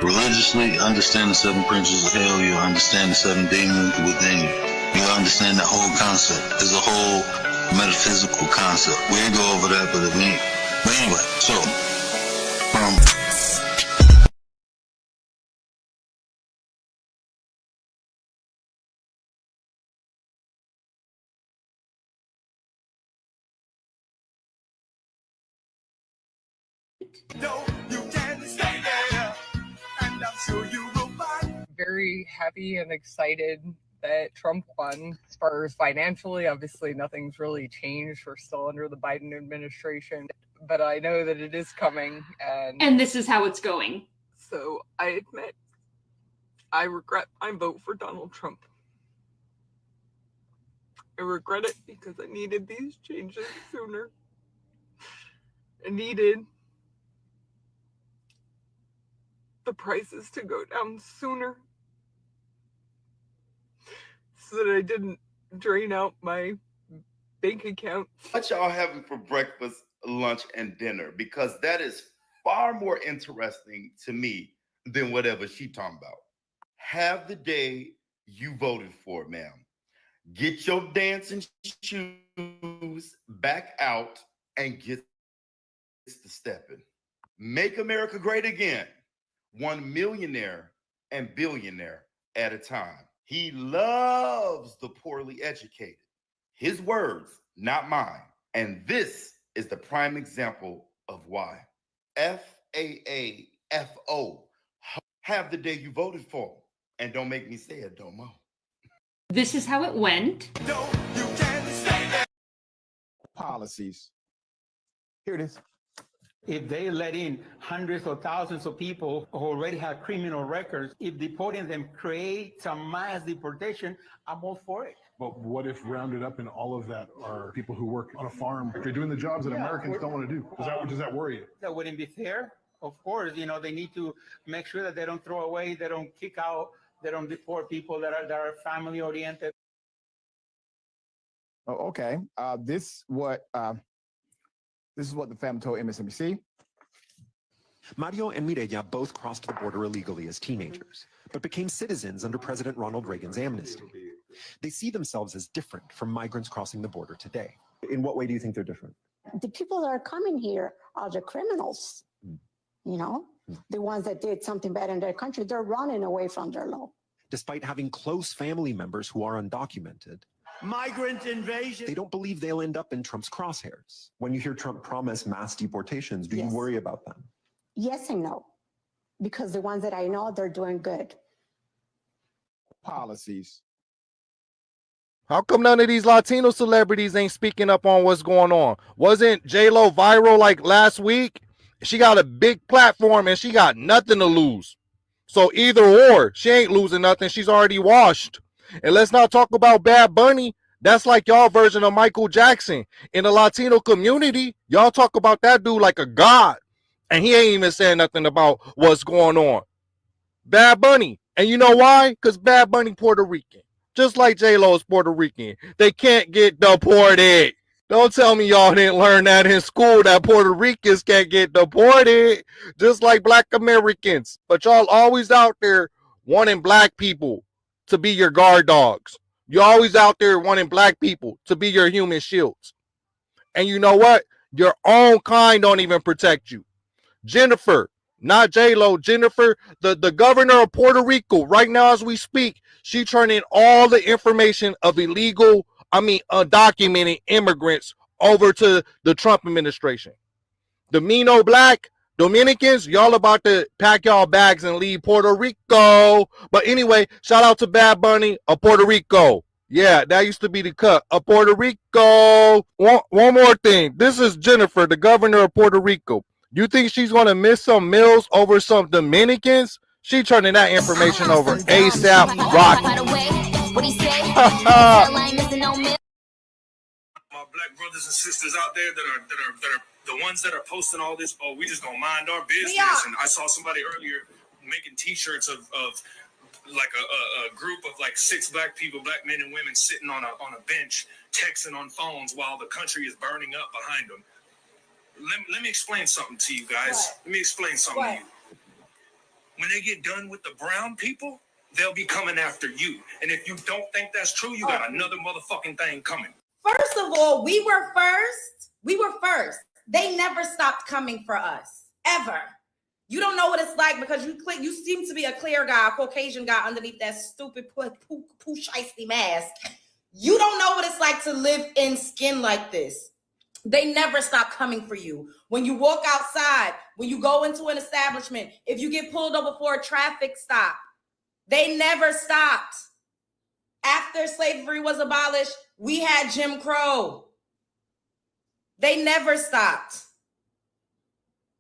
Religiously, understand the seven principles of hell. You'll understand the seven demons within you. You'll understand that whole concept. It's a whole metaphysical concept. We ain't go over that, but anyway, so, No, you can't stay there, and I'm sure you will find. Very happy and excited that Trump won. As far as financially, obviously nothing's really changed. We're still under the Biden administration, but I know that it is coming. And this is how it's going. So I admit, I regret my vote for Donald Trump. I regret it because I needed these changes sooner. I needed the prices to go down sooner so that I didn't drain out my bank account. What y'all having for breakfast, lunch, and dinner? Because that is far more interesting to me than whatever she talking about. Have the day you voted for, ma'am. Get your dancing shoes back out and get to stepping. Make America great again. One millionaire and billionaire at a time. He loves the poorly educated. His words, not mine. And this is the prime example of why. FAAFO. Have the day you voted for. And don't make me say it, don't mo. This is how it went. No, you can't stay there. Policies. Here it is. If they let in hundreds or thousands of people who already have criminal records, if deporting them creates a mass deportation, I'm all for it. But what if rounded up in all of that are people who work on a farm? They're doing the jobs that Americans don't want to do. Does that worry you? That wouldn't be fair. Of course, they need to make sure that they don't throw away, they don't kick out, they don't deport people that are family oriented. Oh, okay. This is what the family told MSNBC. Mario and Mireya both crossed the border illegally as teenagers, but became citizens under President Ronald Reagan's amnesty. They see themselves as different from migrants crossing the border today. In what way do you think they're different? The people that are coming here are the criminals, the ones that did something bad in their country. They're running away from their law. Despite having close family members who are undocumented, Migrant invasion. they don't believe they'll end up in Trump's crosshairs. When you hear Trump promise mass deportations, do you worry about them? Yes and no, because the ones that I know, they're doing good. Policies. How come none of these Latino celebrities ain't speaking up on what's going on? Wasn't J-Lo viral like last week? She got a big platform and she got nothing to lose. So either or, she ain't losing nothing. She's already washed. And let's not talk about Bad Bunny. That's like y'all version of Michael Jackson. In the Latino community, y'all talk about that dude like a god. And he ain't even saying nothing about what's going on. Bad Bunny. And you know why? Because Bad Bunny Puerto Rican. Just like J-Lo is Puerto Rican. They can't get deported. Don't tell me y'all didn't learn that in school, that Puerto Ricans can't get deported. Just like Black Americans. But y'all always out there wanting black people to be your guard dogs. You're always out there wanting black people to be your human shields. And you know what? Your own kind don't even protect you. Jennifer, not J-Lo, Jennifer, the governor of Puerto Rico, right now as we speak, she turning all the information of undocumented immigrants over to the Trump administration. The Mino Black Dominicans, y'all about to pack y'all bags and leave Puerto Rico. But anyway, shout out to Bad Bunny of Puerto Rico. Yeah, that used to be the cut of Puerto Rico. One more thing. This is Jennifer, the governor of Puerto Rico. You think she's going to miss some meals over some Dominicans? She turning that information over ASAP Rocky. My black brothers and sisters out there that are the ones that are posting all this, we just gonna mind our business. Yeah. And I saw somebody earlier making t-shirts of like a group of like 6 black people, black men and women sitting on a bench, texting on phones while the country is burning up behind them. Let me explain something to you guys. What? Let me explain something to you. when they get done with the brown people, they'll be coming after you. And if you don't think that's true, you got another motherfucking thing coming. First of all, we were first. We were first. They never stopped coming for us, ever. You don't know what it's like because you seem to be a clear guy, a Caucasian guy underneath that stupid poo shiesty mask. You don't know what it's like to live in skin like this. They never stop coming for you. When you walk outside, when you go into an establishment, if you get pulled over for a traffic stop, they never stopped. After slavery was abolished, we had Jim Crow. They never stopped.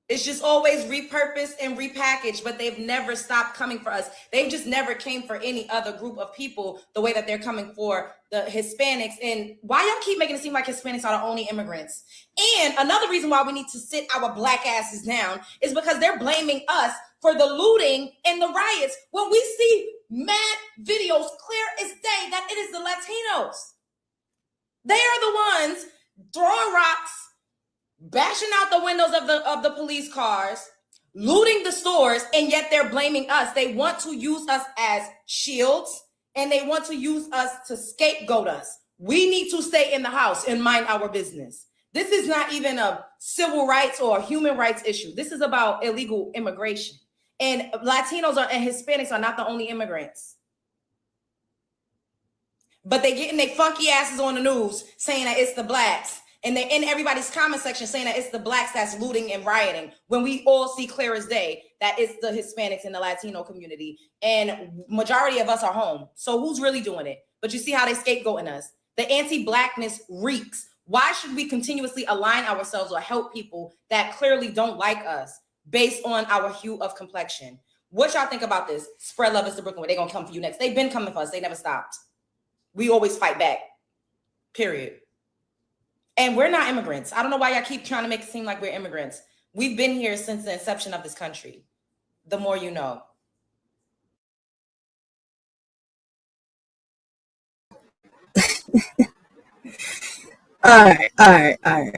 It's just always repurposed and repackaged, but they've never stopped coming for us. They've just never came for any other group of people the way that they're coming for the Hispanics. And why y'all keep making it seem like Hispanics are the only immigrants? And another reason why we need to sit our black asses down is because they're blaming us for the looting and the riots when we see mad videos clear as day that it is the Latinos. They are the ones throwing rocks, bashing out the windows of the police cars, looting the stores, and yet they're blaming us. They want to use us as shields, and they want to use us to scapegoat us. We need to stay in the house and mind our business. This is not even a civil rights or a human rights issue. This is about illegal immigration. And Latinos and Hispanics are not the only immigrants. But they getting their funky asses on the news saying that it's the blacks. And they're in everybody's comment section saying that it's the blacks that's looting and rioting when we all see clear as day that it's the Hispanics and the Latino community. And majority of us are home. So who's really doing it? But you see how they scapegoating us. The anti-blackness reeks. Why should we continuously align ourselves or help people that clearly don't like us based on our hue of complexion? What y'all think about this? Spread love is the Brooklyn way. They're going to come for you next. They've been coming for us. They never stopped. We always fight back. Period. And we're not immigrants. I don't know why y'all keep trying to make it seem like we're immigrants. We've been here since the inception of this country. The more you know. All right, y'all.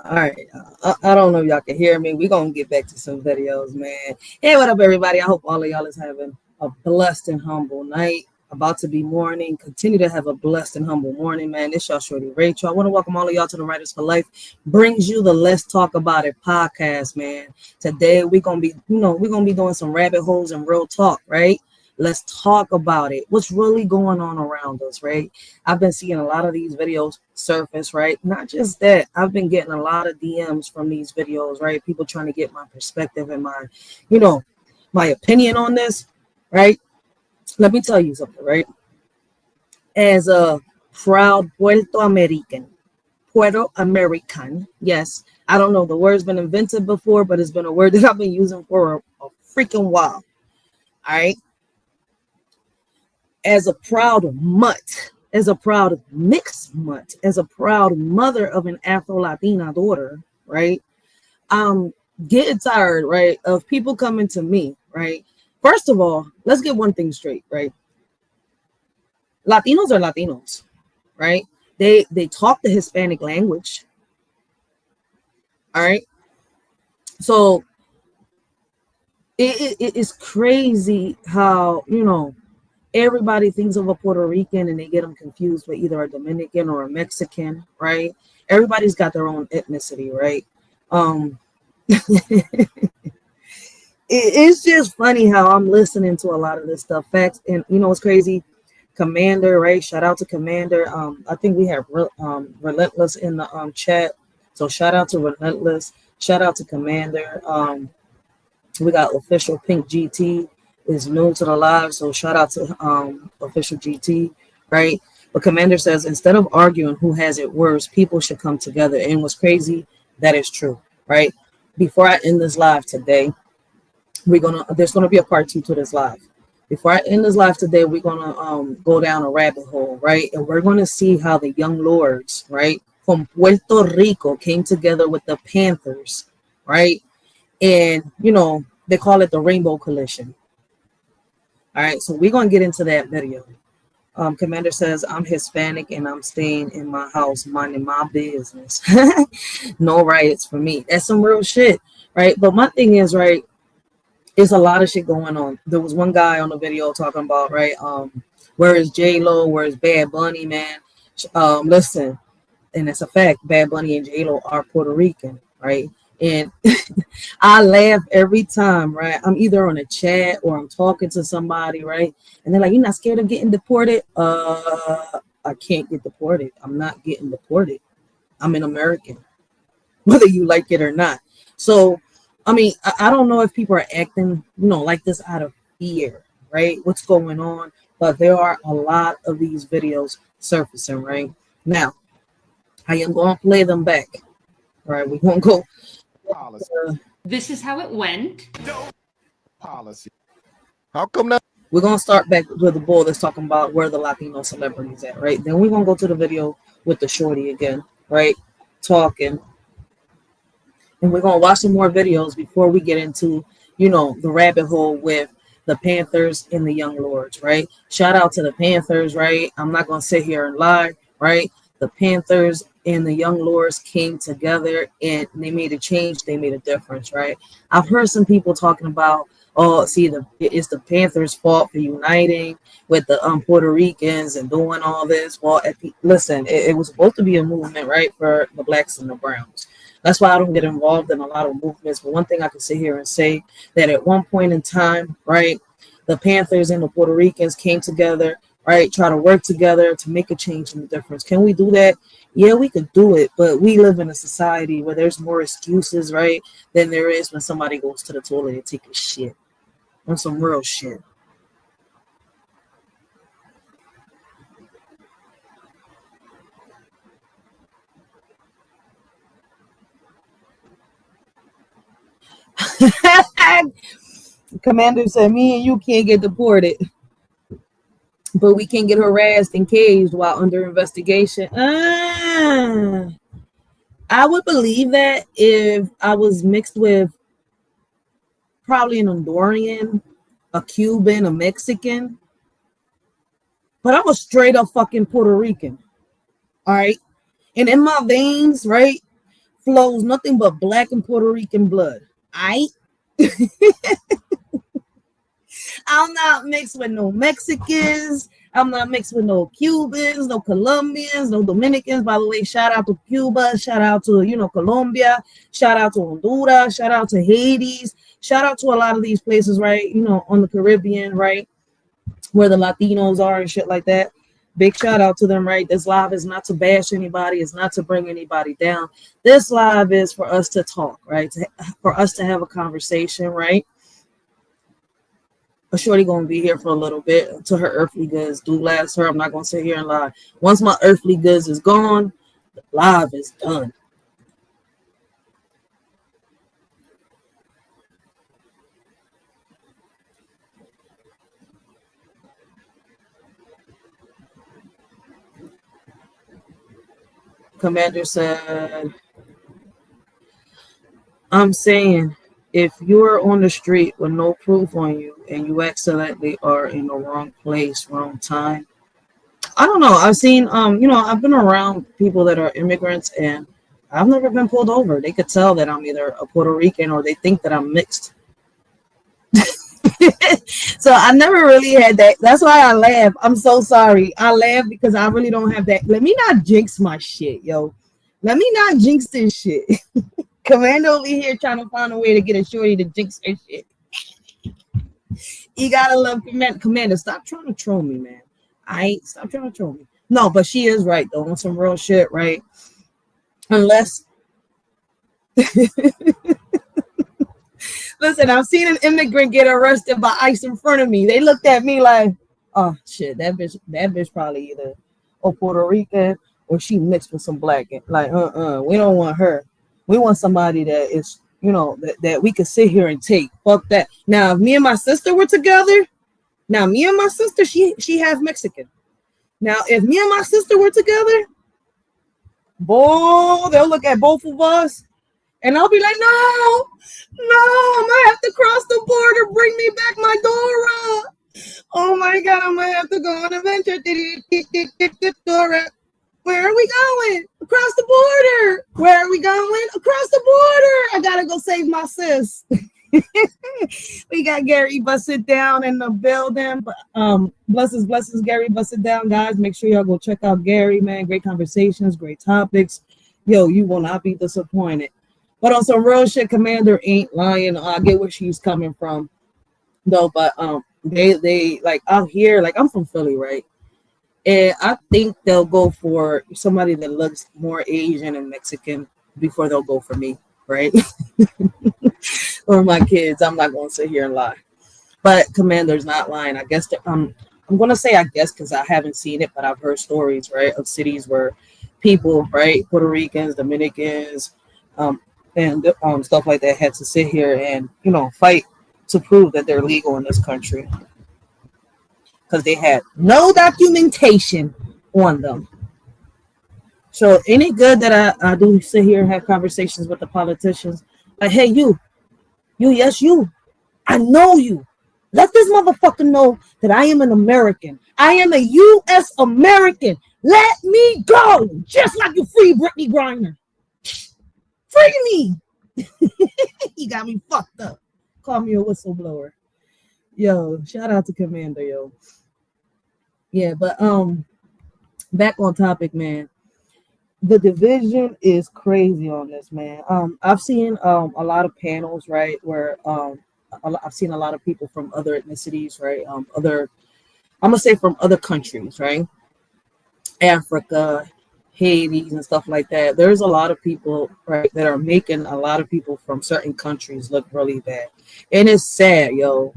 All right, y'all. I don't know if y'all can hear me. We're going to get back to some videos, man. Hey, what up, everybody? I hope all of y'all is having a blessed and humble night. About to be morning. Continue to have a blessed and humble morning, man. It's y'all shorty Racheal. I want to welcome all of y'all to the Writers for Life. Brings you the Let's Talk About It podcast, man. Today we're gonna be, doing some rabbit holes and real talk, right? Let's talk about it. What's really going on around us, right? I've been seeing a lot of these videos surface, right? Not just that. I've been getting a lot of DMs from these videos, right? People trying to get my perspective and my opinion on this, right? Let me tell you something, right? As a proud Puerto American, yes, I don't know, the word's been invented before, but it's been a word that I've been using for a freaking while, all right? As a proud mutt, as a proud mixed mutt, as a proud mother of an Afro-Latina daughter, right? I'm getting tired, right, of people coming to me, right? First of all, let's get one thing straight, right? Latinos are Latinos, right? They talk the Hispanic language, all right? So it is crazy how, everybody thinks of a Puerto Rican and they get them confused with either a Dominican or a Mexican, right? Everybody's got their own ethnicity, right? It's just funny how I'm listening to a lot of this stuff. Facts, and what's crazy? Commander, right? Shout out to Commander. I think we have Relentless in the chat. So shout out to Relentless. Shout out to Commander. We got Official Pink GT is new to the live. So shout out to Official GT, right? But Commander says, instead of arguing who has it worse, people should come together. And what's crazy, that is true, right? Before I end this live today, there's gonna be a part 2 to this live. Before I end this live today, we're gonna go down a rabbit hole, right? And we're gonna see how the young lords, right, from Puerto Rico came together with the Panthers, right? And they call it the Rainbow Coalition. All right, so we're gonna get into that video. Commander says, I'm Hispanic and I'm staying in my house, minding my business. No riots for me. That's some real shit, right? But my thing is, right, It's a lot of shit going on. There was one guy on the video talking about, right, where is J-Lo, where is Bad Bunny, man? Listen, and it's a fact, Bad Bunny and J-Lo are Puerto Rican, right? And I laugh every time, right? I'm either on a chat or I'm talking to somebody, right? And they're like, "You're not scared of getting deported?" I can't get deported. I'm not getting deported. I'm an American, whether you like it or not. So, I mean, I don't know if people are acting, like this out of fear, right? What's going on? But there are a lot of these videos surfacing, right? Now, I am going to play them back, right? We're going to go. This is how it went. Policy. How come that? We're going to start back with the bull that's talking about where the Latino celebrities at, right? Then we're going to go to the video with the shorty again, right? Talking. And we're going to watch some more videos before we get into, the rabbit hole with the Panthers and the Young Lords, right? Shout out to the Panthers, right? I'm not going to sit here and lie, right? The Panthers and the Young Lords came together and they made a change. They made a difference, right? I've heard some people talking about, it's the Panthers' fault for uniting with the Puerto Ricans and doing all this. Well, listen, it was supposed to be a movement, right, for the blacks and the browns. That's why I don't get involved in a lot of movements. But one thing I can sit here and say that at one point in time, right, the Panthers and the Puerto Ricans came together, right, try to work together to make a change in the difference. Can we do that? Yeah, we could do it. But we live in a society where there's more excuses, right, than there is when somebody goes to the toilet and take a shit. On some real shit. Commander said, "Me and you can't get deported, but we can get harassed and caged while under investigation." I would believe that if I was mixed with probably an Honduran, a Cuban, a Mexican, but I'm a straight up fucking Puerto Rican. All right. And in my veins, right, flows nothing but black and Puerto Rican blood. All right. I'm not mixed with no Mexicans. I'm not mixed with no Cubans, no Colombians, no Dominicans. By the way, shout out to Cuba, shout out to, Colombia, shout out to Honduras, shout out to Haiti, shout out to a lot of these places, right? On the Caribbean, right? Where the Latinos are and shit like that. Big shout out to them, right? This live is not to bash anybody. It's not to bring anybody down. This live is for us to talk, right? For us to have a conversation, right? A shorty gonna be here for a little bit until her earthly goods do last her. I'm not gonna sit here and lie. Once my earthly goods is gone, the live is done. Commander said, "I'm saying, if you're on the street with no proof on you and you accidentally are in the wrong place, wrong time." I don't know. I've seen, I've been around people that are immigrants and I've never been pulled over. They could tell that I'm either a Puerto Rican or they think that I'm mixed. So I never really had that. That's why I laugh. I'm so sorry. I laugh because I really don't have that. Let me not jinx my shit, yo. Let me not jinx this shit. Commander over here trying to find a way to get a shorty to jinx her shit. You gotta love Commander. Stop trying to troll me, man. Stop trying to troll me. No, but she is right though on some real shit, right? Unless listen, I've seen an immigrant get arrested by ICE in front of me. They looked at me like, "Oh shit, that bitch probably either a Puerto Rican or she mixed with some black." Like, we don't want her. We want somebody that is, that we could sit here and take. Fuck that. Now, if me and my sister were together, she half Mexican. Now, if me and my sister were together, boy, they'll look at both of us and I'll be like, no, I'm gonna have to cross the border. Bring me back my Dora. Oh my God, I'm gonna have to go on an adventure. Dora. Where are we going? Across the border. Where are we going? Across the border. I gotta go save my sis. We got Gary Busted Down in the building. Blessings, Gary Busted Down, guys. Make sure y'all go check out Gary, man. Great conversations, great topics. Yo, you will not be disappointed. But on some real shit, Commander ain't lying. I get where she's coming from, though. But they like out here, like I'm from Philly, right? And I think they'll go for somebody that looks more Asian and Mexican before they'll go for me, right? Or my kids. I'm not going to sit here and lie. But Commander's not lying. I guess I'm going to say I guess because I haven't seen it, but I've heard stories, right, of cities where people, right, Puerto Ricans, Dominicans, and stuff like that had to sit here and, you know, fight to prove that they're legal in this country because they had no documentation on them. So any good that I do sit here and have conversations with the politicians, like, hey, you, yes, you, I know you. Let this motherfucker know that I am an American. I am a U.S. American. Let me go, just like you free Brittany Griner. Free me. He got me fucked up. Call me a whistleblower. Yo, shout out to Commander, yo. Yeah, but back on topic, man. The division is crazy on this, man. I've seen a lot of panels, right, where I've seen a lot of people from other ethnicities, right? I'm gonna say from other countries, right? Africa, Haiti, and stuff like that. There's a lot of people, right, that are making a lot of people from certain countries look really bad, and it's sad, yo.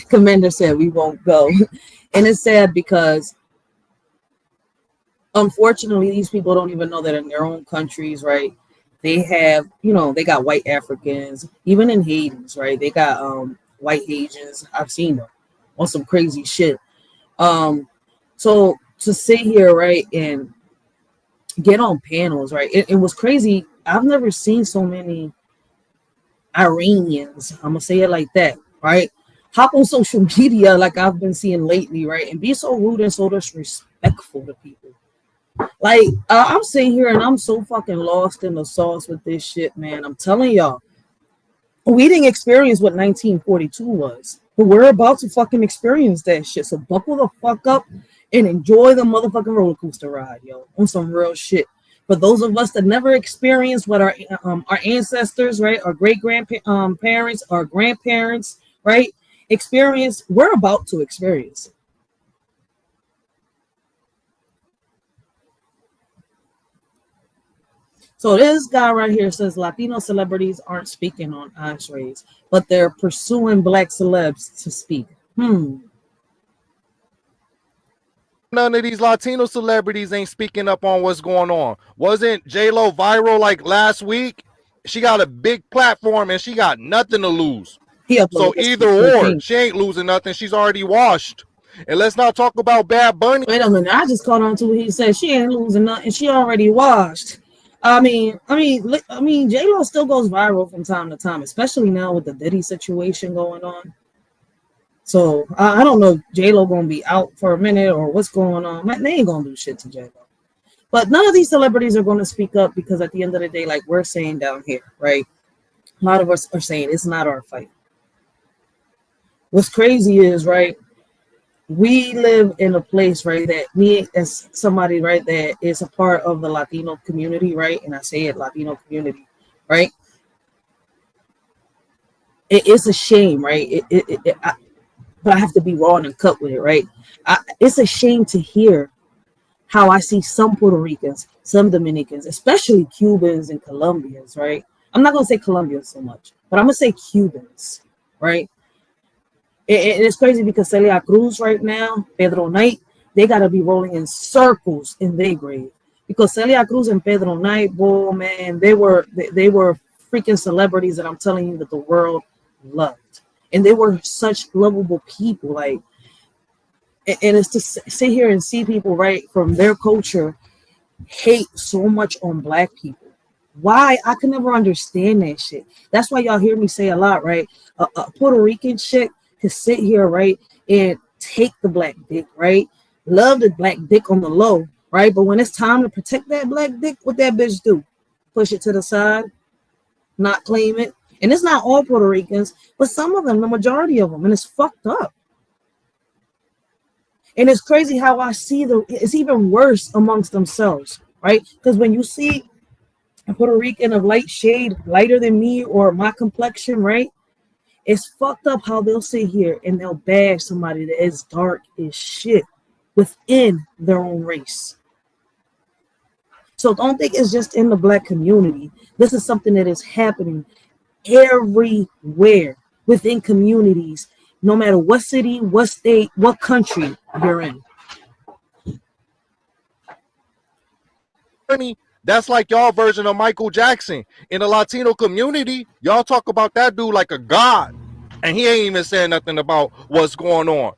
Commander said we won't go, and it's sad because unfortunately these people don't even know that in their own countries, right, they have, you know, they got white Africans, even in Haiti's, right, they got white Asians. I've seen them on some crazy shit. So to sit here, right, and get on panels, right, it was crazy. I've never seen so many Iranians, I'm gonna say it like that, right, hop on social media like I've been seeing lately, right, and be so rude and so disrespectful to people. Like, I'm sitting here and I'm so fucking lost in the sauce with this shit, man. I'm telling y'all, we didn't experience what 1942 was, but we're about to fucking experience that shit. So buckle the fuck up and enjoy the motherfucking roller coaster ride, yo, on some real shit. For those of us that never experienced what our ancestors, right, our great grandparents, our grandparents, right, experience, we're about to experience it. So this guy right here says Latino celebrities aren't speaking on entrees, but they're pursuing black celebs to speak. None of these Latino celebrities ain't speaking up on what's going on. Wasn't J-Lo viral like last week? She got a big platform and she got nothing to lose. So either or, she ain't losing nothing. She's already washed. And let's not talk about Bad Bunny. Wait a minute, I just caught on to what he said. She ain't losing nothing. She already washed. I mean, J-Lo still goes viral from time to time, especially now with the Diddy situation going on. So I don't know if J-Lo gonna be out for a minute or what's going on. They ain't gonna do shit to J-Lo. But none of these celebrities are gonna speak up because at the end of the day, like we're saying down here, right? A lot of us are saying it's not our fight. What's crazy is, right, we live in a place, right, that me as somebody, right, that is a part of the Latino community, right, and I say it, Latino community, right, it's a shame, right, but I have to be raw and cut with it, right, it's a shame to hear how I see some Puerto Ricans, some Dominicans, especially Cubans and Colombians, right, I'm not going to say Colombians so much, but I'm going to say Cubans, right. It's crazy because Celia Cruz right now, Pedro Knight, they got to be rolling in circles in their grave. Because Celia Cruz and Pedro Knight, boy, man, they were freaking celebrities that I'm telling you that the world loved. And they were such lovable people. Like, and it's to sit here and see people, right, from their culture hate so much on black people. Why? I can never understand that shit. That's why y'all hear me say a lot, right? A Puerto Rican chick to sit here, right, and take the black dick, right? Love the black dick on the low, right? But when it's time to protect that black dick, what that bitch do? Push it to the side, not claim it. And it's not all Puerto Ricans, but some of them, the majority of them, and it's fucked up. And it's crazy how I see it's even worse amongst themselves, right? Because when you see a Puerto Rican of light shade, lighter than me or my complexion, right? It's fucked up how they'll sit here and they'll bash somebody that is dark as shit within their own race. So don't think it's just in the black community. This is something that is happening everywhere within communities, no matter what city, what state, what country you're in. That's like y'all version of Michael Jackson. In the Latino community, y'all talk about that dude like a god. And he ain't even saying nothing about what's going on.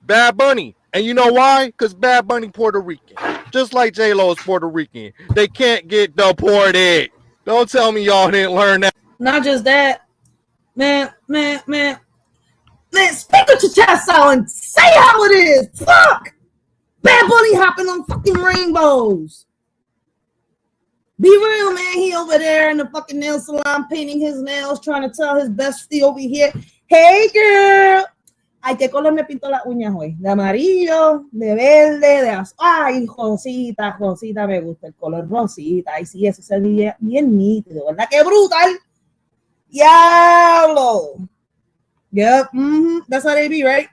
Bad Bunny. And you know why? Because Bad Bunny Puerto Rican. Just like J-Lo is Puerto Rican. They can't get deported. Don't tell me y'all didn't learn that. Not just that. Man, speak with your chest out and say how it is. Fuck! Bad Bunny hopping on fucking rainbows. Be real, man. He over there in the fucking nail salon painting his nails, trying to tell his bestie over here, hey, girl, ay, ¿qué color me pinto las uñas hoy? De amarillo, de verde, de azul. Ay, rosita, me gusta el color rosita. Ay, sí, eso se ve bien nítido, ¿verdad? ¡Qué brutal! Diablo! Yep, that's how they be, right?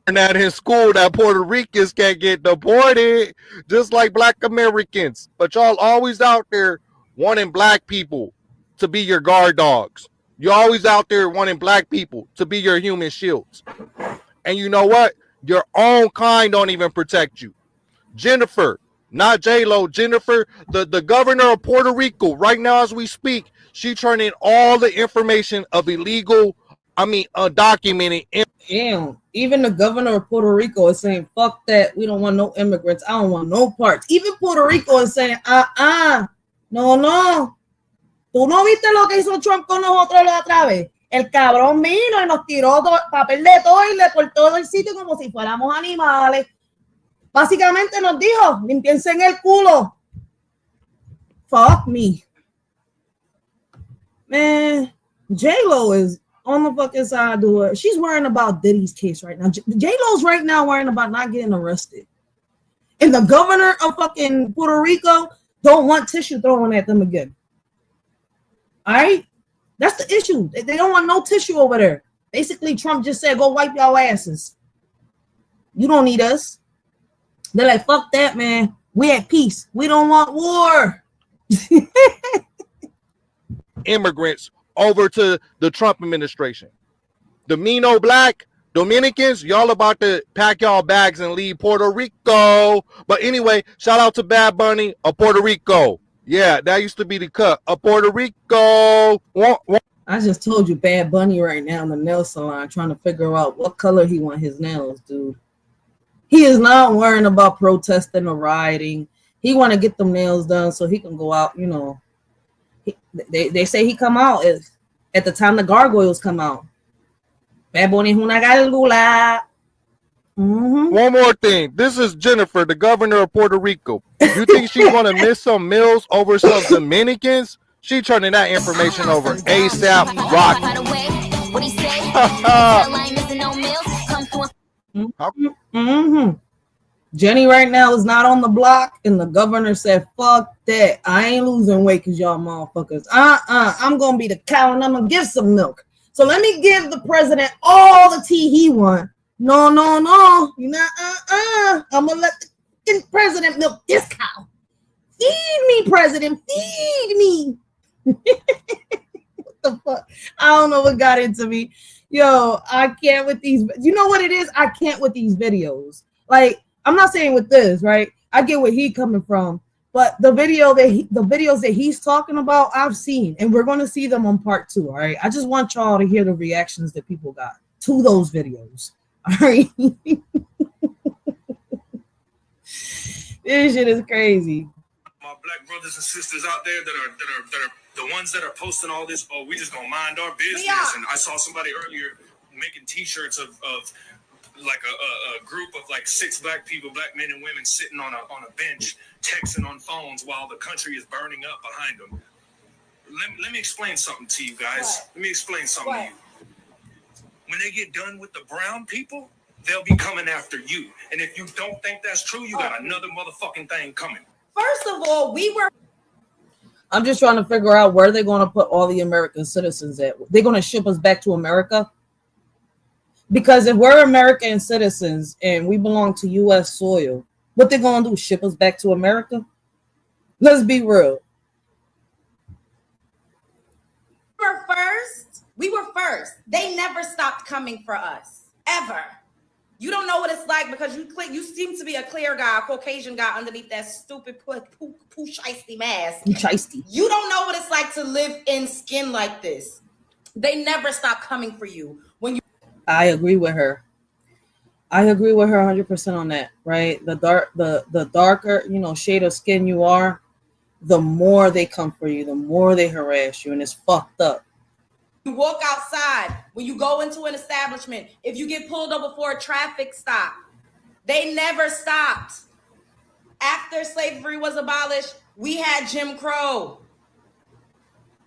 That in school that Puerto Ricans can't get deported, just like black Americans. But y'all always out there wanting black people to be your guard dogs. You're always out there wanting black people to be your human shields. And you know what? Your own kind don't even protect you. Jennifer, not J-Lo, Jennifer, the governor of Puerto Rico, right now as we speak, she turning all the information of undocumented. Damn, even the governor of Puerto Rico is saying, fuck that, we don't want no immigrants, I don't want no parts. Even Puerto Rico is saying, no. ¿Tú no viste lo que hizo Trump con nosotros la otra vez? El cabrón vino y nos tiró papel de toilet por todo el sitio como si fuéramos animales. Básicamente nos dijo, limpiense en el culo. Fuck me. Man, J-Lo is on the fucking side to her. She's worrying about Diddy's case right now. J-Lo's right now worrying about not getting arrested. And the governor of fucking Puerto Rico don't want tissue thrown at them again. All right? That's the issue. They don't want no tissue over there. Basically, Trump just said, go wipe your asses. You don't need us. They're like, fuck that, man. We at peace. We don't want war. Immigrants over to the Trump administration. The Mino Black Dominicans, y'all about to pack y'all bags and leave Puerto Rico. But anyway, shout out to Bad Bunny of Puerto Rico. Yeah, that used to be the cut of Puerto Rico. I just told you Bad Bunny right now in the nail salon trying to figure out what color he want his nails, dude. He is not worrying about protesting or rioting. He want to get them nails done so he can go out, you know. They say he come out at the time the gargoyles come out. Bad Bunny es una gárgula. One more thing. This is Jennifer, the governor of Puerto Rico. You think she's going to miss some meals over some Dominicans? She turning that information over ASAP Rocky. Jenny right now is not on the block, and the governor said, fuck that. I ain't losing weight because y'all motherfuckers. I'm going to be the cow, and I'm going to give some milk. So let me give the president all the tea he wants. No. You're not, I'm going to let the president milk this cow. Feed me, president. Feed me. What the fuck? I don't know what got into me. Yo, I can't with these. You know what it is? I can't with these videos. Like, I'm not saying with this, right? I get where he's coming from. But the videos that he's talking about, I've seen. And we're going to see them on part 2, all right? I just want y'all to hear the reactions that people got to those videos. All right. This shit is crazy. My black brothers and sisters out there that are the ones that are posting all this, oh, we just gonna mind our business. Yeah. And I saw somebody earlier making t-shirts of like a group of like 6 black people, black men and women sitting on a bench, texting on phones while the country is burning up behind them. let me explain something to you guys. Let me explain something to you. When they get done with the brown people, they'll be coming after you. And if you don't think that's true, you got another motherfucking thing coming. First of all, I'm just trying to figure out where they're going to put all the American citizens at. They're going to ship us back to America? Because if we're American citizens and we belong to U.S. soil, what they're going to do, ship us back to America? Let's be real. We were first. They never stopped coming for us, ever. You don't know what it's like because you seem to be a clear guy, a Caucasian guy underneath that stupid poo shiesty mask. You don't know what it's like to live in skin like this. They never stop coming for you. I agree with her. I agree with her 100% on that, right? The darker, shade of skin you are, the more they come for you, the more they harass you, and it's fucked up. You walk outside, when you go into an establishment, if you get pulled over for a traffic stop, they never stopped. After slavery was abolished, we had Jim Crow.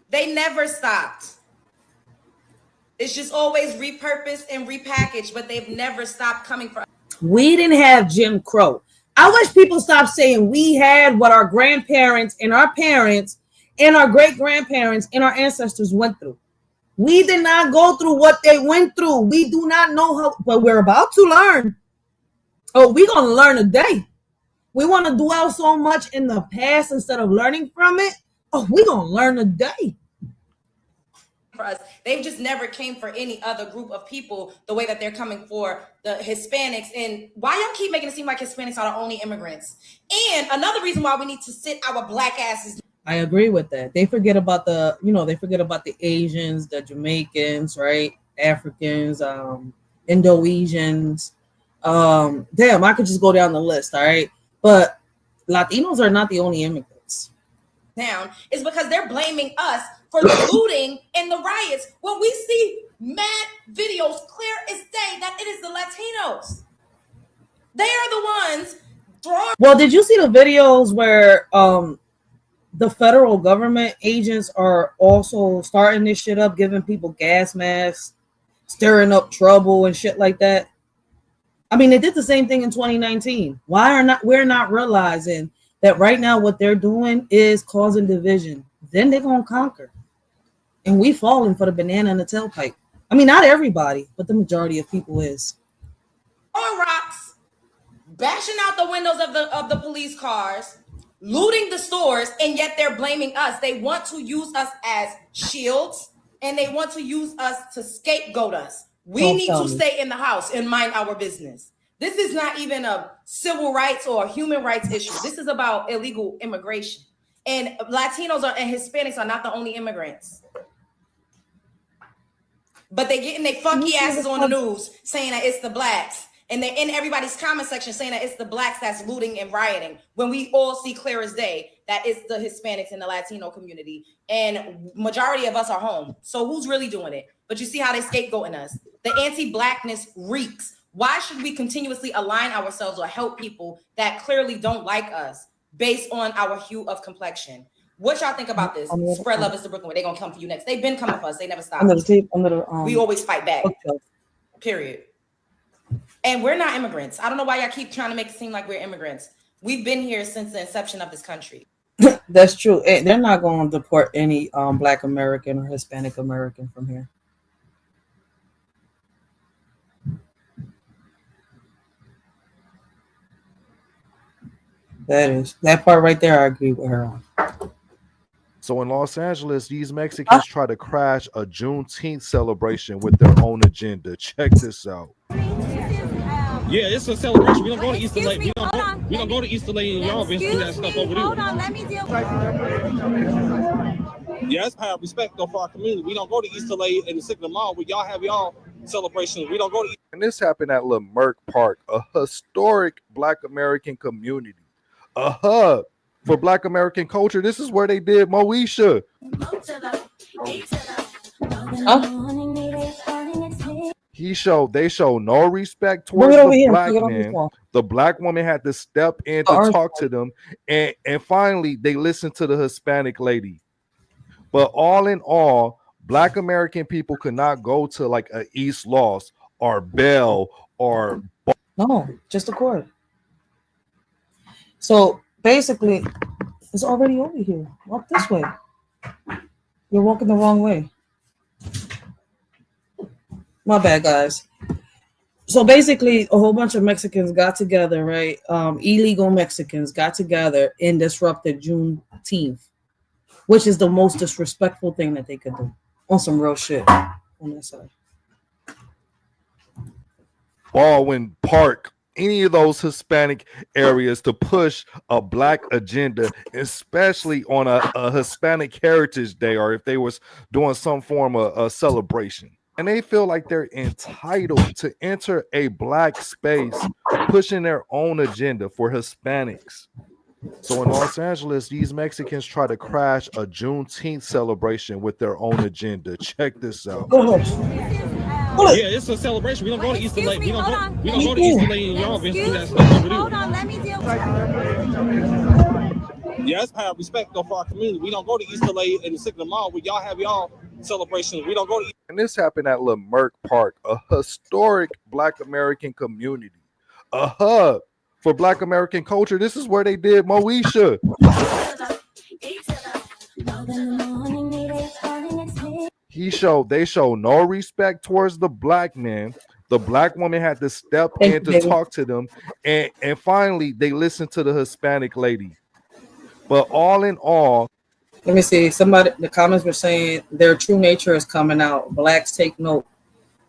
They never stopped. It's just always repurposed and repackaged, but they've never stopped coming for us. We didn't have Jim Crow. I wish people stop saying we had what our grandparents and our parents and our great-grandparents and our ancestors went through. We did not go through what they went through. We do not know how, but we're about to learn. Oh, we're going to learn today. We want to dwell so much in the past instead of learning from it. Oh, we're going to learn today. For us, they've just never came for any other group of people the way that they're coming for the Hispanics. And why y'all keep making it seem like Hispanics are the only immigrants? And another reason why we need to sit our black asses. I agree with that. They forget about the Asians, the Jamaicans, right? Africans, Indonesians. Damn, I could just go down the list, all right? But Latinos are not the only immigrants. Down is because they're blaming us for the looting and the riots when we see mad videos clear as day that it is the Latinos. They are the ones throwing. Well, did you see the videos where the federal government agents are also starting this shit up, giving people gas masks, stirring up trouble and shit like that? I mean, they did the same thing in 2019. We're not realizing that right now what they're doing is causing division? Then they're gonna conquer, and we falling for the banana in the tailpipe. I mean, not everybody, but the majority of people is. Or rocks, bashing out the windows of the police cars, looting the stores, and yet they're blaming us. They want to use us as shields, and they want to use us to scapegoat us. We need to stay in the house and mind our business. This is not even a civil rights or a human rights issue. This is about illegal immigration. And Latinos and Hispanics are not the only immigrants. But they getting their funky asses on the news saying that it's the blacks. And they're in everybody's comment section saying that it's the blacks that's looting and rioting, when we all see clear as day that it's the Hispanics and the Latino community. And majority of us are home. So who's really doing it? But you see how they scapegoating us. The anti-blackness reeks. Why should we continuously align ourselves or help people that clearly don't like us based on our hue of complexion? What y'all think about this? Spread love is the Brooklyn way. They're going to come for you next. They've been coming for us. They never stop. We always fight back. Period. And we're not immigrants. I don't know why y'all keep trying to make it seem like we're immigrants. We've been here since the inception of this country. That's true. They're not going to deport any Black American or Hispanic American from here. That part right there, I agree with her on. So in Los Angeles, these Mexicans try to crash a Juneteenth celebration with their own agenda. Check this out. Yeah, it's a celebration. We don't go to Easter Lake. We don't go to Easter Lake and y'all do that stuff over there. Hold on, let me deal with. Yeah, that's how respect for our community. We don't go to Easter Lake in the Signature Mall where y'all have y'all celebrations. We don't go to. And this happened at Leimert Park, a historic Black American community, a hub for Black American culture. This is where they did Moesha. They show no respect towards the black man. The black woman had to step in to talk to them, and finally they listened to the Hispanic lady. But all in all, Black American people could not go to like a East Los or Bell or No, just a court. So basically, it's already over here. Walk this way. You're walking the wrong way. My bad, guys. So basically, a whole bunch of Mexicans got together, right? Illegal Mexicans got together and disrupted Juneteenth, which is the most disrespectful thing that they could do on some real shit on that side. Baldwin Park, any of those Hispanic areas to push a Black agenda, especially on a Hispanic Heritage Day, or if they was doing some form of a celebration. And they feel like they're entitled to enter a Black space, pushing their own agenda for Hispanics. So in Los Angeles, these Mexicans try to crash a Juneteenth celebration with their own agenda. Check this out. Go ahead. Yeah, it's a celebration. We don't go to Easter Lake. We don't go to Easter Lake and y'all do that stuff over there. Hold on, let me deal with Yeah, that's how respect though for our community. We don't go to Easter Lake and the Sycamore Mall where y'all have y'all celebrations. We don't go to. And this happened at Leimert Park, a historic Black American community, a hub for Black American culture. This is where they did Moesha. They showed no respect towards the Black man. The Black woman had to step in to talk to them, and finally they listened to the Hispanic lady. But all in all, let me see. Somebody, the comments were saying their true nature is coming out. Blacks take note.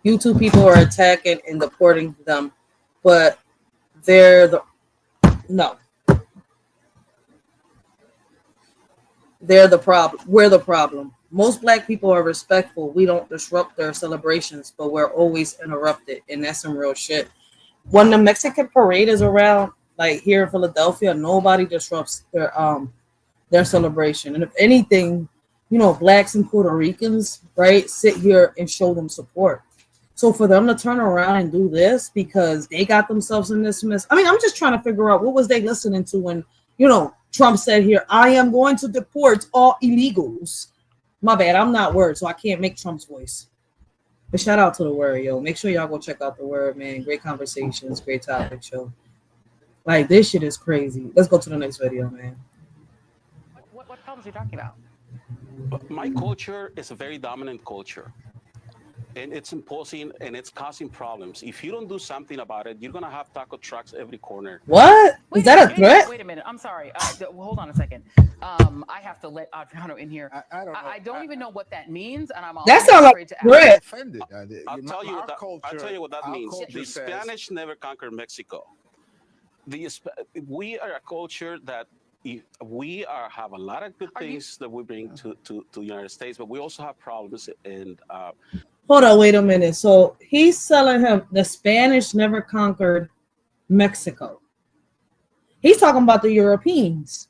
You two people are attacking and deporting them, but they're the problem. We're the problem. Most Black people are respectful. We don't disrupt their celebrations, but we're always interrupted, and that's some real shit. When the Mexican parade is around, like here in Philadelphia, nobody disrupts their celebration. And if anything, Blacks and Puerto Ricans, right, sit here and show them support. So for them to turn around and do this because they got themselves in this mess. I mean, I'm just trying to figure out what was they listening to when, Trump said here, I am going to deport all illegals. My bad, I'm not Word, so I can't make Trump's voice. But shout out to the Word, yo. Make sure y'all go check out the Word, man. Great conversations, great topic show. Like, this shit is crazy. Let's go to the next video, man. What problems are you talking about? My culture is a very dominant culture. And it's imposing and it's causing problems. If you don't do something about it, you're going to have taco trucks every corner. What? Is that a threat? Wait a minute. I'm sorry. Hold on a second. I have to let Adriano in here. I don't even know what that means. And I'm that sounds like a threat. I'll tell you what that means. The Spanish never conquered Mexico. We are a culture that we have a lot of good things that we bring to the United States, but we also have problems. And hold on, wait a minute. So he's selling him the Spanish never conquered Mexico. He's talking about the Europeans.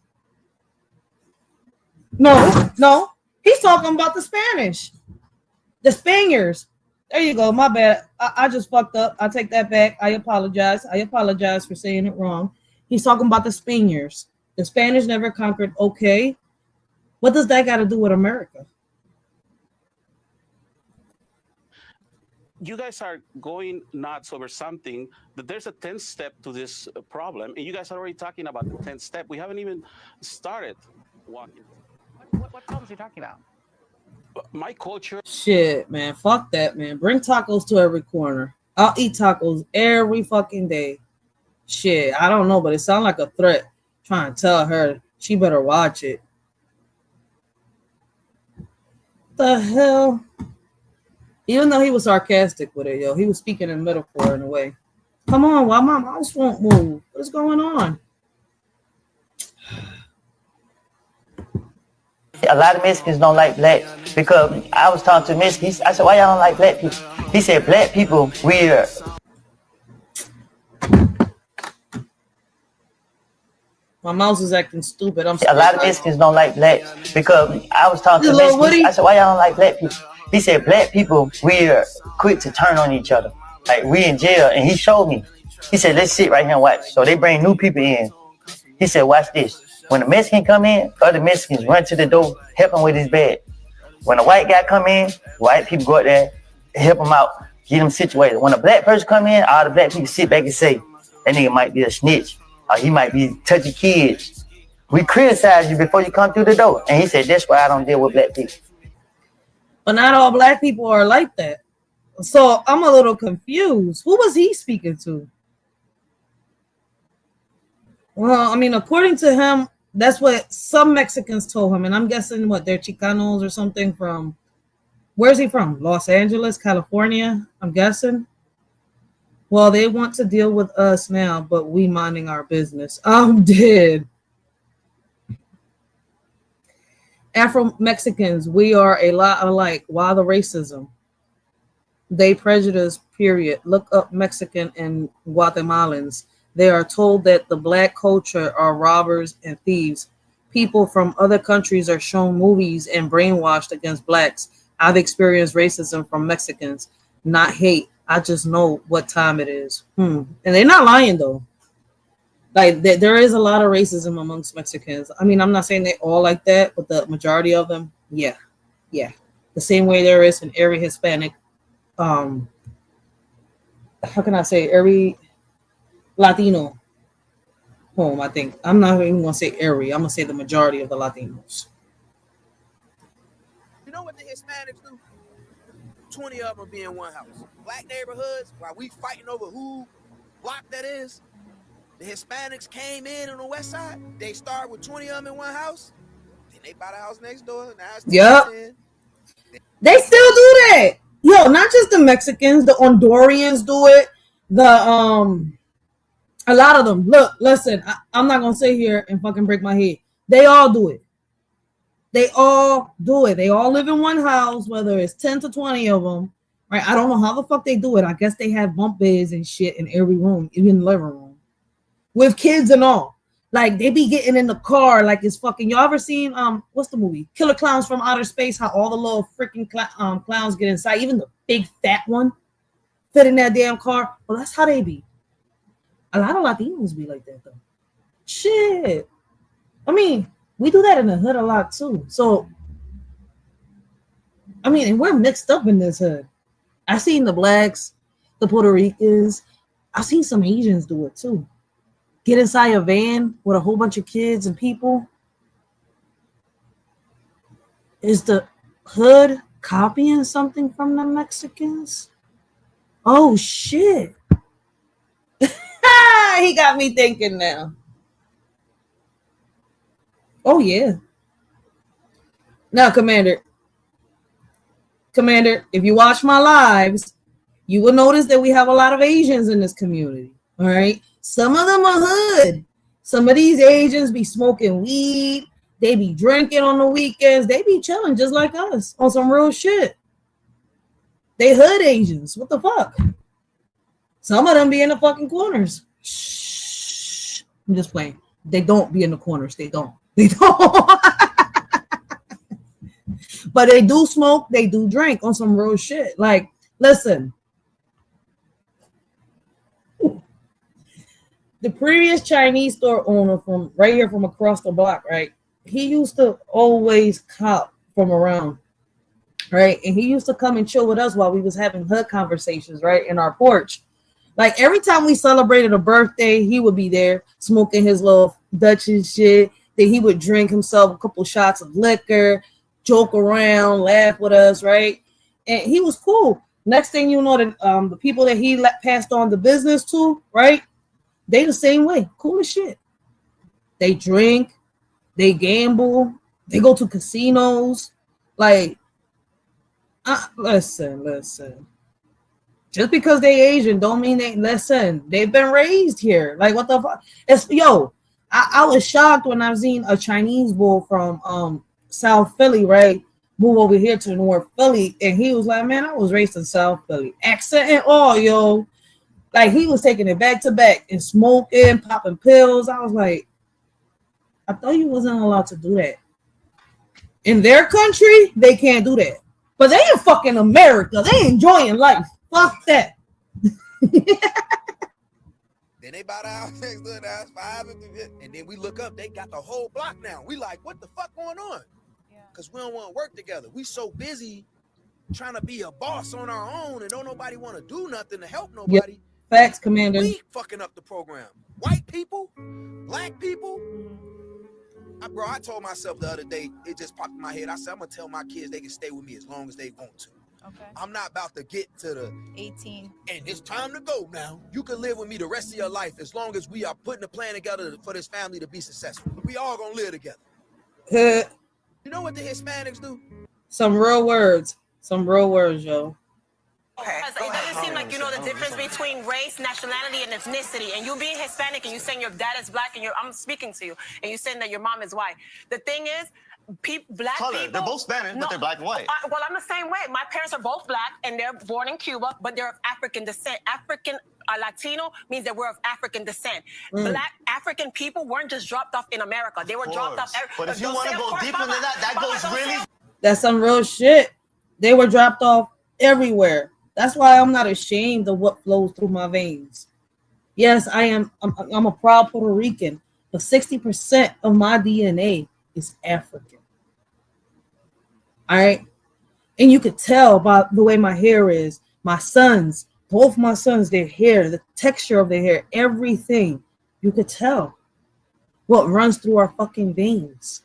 No, he's talking about the Spanish, the Spaniards. There you go. My bad. I just fucked up. I take that back. I apologize. I apologize for saying it wrong. He's talking about the Spaniards. The Spanish never conquered. Okay. What does that got to do with America? You guys are going nuts over something that there's a 10th step to this problem. And you guys are already talking about the 10th step. We haven't even started walking. What problems are you talking about? My culture. Shit, man. Fuck that, man. Bring tacos to every corner. I'll eat tacos every fucking day. Shit, I don't know, but it sounds like a threat. Trying to tell her she better watch it. The hell? Even though he was sarcastic with it, yo, he was speaking in metaphor in a way. Come on, why my mouse won't move? What's going on? A lot of Mexicans don't like black because I was talking to Mexicans. I said, why y'all don't like black people? He said, black people, we're... My mouse is acting stupid. I'm sorry. A lot of Mexicans don't like black because I was talking to Mexicans. I said, why y'all don't like black people? He said, black people, we're quick to turn on each other. Like, we in jail. And he showed me. He said, let's sit right here and watch. So they bring new people in. He said, watch this. When the Mexican come in, other Mexicans run to the door, help him with his bag. When a white guy come in, white people go out there, help him out, get him situated. When a black person come in, all the black people sit back and say, that nigga might be a snitch, or he might be touching kids. We criticize you before you come through the door. And he said, that's why I don't deal with black people. But not all black people are like that. So I'm a little confused. Who was he speaking to? Well, I mean, according to him, that's what some Mexicans told him. And I'm guessing what, they're Chicanos or something from, where's he from? Los Angeles, California, I'm guessing. Well, they want to deal with us now, but we minding our business. I'm dead. Afro-Mexicans, we are a lot alike. Why the racism? They prejudice, period. Look up Mexican and Guatemalans. They are told that the black culture are robbers and thieves. People from other countries are shown movies and brainwashed against blacks. I've experienced racism from Mexicans, not hate. I just know what time it is. And they're not lying, though. Like, there is a lot of racism amongst Mexicans. I mean, I'm not saying they all like that, but the majority of them, yeah. The same way there is in every Hispanic, how can I say, every Latino home, I think. I'm not even going to say every. I'm going to say the majority of the Latinos. You know what the Hispanics do? 20 of them be in one house. Black neighborhoods, while we fighting over who block that is, the Hispanics came in on the west side. They start with 20 of them in one house. Then they buy the house next door. Now it's 10. They still do that. Yo, not just the Mexicans, the Hondurans do it. A lot of them. Look, listen, I'm not going to sit here and fucking break my head. They all do it. They all do it. They all live in one house, whether it's 10 to 20 of them. Right? I don't know how the fuck they do it. I guess they have bunk beds and shit in every room, even in the living room, with kids and all. Like, they be getting in the car like it's fucking. Y'all ever seen what's the movie? Killer Clowns from Outer Space? How all the little freaking clowns get inside, even the big fat one fit in that damn car. Well, that's how they be. A lot of Latinos be like that though. Shit. I mean, we do that in the hood a lot too. So, I mean, and we're mixed up in this hood. I've seen the blacks, the Puerto Ricans. I've seen some Asians do it too. Get inside a van with a whole bunch of kids and people. Is the hood copying something from the Mexicans? Oh, shit. He got me thinking now. Oh, yeah. Now, Commander, if you watch my lives, you will notice that we have a lot of Asians in this community. All right. Some of them are hood. Some of these Asians be smoking weed. They be drinking on the weekends. They be chilling just like us on some real shit. They hood Asians. What the fuck? Some of them be in the fucking corners. Shh. I'm just playing. They don't be in the corners. They don't. But they do smoke. They do drink on some real shit. Like, listen. The previous Chinese store owner from right here from across the block, right? He used to always cop from around, right? And he used to come and chill with us while we was having hood conversations, right? In our porch. Like every time we celebrated a birthday, he would be there smoking his little Dutch and shit. Then he would drink himself a couple shots of liquor, joke around, laugh with us, right? And he was cool. Next thing you know, the people that he passed on the business to, right? They the same way, cool as shit. They drink, they gamble, they go to casinos. Like, listen. Just because they Asian don't mean they listen. They've been raised here. Like, what the fuck? I was shocked when I seen a Chinese bull from South Philly, right? Move over here to North Philly, and he was like, "Man, I was raised in South Philly, accent and all, yo." Like, he was taking it back to back and smoking, popping pills. I was like, I thought you wasn't allowed to do that. In their country, they can't do that. But they in fucking America. They enjoying life. Fuck that. Then they buy the house next door, that's 5, and then we look up, they got the whole block now. We like, what the fuck going on? because we don't want to work together. We so busy trying to be a boss on our own and don't nobody want to do nothing to help nobody. Yep. Facts, Commander. We fucking up the program. White people, black people. Bro, I told myself the other day, it just popped in my head. I said, I'm going to tell my kids they can stay with me as long as they want to. Okay. I'm not about to get to the 18. And it's time to go now. You can live with me the rest of your life as long as we are putting a plan together for this family to be successful. We all going to live together. You know what the Hispanics do? Some real words, yo. Okay. It doesn't seem like you know the difference between race, nationality, and ethnicity. And you being Hispanic and you saying your dad is black and I'm speaking to you and you saying that your mom is white. The thing is, black color. people. They're both Spanish, but they're black and white. Well, I'm the same way. My parents are both black and they're born in Cuba, but they're of African descent. Latino means that we're of African descent. Black African people weren't just dropped off in America. They were dropped off. But if you want to go deeper than that, that goes really. That's some real shit. They were dropped off everywhere. That's why I'm not ashamed of what flows through my veins. Yes, I'm a proud Puerto Rican, but 60% of my DNA is African. All right. And you could tell by the way my hair is. My sons, both my sons, their hair, the texture of their hair, everything. You could tell what runs through our fucking veins.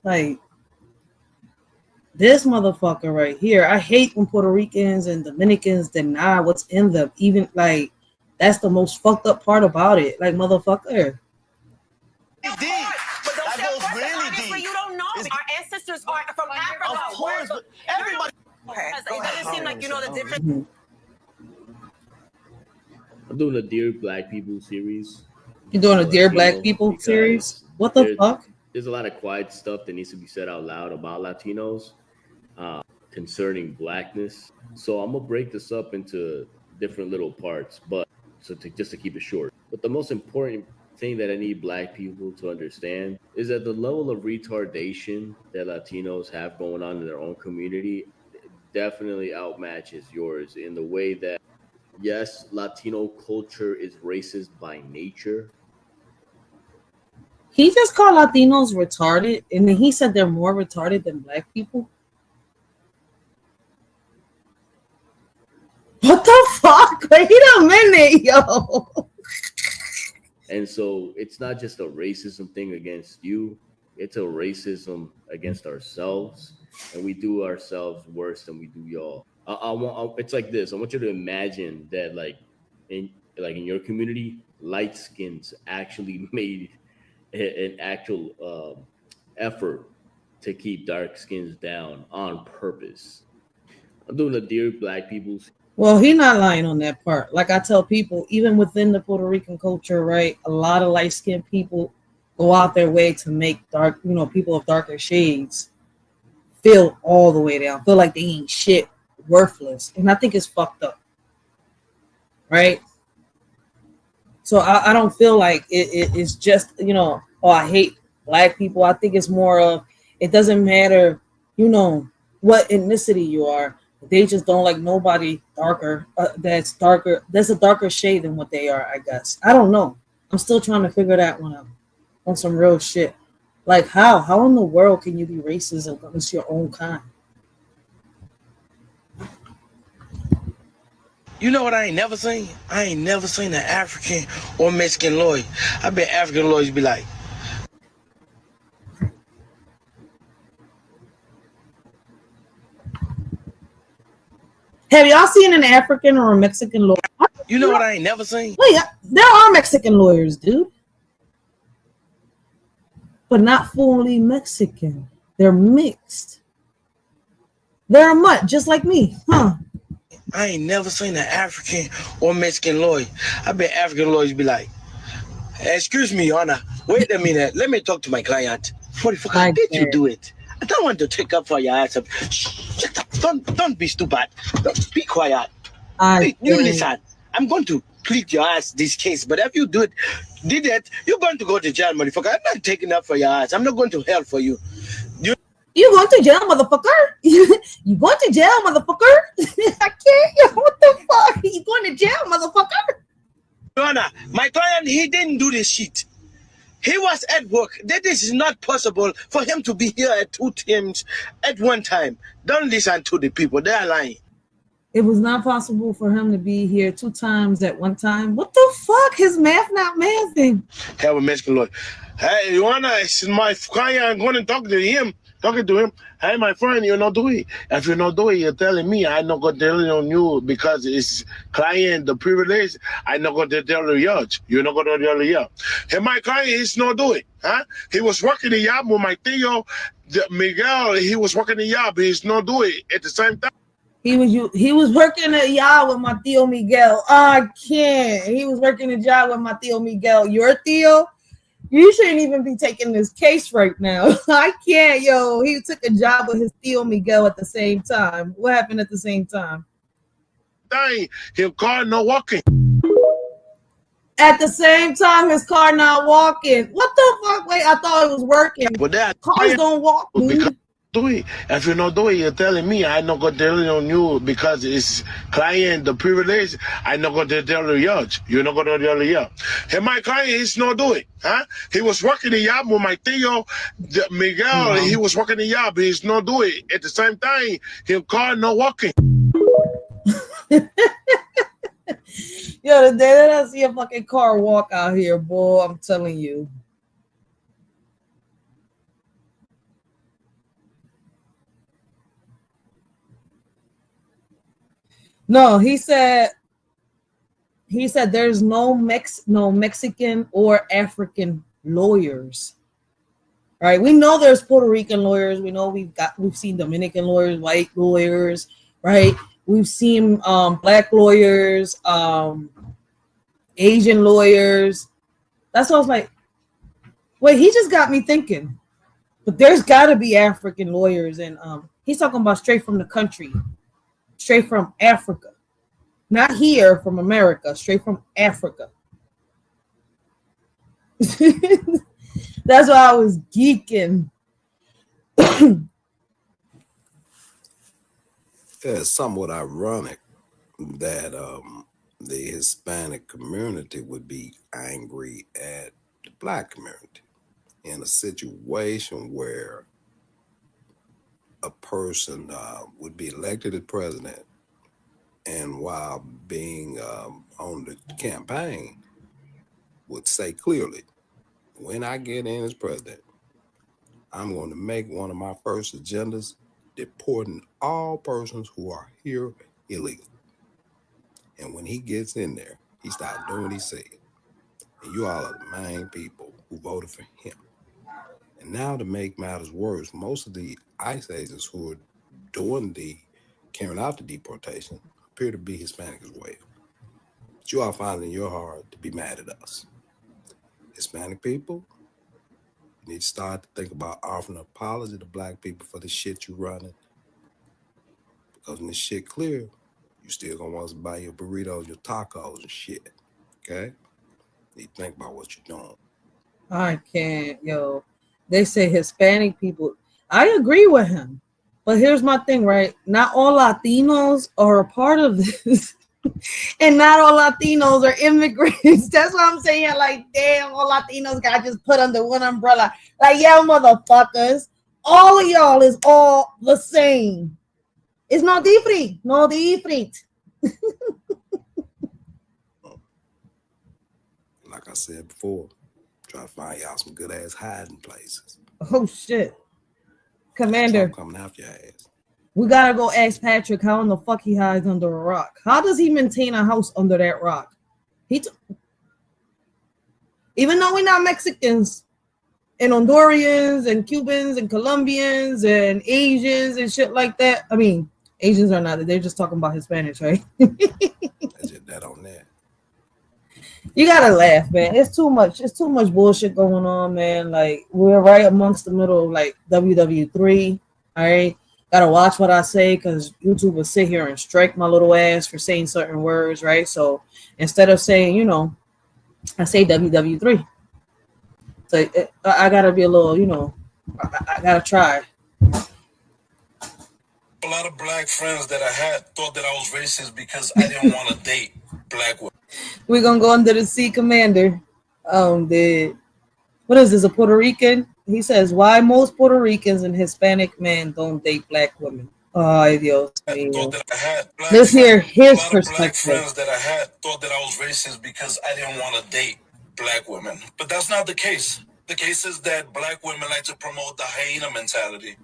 Like, this motherfucker right here. I hate when Puerto Ricans and Dominicans deny what's in them. Even like, that's the most fucked up part about it. Like, motherfucker. That goes really deep. You don't know. Our ancestors are from Africa. Of course, but everybody. Okay. It doesn't seem like you know the difference. I'm doing a Dear Black People series. You're doing a Dear Black People series? What the fuck? There's a lot of quiet stuff that needs to be said out loud about Latinos concerning blackness. So I'm gonna break this up into different little parts, but just to keep it short. But the most important thing that I need black people to understand is that the level of retardation that Latinos have going on in their own community definitely outmatches yours in the way that, yes, Latino culture is racist by nature. He just called Latinos retarded, and then he said they're more retarded than black people. What the fuck? Wait a minute, yo. And so it's not just a racism thing against you, it's a racism against ourselves, and we do ourselves worse than we do y'all. It's like this. I want you to imagine that in your community, light skins actually made an actual effort to keep dark skins down on purpose. I'm doing a Dear Black People. Well, he's not lying on that part. Like I tell people, even within the Puerto Rican culture, right, a lot of light-skinned people go out their way to make dark, people of darker shades feel all the way down, feel like they ain't shit, worthless. And I think it's fucked up, right? So I don't feel like it's just, oh, I hate black people. I think it's more of, it doesn't matter, what ethnicity you are. They just don't like nobody darker. That's a darker shade than what they are, I guess. I don't know. I'm still trying to figure that one out on some real shit. Like how in the world can you be racist against your own kind? You know what I ain't never seen? I ain't never seen an African or Mexican lawyer. I bet African lawyers be like, have y'all seen an African or a Mexican lawyer? You know what I ain't never seen? Wait, there are Mexican lawyers, dude. But not fully Mexican. They're mixed. They're a mutt, just like me, huh? I ain't never seen an African or Mexican lawyer. I bet African lawyers be like, excuse me, Your Honor. Wait a minute. Let me talk to my client. What the fuck? How did you do it? I don't want to take up for your ass. Shut up. Don't be stupid. Be quiet. You listen. I'm going to plead your ass this case, but if you did it, you're going to go to jail, motherfucker. I'm not taking up for your ass. I'm not going to hell for you. You going to jail, motherfucker? You going to jail, motherfucker? I can't. What the fuck? You going to jail, motherfucker? Your Honor, my client, he didn't do this shit. He was at work. That is not possible for him to be here at 2 times at one time. Don't listen to the people. They are lying. It was not possible for him to be here 2 times at one time. What the fuck? His math not mathing. Have a Mexican lawyer. Hey, you wanna? It's my client. I'm going to talk to him. Talking to him. Hey, my friend, you're not doing it. If you're not doing it, you're telling me I'm not going to tell it on you because it's client the privilege. I'm not going to tell the judge. You're not going to tell the judge. Hey, my client is not doing it. Huh? He was working the job with my tío Miguel. He was working the job. He's not doing it at the same time. He was working a job with my tío Miguel. I can't. He was working a job with my tío Miguel. Your tío? You shouldn't even be taking this case right now. I can't, yo. He took a job with his tío Miguel at the same time. What happened at the same time? Dang, his car not walking. At the same time, his car not walking. What the fuck? Wait, I thought it was working. But that cars don't walk, dude. Do it. If you're not doing it, you're telling me I'm not going to tell it on you because it's client the privilege. I'm not going to tell the judge. You're not going to tell the judge. Hey, my client is not doing it. Huh? He was working the job with my tío Miguel. He was working the job. He's not doing it. At the same time, his car not walking. Yo, the day that I see a fucking car walk out here, boy, I'm telling you. No, he said there's no Mexican or African lawyers. All right, we know there's Puerto Rican lawyers. We know we've seen Dominican lawyers, white lawyers, right? We've seen black lawyers, Asian lawyers. That's what I was like, wait, he just got me thinking. But there's got to be African lawyers, and he's talking about straight from the country. Straight from Africa. Not here from America, straight from Africa. That's why I was geeking. It's somewhat ironic that the Hispanic community would be angry at the Black community in a situation where a person would be elected as president, and while being on the campaign would say clearly, when I get in as president, I'm going to make one of my first agendas deporting all persons who are here illegally. And when he gets in there, he starts doing what he said. And you all are the main people who voted for him. And now, to make matters worse, most of the ICE agents who are doing carrying out the deportation appear to be Hispanic as well. But you all find it in your heart to be mad at us. Hispanic people, you need to start to think about offering an apology to Black people for the shit you're running. Because when this shit clear, you still gonna want us to buy your burritos, your tacos and shit. Okay? You need to think about what you're doing. I can't, yo. They say Hispanic people. I agree with him. But here's my thing, right? Not all Latinos are a part of this. And not all Latinos are immigrants. That's what I'm saying. Like, damn, all Latinos got just put under one umbrella. Like, yeah, motherfuckers. All of y'all is all the same. It's no different. No different. Like I said before, try to find y'all some good ass hiding places. Oh shit. Commander. Stop coming after your ass. We gotta go ask Patrick how in the fuck he hides under a rock. How does he maintain a house under that rock? Even though we're not Mexicans and Hondurians and Cubans and Colombians and Asians and shit like that. I mean, Asians are not. They're just talking about Hispanics, right? That's just that on that. You gotta laugh, man. It's too much. It's too much bullshit going on, man. Like, we're right amongst the middle of like WW3. All right. Gotta watch what I say because YouTube will sit here and strike my little ass for saying certain words, right? So instead of saying, you know, I say WW3. So I gotta be a little, you know, I gotta try. A lot of Black friends that I had thought that I was racist because I didn't want to date Black women. We're gonna go under the sea, Commander. Dude. What is this, a Puerto Rican? He says, why most Puerto Ricans and Hispanic men don't date black women? Ay, Dios mío. Let's hear his perspective. Friends that I had thought that I was racist because I didn't want to date black women. But that's not the case. The case is that black women like to promote the hyena mentality,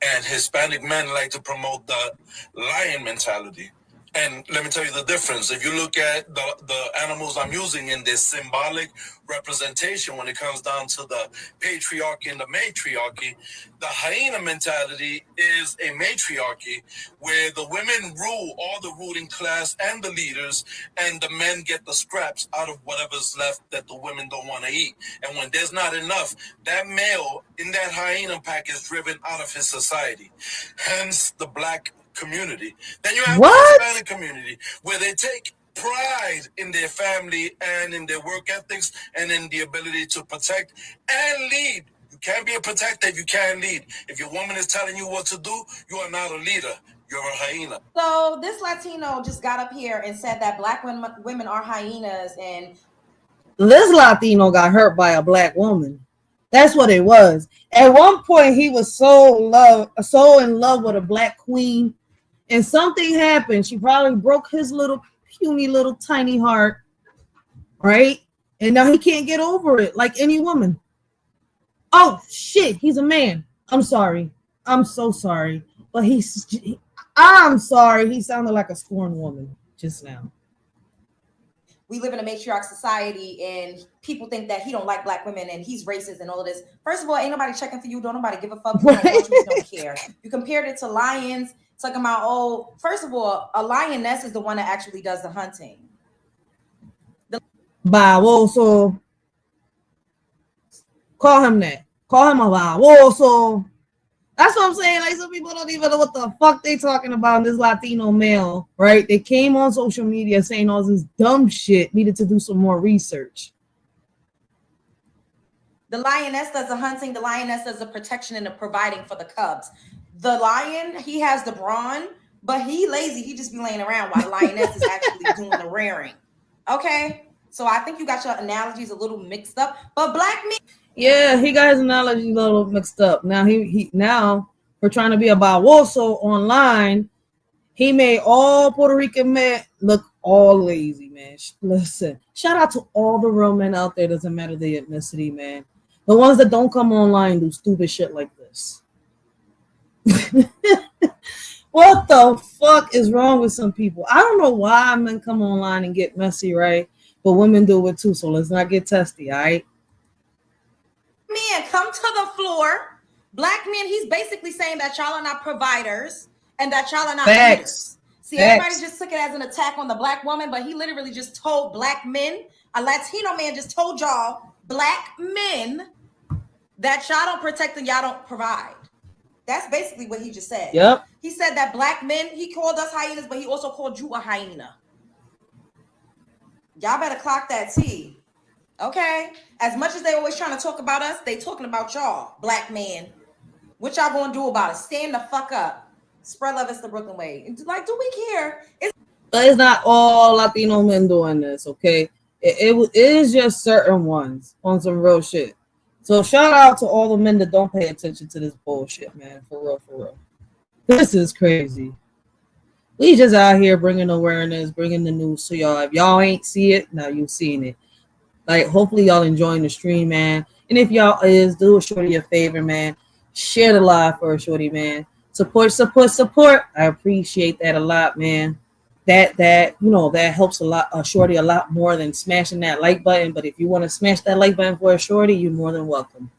and Hispanic men like to promote the lion mentality. And let me tell you the difference. If you look at the animals I'm using in this symbolic representation, when it comes down to the patriarchy and the matriarchy, the hyena mentality is a matriarchy where the women rule all the ruling class and the leaders, and the men get the scraps out of whatever's left that the women don't want to eat. And when there's not enough, that male in that hyena pack is driven out of his society. Hence the black community. Then you have the Hispanic community where they take pride in their family and in their work ethics and in the ability to protect and lead. You can't be a protector if you can't lead. If your woman is telling you what to do, you are not a leader. You're a hyena. So this Latino just got up here and said that black women are hyenas, and this Latino got hurt by a black woman. That's what it was. At one point, he was so in love with a black queen, and something happened. She probably broke his little puny little tiny heart, right? And now he can't get over it like any woman. Oh shit, he's a man. I'm sorry. I'm so sorry. But I'm sorry. He sounded like a scorned woman just now. we live in a matriarch society, and people think that he don't like black women and he's racist and all of this. First of all, ain't nobody checking for you. Don't nobody give a fuck. You don't want you, don't care. You compared it to lions, talking about, oh, first of all, a lioness is the one that actually does the hunting. Baboso. Call him that. Call him a baboso. That's what I'm saying. Like, some people don't even know what the fuck they talking about. This Latino male, right? They came on social media saying all this dumb shit, needed to do some more research. The lioness does the hunting. The lioness does the protection and the providing for the cubs. The lion, he has the brawn, but he lazy. He just be laying around while the lioness is actually doing the rearing. Okay? So I think you got your analogies a little mixed up. But black men... Yeah, he got his analogy a little mixed up. Now he now for trying to be a baboso online, he made all Puerto Rican men look all lazy, man. Listen, shout out to all the real men out there. Doesn't matter the ethnicity, man. The ones that don't come online do stupid shit like this. What the fuck is wrong with some people? I don't know why men come online and get messy, right? But women do it too. So let's not get testy, all right? Men come to the floor. Black men, he's basically saying that y'all are not providers and that y'all are not leaders. See, everybody just took it as an attack on the black woman, but he literally just told black men, a Latino man just told y'all, black men, that y'all don't protect and y'all don't provide. That's basically what he just said. Yep. He said that black men, he called us hyenas, but he also called you a hyena. Y'all better clock that T. Okay? As much as they always trying to talk about us, they talking about y'all, black men. What y'all gonna do about it? Stand the fuck up. Spread love is the Brooklyn way. Like, do we care? But it's not all Latino men doing this, okay? It is just certain ones on some real shit. So shout out to all the men that don't pay attention to this bullshit, man. For real, for real. This is crazy. We just out here bringing awareness, bringing the news to y'all. If y'all ain't see it, now you've seen it. Like, hopefully y'all enjoying the stream, man. And if y'all is, do a shorty a favor, man. Share the live for a shorty, man. Support. I appreciate that a lot, man. That you know, that helps a lot, a shorty a lot more than smashing that like button. But if you want to smash that like button for a shorty, you're more than welcome.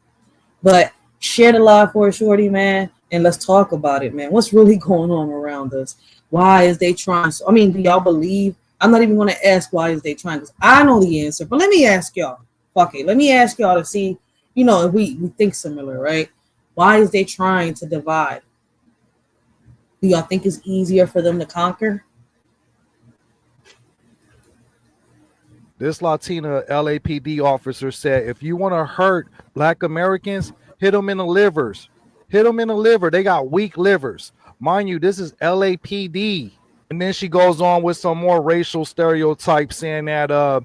But share the live for a shorty, man, and let's talk about it, man. What's really going on around us? Why is they trying? I mean, do y'all believe? I'm not even going to ask why is they trying, because I know the answer. But let me ask y'all. Fuck it. Let me ask y'all to see, you know, if we think similar, right? Why is they trying to divide? Do y'all think it's easier for them to conquer? This Latina LAPD officer said, if you want to hurt Black Americans, hit them in the livers. Hit them in the liver. They got weak livers. Mind you, this is LAPD. And then she goes on with some more racial stereotypes, saying that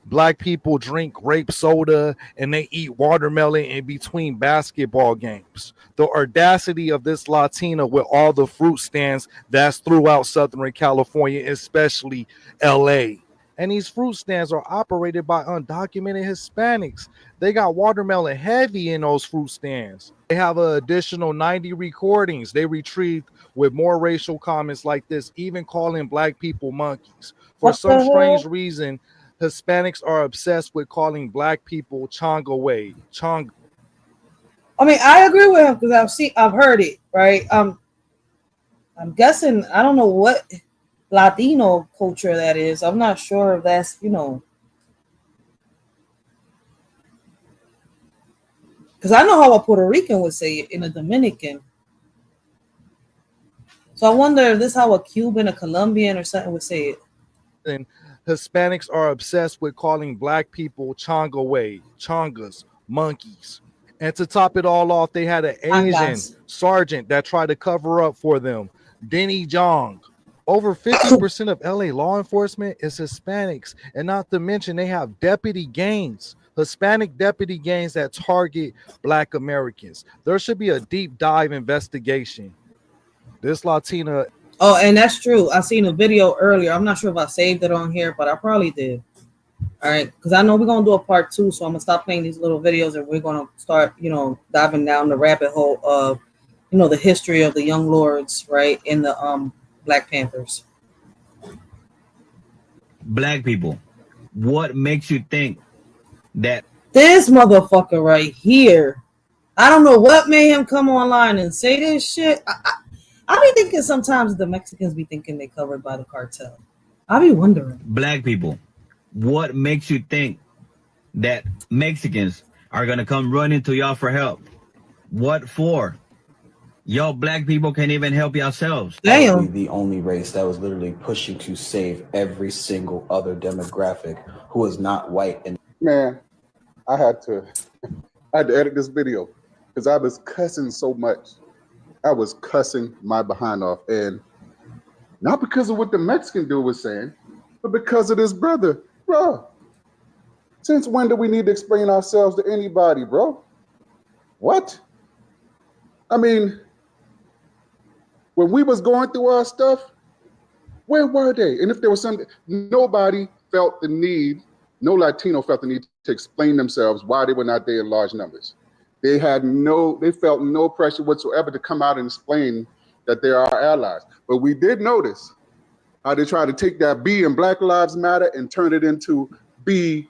black people drink grape soda and they eat watermelon in between basketball games. The audacity of this Latina with all the fruit stands that's throughout Southern California, especially LA. And these fruit stands are operated by undocumented Hispanics. They got watermelon heavy in those fruit stands. They have an additional 90 recordings they retrieved with more racial comments like this, even calling black people monkeys. For some strange reason, Hispanics are obsessed with calling black people chonga. I mean, I agree with him because I've heard it, right? I'm guessing, I don't know what Latino culture that is. I'm not sure if that's, because I know how a Puerto Rican would say it in a Dominican. So I wonder if this is how a Cuban, a Colombian, or something would say it. And Hispanics are obsessed with calling black people chongas, monkeys. And to top it all off, they had an Asian sergeant that tried to cover up for them, Denny Jong. Over 50% of LA law enforcement is Hispanics, and not to mention they have deputy gangs, Hispanic deputy gangs that target black Americans. There should be a deep dive investigation. This Latina. Oh, and that's true. I seen a video earlier. I'm not sure if I saved it on here, but I probably did. All right, because I know we're gonna do a part 2, so I'm gonna stop playing these little videos and we're gonna start, diving down the rabbit hole of, the history of the Young Lords, right, in the Black Panthers. Black people, what makes you think that this motherfucker right here? I don't know what made him come online and say this shit. I be thinking sometimes the Mexicans be thinking they covered by the cartel. I be wondering. Black people, what makes you think that Mexicans are gonna come running to y'all for help? What for? Y'all black people can't even help yourselves. Damn. The only race that was literally pushing to save every single other demographic who is not white. And man, I had to edit this video because I was cussing so much. I was cussing my behind off, and not because of what the Mexican dude was saying, but because of this brother. Bro, since when do we need to explain ourselves to anybody, bro? What? I mean, when we was going through our stuff, where were they? And if there was something, nobody felt the need, no Latino felt the need to explain themselves why they were not there in large numbers. They felt no pressure whatsoever to come out and explain that they are our allies. But we did notice how they tried to take that B in Black Lives Matter and turn it into B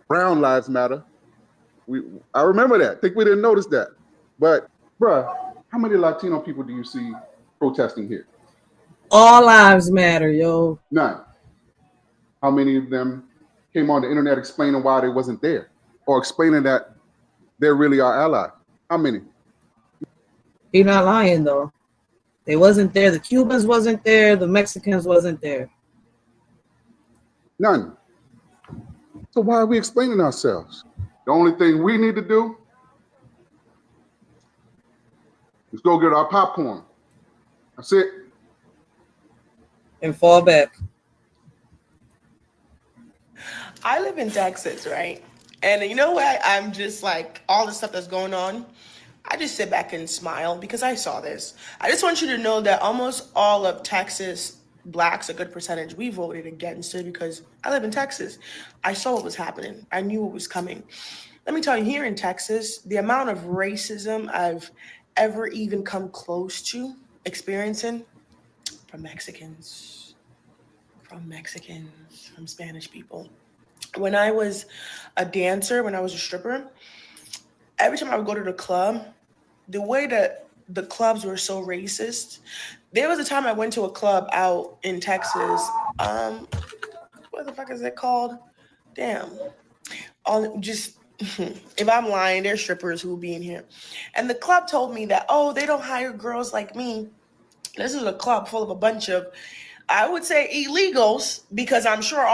Brown Lives Matter. I remember that. I think we didn't notice that. But, bruh, how many Latino people do you see protesting here? All lives matter, yo. None. How many of them came on the internet explaining why they wasn't there, or explaining that they're really our ally? How many? You're not lying, though. They wasn't there. The Cubans wasn't there. The Mexicans wasn't there. None. So why are we explaining ourselves? The only thing we need to do is go get our popcorn. That's it. And fall back. I live in Texas, right? And you know what? I'm just like, all the stuff that's going on, I just sit back and smile because I saw this. I just want you to know that almost all of Texas blacks, a good percentage, we voted against it because I live in Texas. I saw what was happening. I knew what was coming. Let me tell you, here in Texas, the amount of racism I've ever even come close to experiencing from Mexicans, from Spanish people. When I was a dancer, when I was a stripper, every time I would go to the club, the way that the clubs were so racist, there was a time I went to a club out in Texas. What the fuck is it called? Damn. If I'm lying, there's strippers who will be in here. And the club told me that, oh, they don't hire girls like me. This is a club full of a bunch of, I would say, illegals, because I'm sure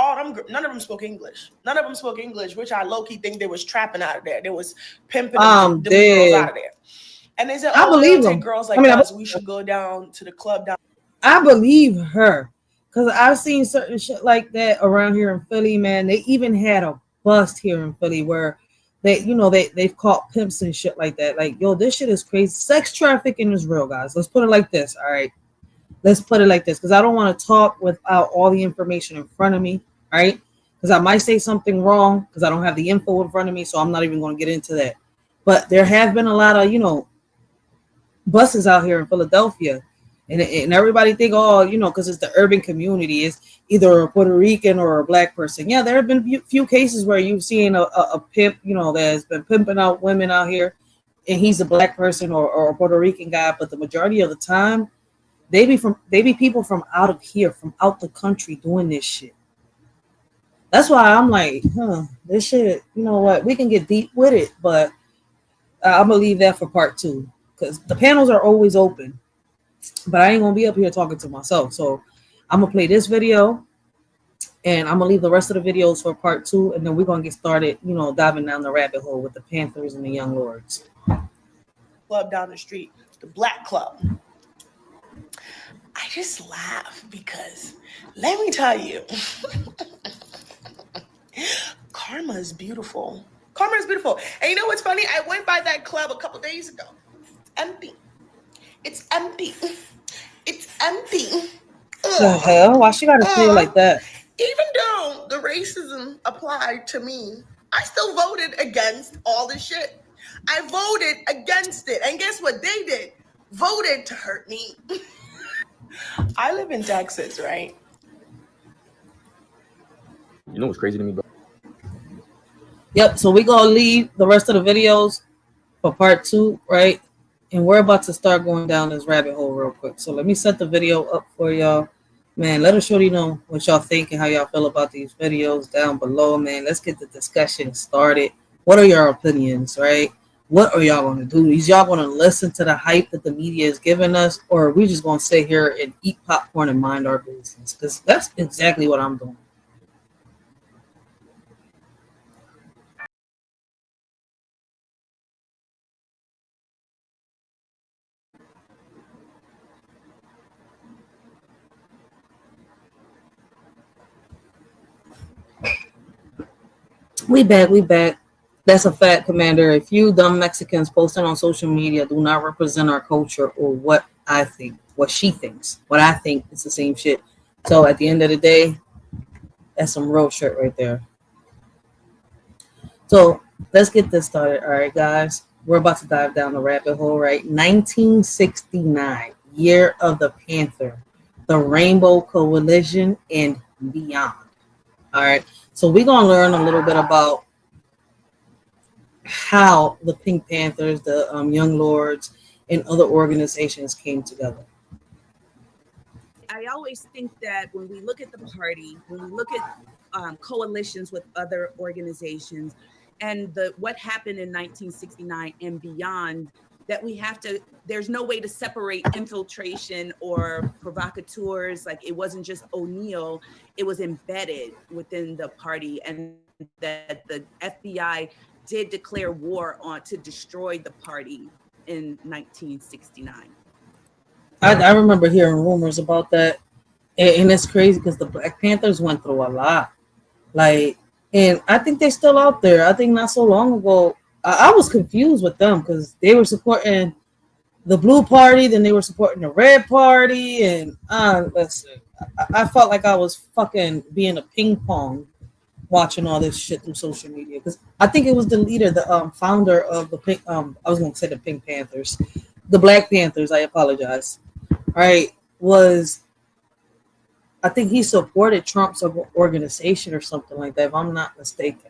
none of them spoke English. None of them spoke English, which I low-key think they was trapping out of there. They was pimping them girls out of there. And they said, oh, I believe them. Girls like us, we should go down to the club down. I believe her. because I've seen certain shit like that around here in Philly, man. They even had a bust here in Philly where they've caught pimps and shit like that. Like, yo, this shit is crazy. Sex trafficking is real, guys. Let's put it like this. All right. Let's put it like this, because I don't want to talk without all the information in front of me, right? Because I might say something wrong because I don't have the info in front of me, so I'm not even going to get into that. But there have been a lot of, buses out here in Philadelphia, and everybody think, because it's the urban community, is either a Puerto Rican or a black person. Yeah, there have been few cases where you've seen a pimp, that has been pimping out women out here, and he's a black person or a Puerto Rican guy. But the majority of the time, they be people from out of here, from out the country doing this shit. That's why I'm like, this shit, you know what? We can get deep with it, but I'm gonna leave that for part 2, because the panels are always open. But I ain't gonna be up here talking to myself. So I'm gonna play this video, and I'm gonna leave the rest of the videos for part 2, and then we're gonna get started, diving down the rabbit hole with the Panthers and the Young Lords. Club down the street, the Black Club. I just laugh because, let me tell you, karma is beautiful. Karma is beautiful. And you know what's funny? I went by that club a couple days ago. It's empty. It's empty. It's empty. The hell? Why she gotta feel like that? Even though the racism applied to me, I still voted against all this shit. I voted against it. And guess what they did? Voted to hurt me. I live in Texas, right? You know what's crazy to me, bro? Yep. So we're gonna leave the rest of the videos for part 2, right? And we're about to start going down this rabbit hole real quick. So let me set the video up for y'all. Man, let us shorty know what y'all think and how y'all feel about these videos down below, man. Let's get the discussion started. What are your opinions, right? What are y'all going to do? Is y'all going to listen to the hype that the media is giving us, or are we just going to sit here and eat popcorn and mind our business? Because that's exactly what I'm doing. We back. That's a fact, Commander. If you dumb Mexicans posting on social media do not represent our culture or what I think, what she thinks, what I think, it's the same shit. So at the end of the day, that's some real shit right there. So let's get this started. All right, guys. We're about to dive down the rabbit hole, right? 1969, year of the Panther, the Rainbow Coalition, and beyond. All right. So we're going to learn a little bit about how the Pink Panthers, the Young Lords, and other organizations came together. I always think that when we look at the party, when we look at coalitions with other organizations, and what happened in 1969 and beyond, that we have to, there's no way to separate infiltration or provocateurs. Like, it wasn't just O'Neill, it was embedded within the party, and that the FBI did declare war to destroy the party in 1969. I remember hearing rumors about that, and it's crazy because the Black Panthers went through a lot. Like, and I think they're still out there. I think not so long ago, I was confused with them because they were supporting the blue party, then they were supporting the red party, and listen, I felt like I was fucking being a ping pong watching all this shit through social media, because I think it was the leader, the founder of the Pink, I was going to say the Pink Panthers, the Black Panthers, I apologize, right, I think he supported Trump's organization or something like that, if I'm not mistaken.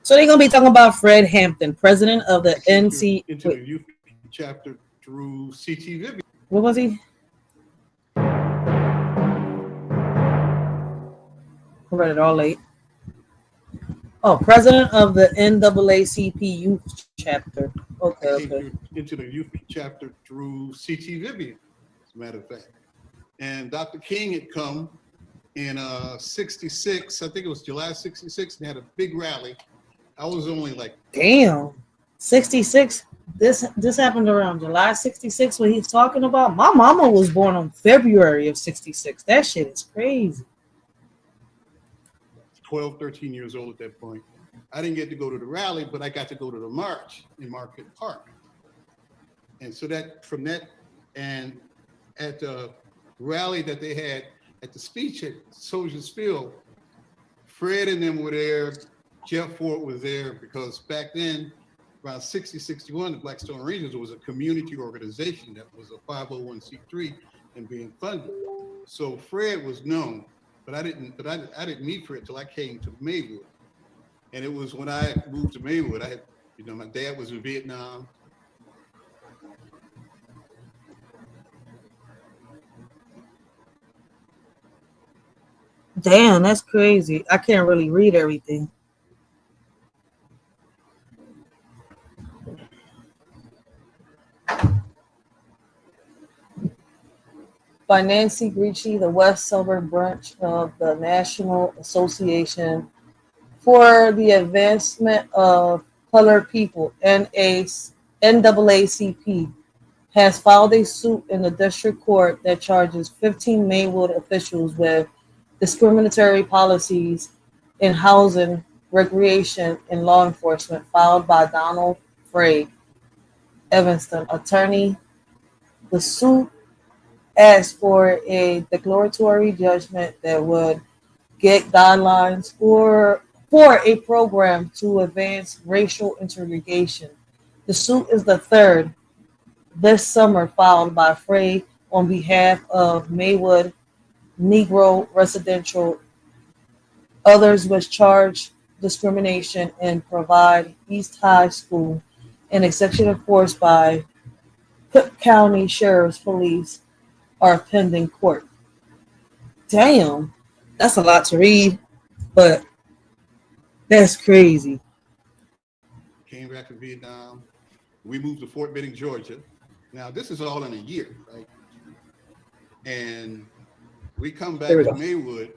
So they're going to be talking about Fred Hampton, president of the NC. Into the youth chapter through CT Vivian. What was he? I read it all late. Oh, president of the NAACP youth chapter. Okay. Into the youth chapter through CT Vivian, as a matter of fact. And Dr. King had come in 66, I think it was July 66, and had a big rally I was only like, damn, 66. This happened around July 66 when he's talking about. My mama was born on February of 66. That shit is crazy. 12, 13 years old at that point. I didn't get to go to the rally, but I got to go to the march in Market Park. And so that from that, and at the rally that they had at the speech at Soldiers Field, Fred and them were there, Jeff Ford was there, because back then, around 60, 61, the Blackstone Rangers was a community organization that was a 501c3 and being funded. So Fred was known, but I didn't meet Fred till I came to Maywood. And it was when I moved to Maywood, I had, my dad was in Vietnam. Damn, that's crazy. I can't really read everything. By Nancy Gricci, the West Suburb branch of the National Association for the Advancement of Colored People, NAACP, has filed a suit in the district court that charges 15 Maywood officials with discriminatory policies in housing, recreation, and law enforcement, filed by Donald Frey, Evanston, attorney. The suit asked for a declaratory judgment that would get guidelines for a program to advance racial integration. The suit is the third this summer filed by Frey on behalf of Maywood Negro Residential. Others which charge discrimination and provide East High School and executive force by Cook County Sheriff's Police are pending court. Damn, that's a lot to read, but that's crazy. Came back from Vietnam. We moved to Fort Benning, Georgia. Now, this is all in a year, right? And we come back to Maywood,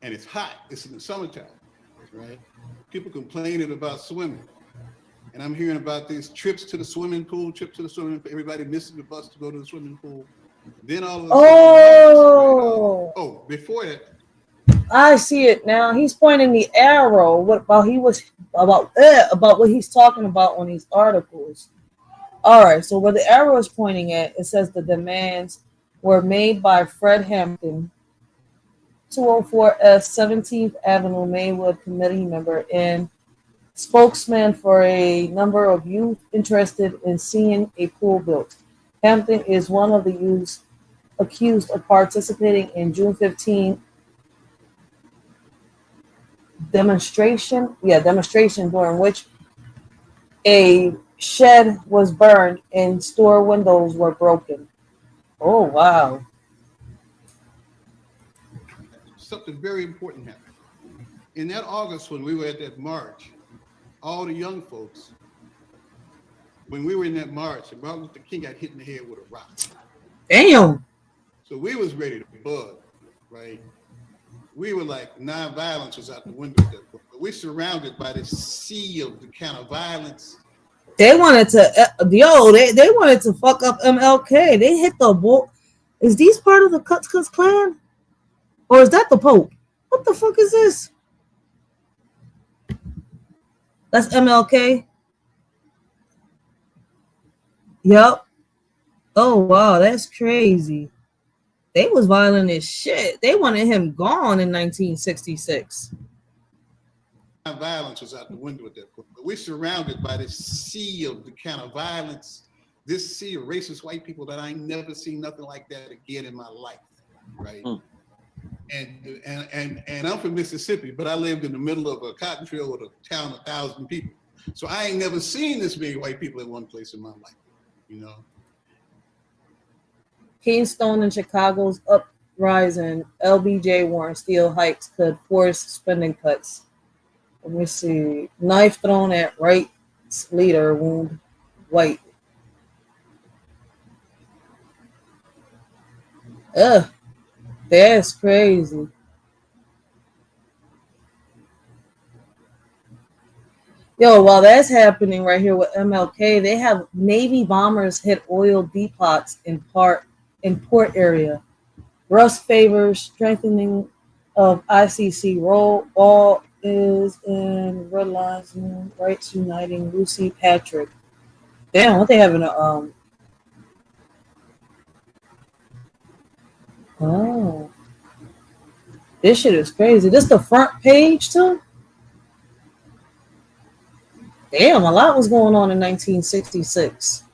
and it's hot. It's in the summertime, right? People complaining about swimming. And I'm hearing about these trips to the swimming pool, everybody missing the bus to go to the swimming pool. Then all of a sudden, before that, I see it now. He's pointing the arrow. What about what he's talking about on these articles? All right. So where the arrow is pointing at, it says the demands were made by Fred Hampton, 204 S 17th Avenue, Maywood committee member and spokesman for a number of youth interested in seeing a pool built. Hampton is one of the youths accused of participating in June 15 demonstration during which a shed was burned and store windows were broken. Oh, wow. Something very important happened. In that August, when we were at that march, all the young folks, when we were in that march, and Martin Luther King got hit in the head with a rock. Damn. So we was ready to bug, right? We were like, non-violence was out the window at that point. But we're surrounded by this sea of the kind of violence. They wanted to, they wanted to fuck up MLK. They hit the bull. Is these part of the Ku Klux Klan? Or is that the Pope? What the fuck is this? That's MLK. Yep. Oh, wow. That's crazy. They was violent as shit. They wanted him gone in 1966. Violence was out the window at that point. But we're surrounded by this sea of the kind of violence, this sea of racist white people that I ain't never seen nothing like that again in my life, right? And I'm from Mississippi, but I lived in the middle of a cotton field with a town of 1,000 people. So I ain't never seen this many white people in one place in my life, you know? Keystone in Chicago's uprising, LBJ warned steel hikes could force spending cuts. Let me see. Knife thrown at right leader, wound white. Ugh, that's crazy. Yo, while that's happening right here with MLK, they have Navy bombers hit oil depots in port area. Russ favors strengthening of ICC role. All is in realizing rights uniting Lucy Patrick. Damn, what they having a oh, this shit is crazy. This the front page too. Damn, a lot was going on in 1966.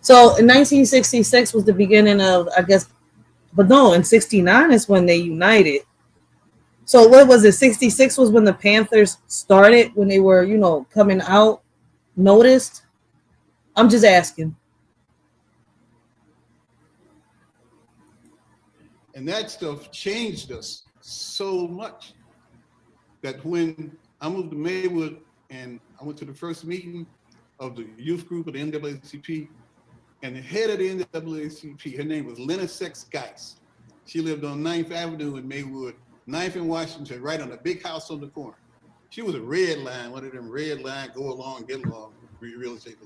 So in 1966 was the beginning of, I guess, but no, in 69 is when they united. So what was it? 66 was when the Panthers started, when they were, coming out, noticed. I'm just asking. And that stuff changed us so much that when I moved to Maywood and I went to the first meeting of the youth group of the NAACP, and the head of the NAACP, her name was Lena Sex Geis. She lived on 9th Avenue in Maywood, 9th and Washington, right on the big house on the corner. She was a red line, one of them red line, go along, get along, real estate.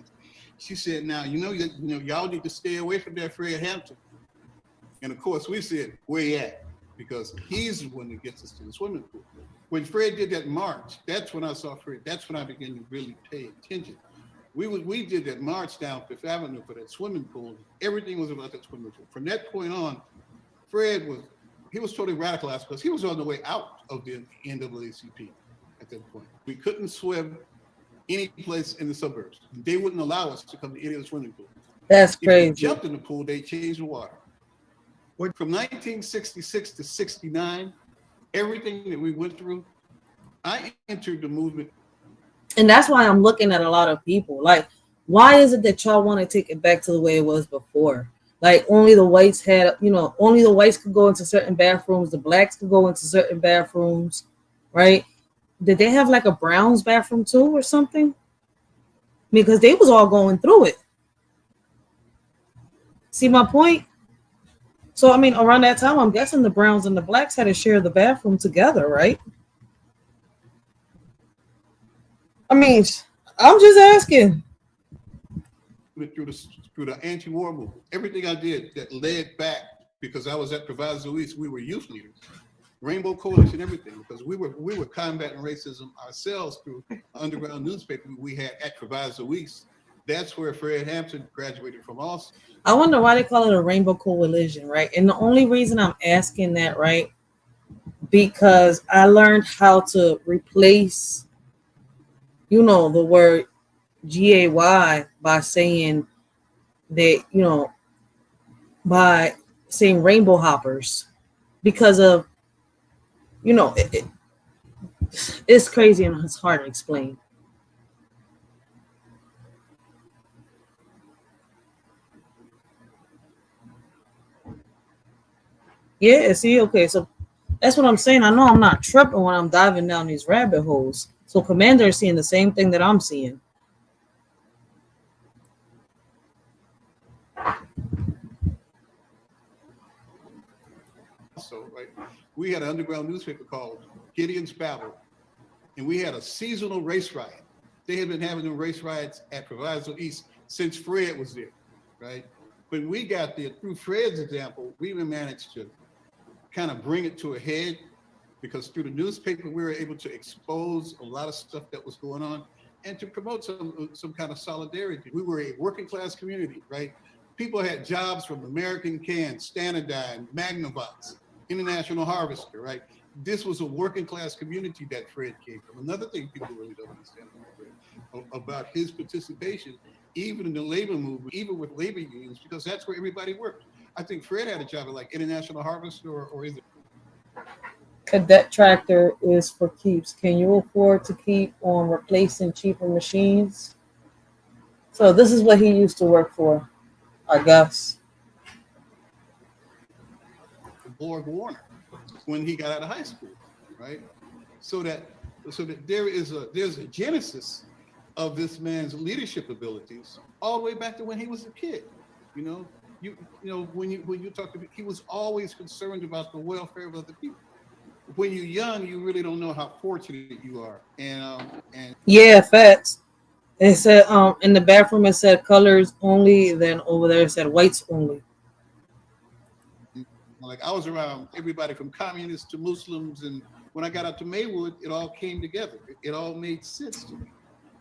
She said, now, y'all need to stay away from that Fred Hampton. And of course, we said, where he at? Because he's the one that gets us to the swimming pool. When Fred did that march, that's when I saw Fred. That's when I began to really pay attention. We did that march down Fifth Avenue for that swimming pool. Everything was about that swimming pool. From that point on, Fred was totally radicalized because he was on the way out of the NAACP at that point. We couldn't swim any place in the suburbs. They wouldn't allow us to come to any of the swimming pools. That's crazy. If we jumped in the pool, they changed the water. From 1966 to 69, everything that we went through, I entered the movement. And that's why I'm looking at a lot of people. Like, why is it that y'all want to take it back to the way it was before? Like, only the whites had, only the whites could go into certain bathrooms. The blacks could go into certain bathrooms, right? Did they have like a Browns bathroom too or something? Because they was all going through it. See my point? So, I mean, around that time, I'm guessing the Browns and the blacks had to share the bathroom together, right? I mean, I'm just asking. Through the anti-war movement, everything I did that led back, because I was at Proviso East, we were youth leaders, Rainbow Coalition, everything, because we were combating racism ourselves through an underground newspaper we had at Proviso East. That's where Fred Hampton graduated from also. I wonder why they call it a Rainbow Coalition, right? And the only reason I'm asking that, right, because I learned how to replace, the word GAY by saying that, by saying rainbow hoppers, because of, it's crazy and it's hard to explain. Yeah, see, okay, so that's what I'm saying. I know I'm not tripping when I'm diving down these rabbit holes. So Commander is seeing the same thing that I'm seeing. So, right, we had an underground newspaper called Gideon's Battle, and we had a seasonal race riot. They had been having them race riots at Proviso East since Fred was there, right? When we got there, through Fred's example, we even managed to kind of bring it to a head, because through the newspaper, we were able to expose a lot of stuff that was going on and to promote some kind of solidarity. We were a working class community, right? People had jobs from American Can, Standardine, Magnavox, International Harvester, right? This was a working class community that Fred came from. Another thing people really don't understand about his participation, even in the labor movement, even with labor unions, because that's where everybody worked. I think Fred had a job at like International Harvester, or is it? Cadet tractor is for keeps. Can you afford to keep on replacing cheaper machines? So this is what he used to work for, I guess. Borg Warner, when he got out of high school, right? So that there's a genesis of this man's leadership abilities all the way back to when he was a kid. When you talk to him, he was always concerned about the welfare of other people. when you're young, you really don't know how fortunate you are. And Yeah, facts. It said in the bathroom it said colors only, then over there it said whites only. like I was around everybody from communists to Muslims, and when I got out to Maywood, it all came together. It all made sense to me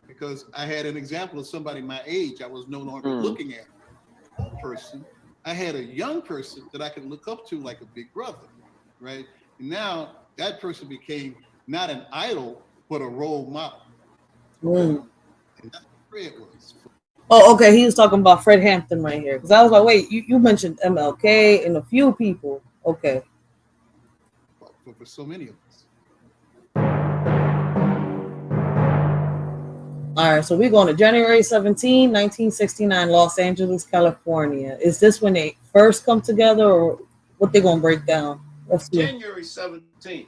because I had an example of somebody my age. I was no longer looking at a person. I had a young person that I could look up to like a big brother, right? And now that person became not an idol, but a role model. Mm. And that's what Fred was. Oh, okay. He was talking about Fred Hampton right here. Because I was like, wait, you mentioned MLK and a few people. Okay. For so many of us. All right. So we're going to January 17, 1969, Los Angeles, California. Is this when they first come together or what they're going to break down? Let's see. January 17th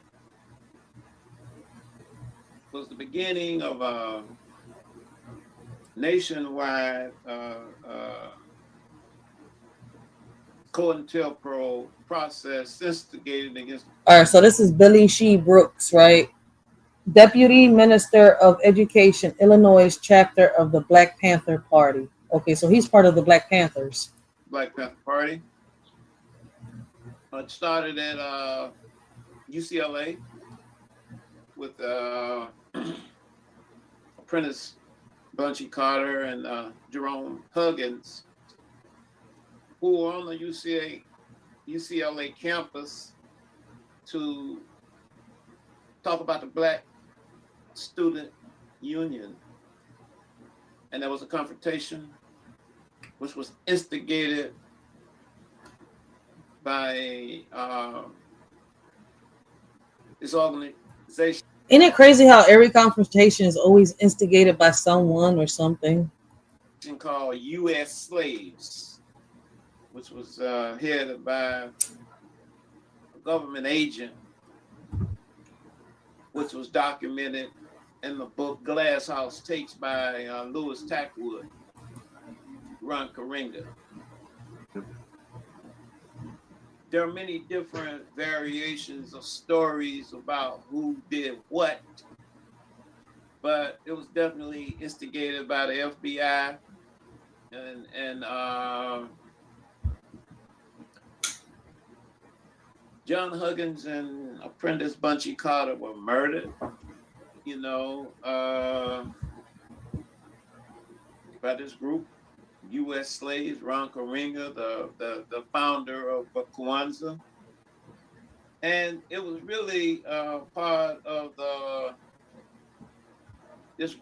was the beginning of a nationwide COINTELPRO process instigated against. All right, so this is Billy Shea Brooks, right? Deputy Minister of Education, Illinois chapter of the Black Panther Party. Okay, so he's part of the Black Panthers. Black Panther Party. It started at UCLA with apprentice Bunchy Carter and Jerome Huggins, who were on the UCLA campus to talk about the Black Student Union. And there was a confrontation which was instigated by this organization. Isn't it crazy how every confrontation is always instigated by someone or something? Called U.S. Slaves, which was headed by a government agent, which was documented in the book Glass House Tapes by Louis Tackwood, Ron Karinga. There are many different variations of stories about who did what, but it was definitely instigated by the FBI and John Huggins and apprentice Bunchy Carter were murdered, by this group, U.S. Slaves, Ron Karinga, the founder of Kwanzaa. And it was really part of this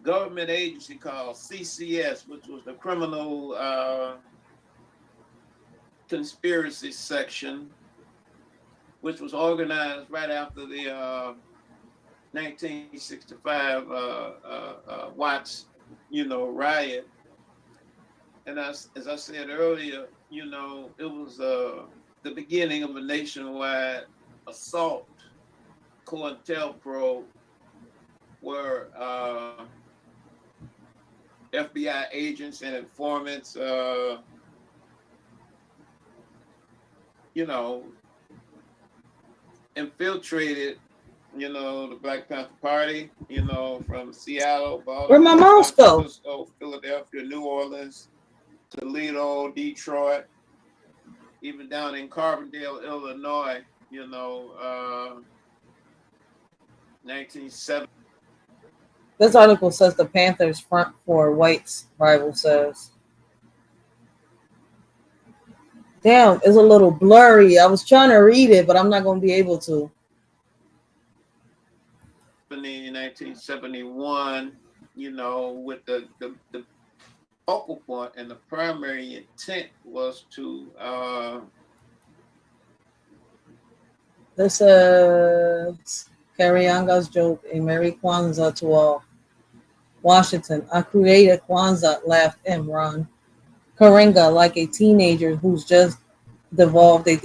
government agency called CCS, which was the criminal conspiracy section, which was organized right after the 1965 Watts, riot. And as I said earlier, it was the beginning of a nationwide assault, COINTELPRO, where FBI agents and informants, infiltrated, the Black Panther Party, from Seattle, Baltimore, Where my mouse go? Philadelphia, New Orleans, Toledo, Detroit, even down in Carbondale, Illinois, 1970. This article says the Panthers front for whites, rival says. Damn, it's a little blurry. I was trying to read it, but I'm not going to be able to. In 1971, with the focal point and the primary intent was to This is Karianga's joke, a Merry Kwanzaa to all. Washington, I created Kwanzaa, laughed Imran. Karinga, like a teenager who's just divulged a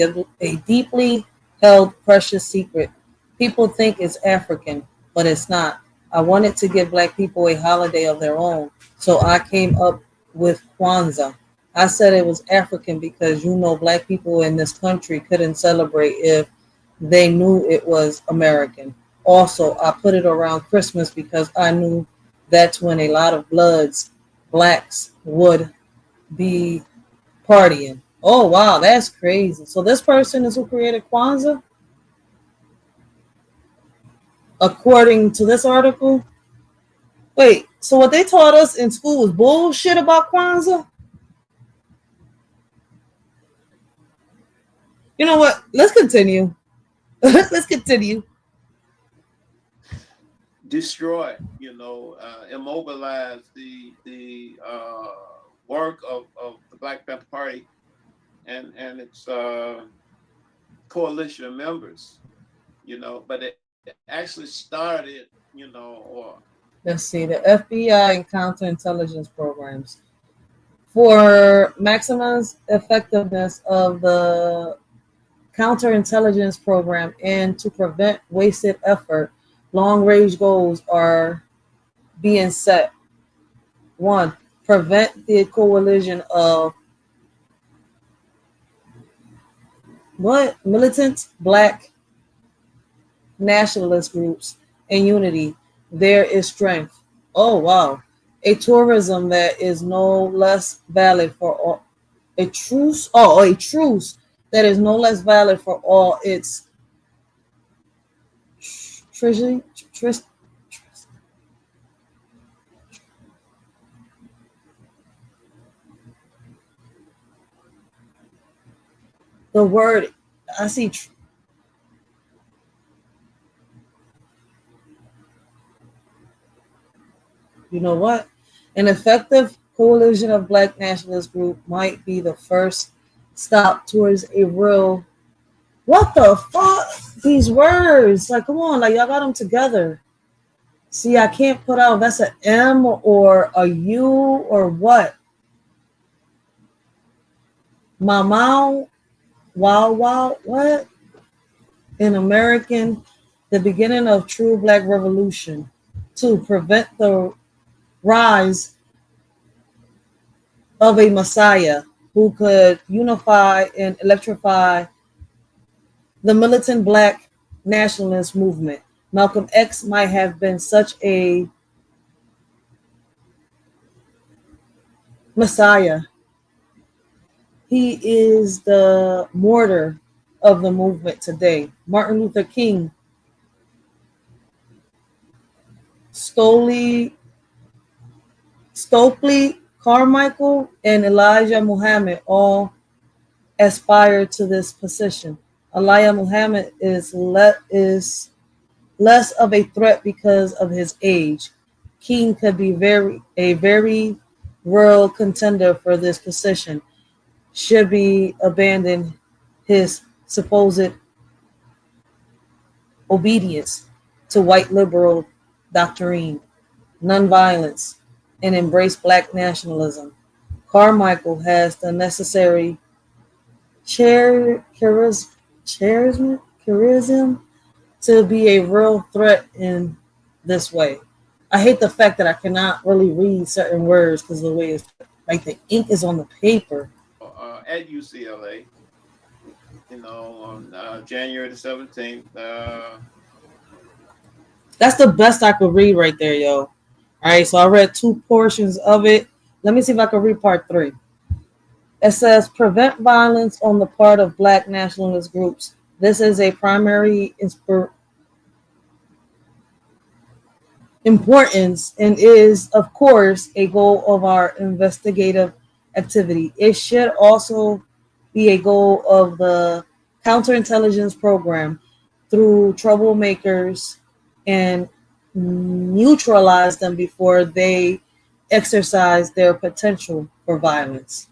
deeply held precious secret. People think it's African, but it's not. I wanted to give Black people a holiday of their own, so I came up with Kwanzaa. I said it was African because Black people in this country couldn't celebrate if they knew it was American. Also, I put it around Christmas because I knew that's when a lot of blacks would be partying. Oh wow, that's crazy. So this person is who created Kwanzaa, according to this article. Wait, so what they taught us in school was bullshit about Kwanzaa? You know what? Let's continue. Let's continue. Destroy, immobilize the work of the Black Panther Party and its coalition members, but it actually started, or Let's see, the FBI and counterintelligence programs. For maximum effectiveness of the counterintelligence program and to prevent wasted effort, long-range goals are being set. 1. Prevent the coalition of militant black nationalist groups and unity. There is strength. Oh wow. A tourism that is no less valid for all. A truce that is no less valid for all its the word I see. You know what? An effective coalition of black nationalist group might be the first stop towards a real. What the fuck? These words, like, come on, like y'all got them together. See, I can't put out that's an M or a U or what. Mamau, wow, what? In American, the beginning of true black revolution. To prevent the rise of a messiah who could unify and electrify the militant black nationalist movement. Malcolm X might have been such a messiah. He is the martyr of the movement today. Martin Luther King, Stokely Carmichael, and Elijah Muhammad all aspire to this position. Elijah Muhammad is less of a threat because of his age. King could be a very real contender for this position. Should be abandoned his supposed obedience to white liberal doctrine, nonviolence, and embrace black nationalism. Carmichael has the necessary charism to be a real threat in this way. I hate the fact that I cannot really read certain words because of the way it's like the ink is on the paper. At UCLA, on January the 17th. That's the best I could read right there, yo. All right, so I read 2 portions of it. Let me see if I can read part 3. It says, prevent violence on the part of black nationalist groups. This is a primary importance and is, of course, a goal of our investigative activity. It should also be a goal of the counterintelligence program through troublemakers and neutralize them before they exercise their potential for violence.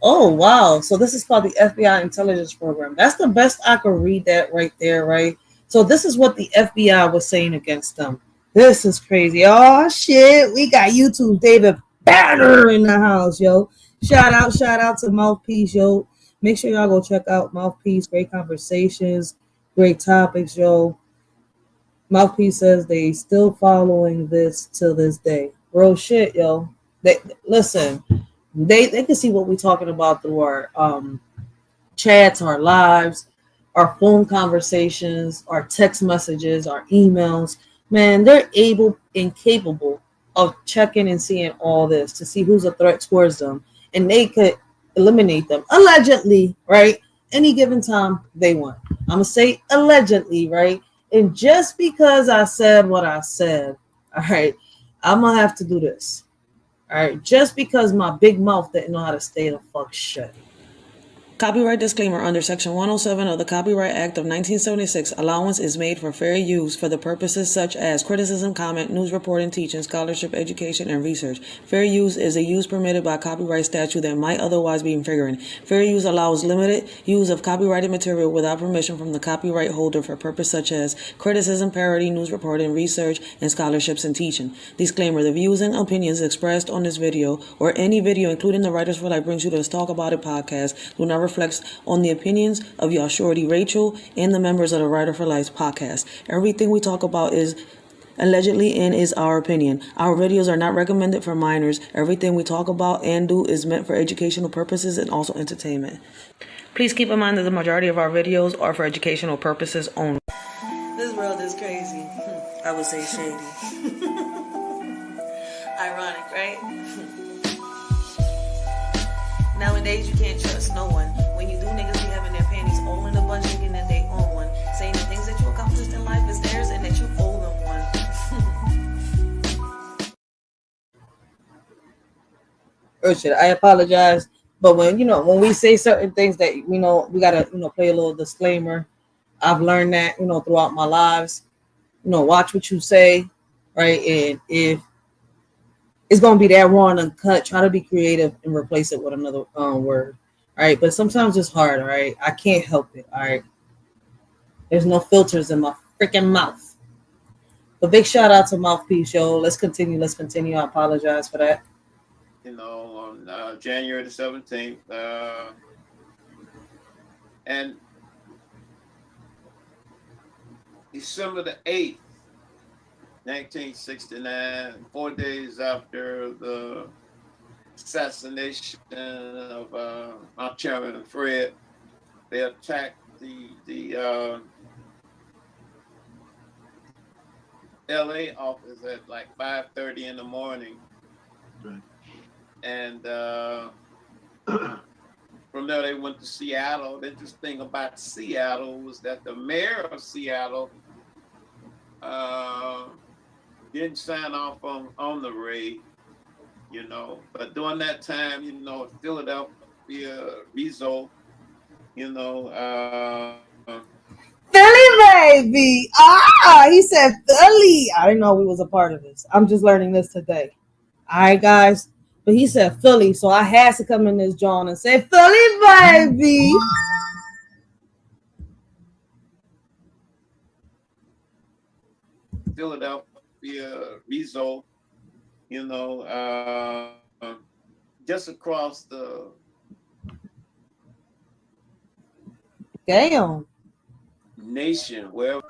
Oh, wow. So this is called the FBI intelligence program. That's the best I could read that right there, right? So this is what the FBI was saying against them. This is crazy. Oh, shit. We got YouTube David Banner in the house, yo. Shout out to Mouthpiece, yo. Make sure y'all go check out Mouthpiece. Great conversations, great topics, yo. Mouthpiece says they still following this till this day. Real shit, yo. They listen. They can see what we're talking about through our chats, our lives, our phone conversations, our text messages, our emails. Man, they're able and capable of checking and seeing all this to see who's a threat towards them, and they could eliminate them allegedly, right? Any given time they want. I'm gonna say allegedly, right? And just because I said what I said, all right, I'm gonna have to do this. All right, just because my big mouth didn't know how to stay the fuck shut. Copyright disclaimer. Under Section 107 of the Copyright Act of 1976, allowance is made for fair use for the purposes such as criticism, comment, news reporting, teaching, scholarship, education, and research. Fair use is a use permitted by copyright statute that might otherwise be infringing. Fair use allows limited use of copyrighted material without permission from the copyright holder for purposes such as criticism, parody, news reporting, research, and scholarships and teaching. Disclaimer. The views and opinions expressed on this video or any video, including the Writers for Life Brings You to Let's Talk About It podcast, do not reflects on the opinions of your shorty Racheal and the members of the Writer for Life podcast. Everything we talk about is allegedly and is our opinion. Our videos are not recommended for minors. Everything we talk about and do is meant for educational purposes and also entertainment. Please keep in mind that the majority of our videos are for educational purposes only. This world is crazy. I would say shady. Ironic, right? Nowadays, you can't trust no one. When you do, niggas be having their panties all in a bunch, thinking that they own one. Saying the things that you accomplished in life is theirs and that you owe them one. Oh shit, I apologize. But when we say certain things that we gotta play a little disclaimer. I've learned that throughout my lives. Watch what you say, right? And if it's gonna be that raw and uncut, try to be creative and replace it with another word. All right, but sometimes it's hard. All right, I can't help it. All right, there's no filters in my freaking mouth. But big shout out to Mouthpiece, yo. Let's continue. I apologize for that. On January the 17th, and December the 8th, 1969, 4 days after the assassination of our chairman Fred, they attacked the LA office at like 5:30 in the morning. Right. And from there they went to Seattle. The interesting thing about Seattle was that the mayor of Seattle didn't sign off on the raid, but during that time, Philadelphia, Rizzo, Philly, baby. He said Philly. I didn't know we was a part of this. I'm just learning this today. All right, guys. But he said Philly, so I had to come in this John and say Philly, baby. Philadelphia, Rizzo, just across the nation, where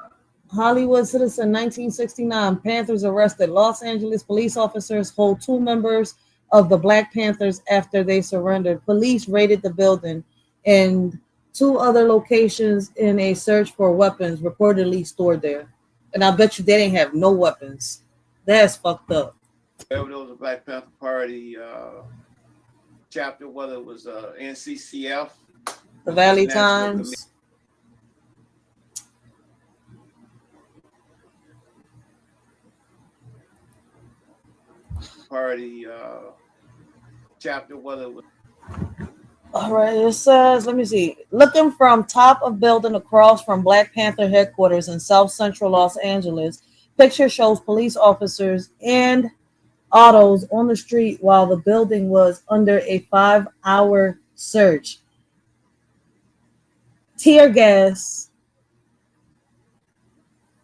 Hollywood citizen, 1969. Panthers arrested. Los Angeles police officers hold 2 members of the Black Panthers after they surrendered. Police raided the building and 2 other locations in a search for weapons reportedly stored there. And I bet you they didn't have no weapons. That's fucked up. There was a Black Panther Party chapter, whether it was NCCF, the Valley Times. Party chapter, whether it was. All right, it says, let me see. Looking from top of building across from Black Panther headquarters in South Central Los Angeles, picture shows police officers and autos on the street while the building was under a 5-hour search. Tear gas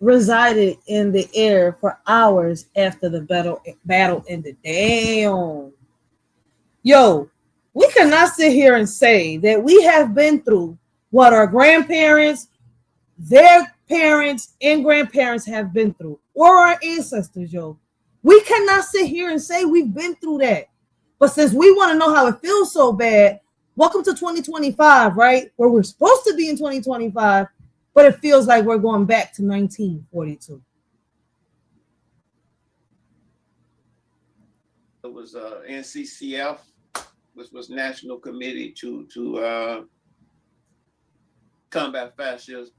resided in the air for hours after the battle ended. Damn. Yo, we cannot sit here and say that we have been through what our grandparents, their parents, and grandparents have been through, or our ancestors, yo. We cannot sit here and say we've been through that. But since we want to know how it feels so bad, Welcome to 2025, right? Where we're supposed to be in 2025, but it feels like we're going back to 1942. It was NCCF, which was National Committee to combat fascism.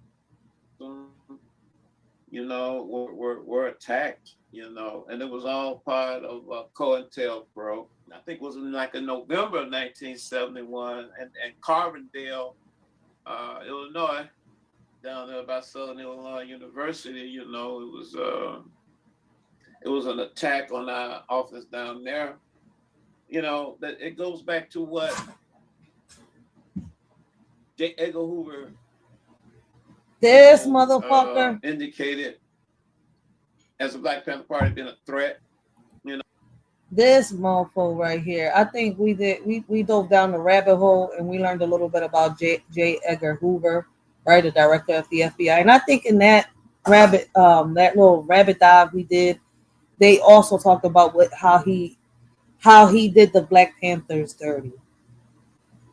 You know, were attacked. You know, and it was all part of COINTELPRO. I think it was in like in November of 1971, and Carbondale, Illinois, down there by Southern Illinois University. You know, it was an attack on our office down there. You know, that it goes back to what J. Edgar Hoover, this motherfucker, indicated as the Black Panther Party been a threat. You know, this mofo right here. I think we dove down the rabbit hole and we learned a little bit about J. Edgar Hoover, right, the director of the FBI. And I think in that that little rabbit dive we did, they also talked about how he did the Black Panthers dirty.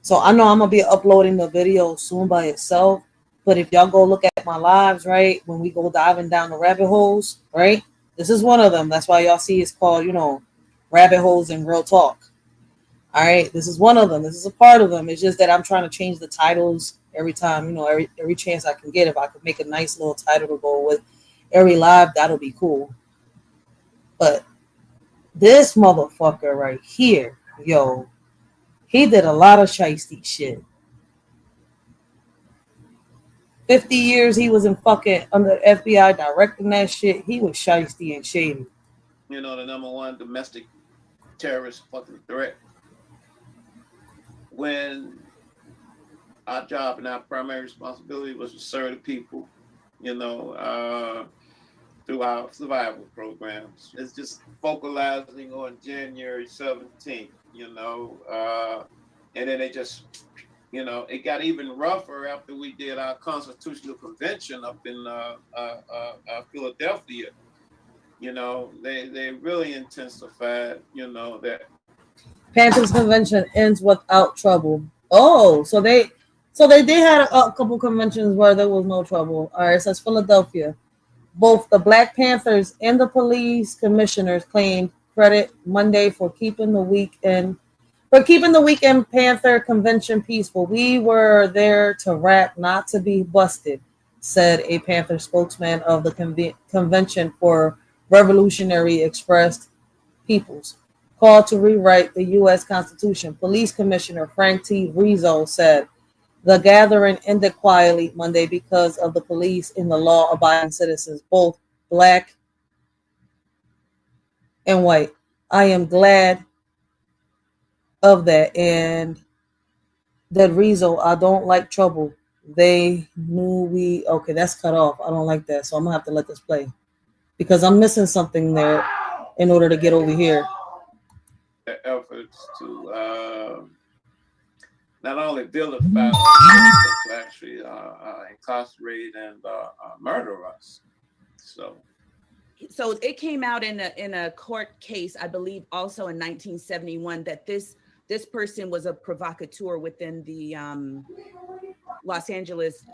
So I know I'm gonna be uploading the video soon by itself, but if y'all go look at my lives, right, when we go diving down the rabbit holes, right, this is one of them. That's why y'all see it's called, you know, rabbit holes and real talk. All right, this is one of them. This is a part of them. It's just that I'm trying to change the titles every time, you know, every chance I can get. If I could make a nice little title to go with every live, that'll be cool. But this motherfucker right here, yo, he did a lot of shiesty shit. 50 years he was in fucking under FBI directing that shit. He was shiesty and shady. You know, the #1 domestic terrorist fucking threat. When our job and our primary responsibility was to serve the people, you know, through our survival programs. It's just focalizing on January 17th, you know, and then they just, you know, it got even rougher after we did our constitutional convention up in Philadelphia. You know, they really intensified, you know, that. Panthers convention ends without trouble. Oh, so they did have a couple conventions where there was no trouble. All right, it says Philadelphia. Both the Black Panthers and the police commissioners claimed credit Monday for keeping the weekend Panther convention peaceful. We were there to rap, not to be busted, said a Panther spokesman of the convention for Revolutionary Expressed Peoples, called to rewrite the U.S. Constitution. Police Commissioner Frank T. Rizzo said the gathering ended quietly Monday because of the police and the law-abiding citizens, both black and white. I am glad of that. And that Rizzo, I don't like trouble. They knew okay, that's cut off. I don't like that. So I'm gonna have to let this play because I'm missing something there in order to get over here. Efforts to not only vilify us, but to actually incarcerate and murder us. So it came out in a court case, I believe, also in 1971, that this person was a provocateur within the Los Angeles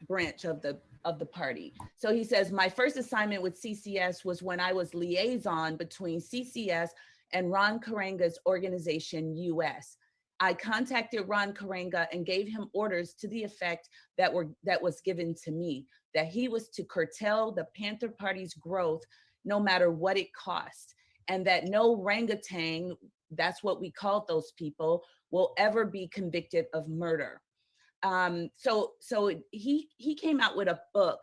branch of the party. So he says, my first assignment with CCS was when I was liaison between CCS and Ron Karenga's organization, US. I contacted Ron Karenga and gave him orders to the effect that was given to me, that he was to curtail the Panther Party's growth no matter what it cost, and that no orangutan, that's what we called those people, will ever be convicted of murder. So he came out with a book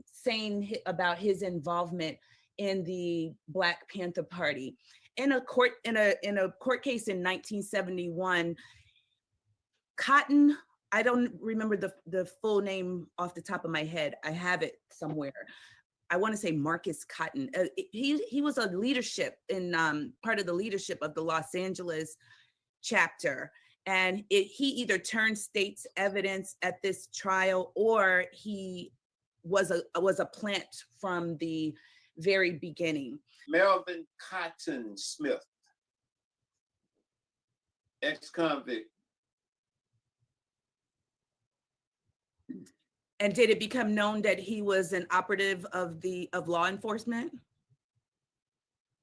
saying about his involvement in the Black Panther Party. In a court case in 1971, Cotton, I don't remember the full name off the top of my head. I have it somewhere. I want to say Marcus Cotton. He was a leadership in part of the leadership of the Los Angeles chapter. And he either turned state's evidence at this trial, or he was a plant from the very beginning. Melvin Cotton Smith. ex-convict. And did it become known that he was an operative of law enforcement?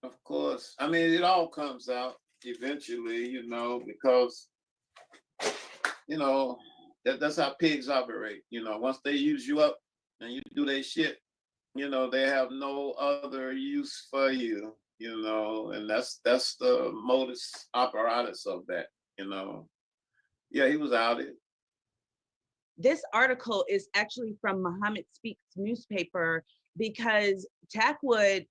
Of course. I mean, it all comes out eventually, you know, because, you know, that's how pigs operate. You know, once they use you up and you do their shit, you know, they have no other use for you, you know, and that's the modus operatus of that, you know. Yeah, he was outed. This article is actually from Muhammad Speaks newspaper, because Tackwood,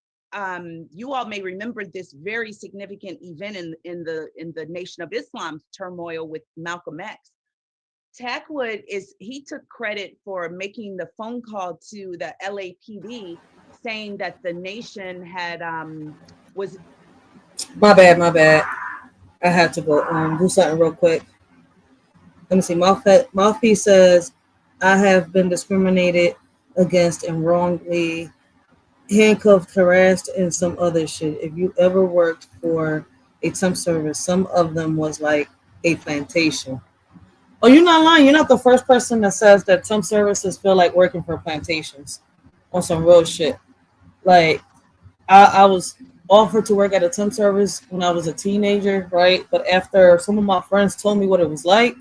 you all may remember this very significant event in the Nation of Islam's turmoil with Malcolm X. Tackwood he took credit for making the phone call to the LAPD saying that the nation had was. My bad. I had to go do something real quick. Let me see. Mouthpiece says, I have been discriminated against and wrongly handcuffed, harassed, and some other shit. If you ever worked for a temp service, some of them was like a plantation. Oh, you're not lying. You're not the first person that says that temp services feel like working for plantations on some real shit. Like, I was offered to work at a temp service when I was a teenager, right? But after some of my friends told me what it was like,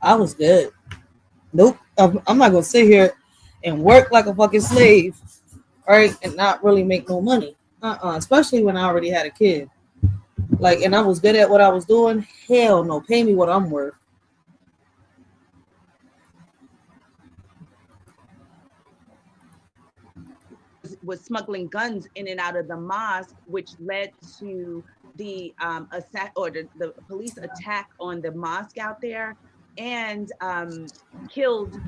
I was good. Nope. I'm not going to sit here and work like a fucking slave, right? And not really make no money. Especially when I already had a kid. Like, and I was good at what I was doing. Hell no. Pay me what I'm worth. Was smuggling guns in and out of the mosque, which led to the the police attack on the mosque out there, and killed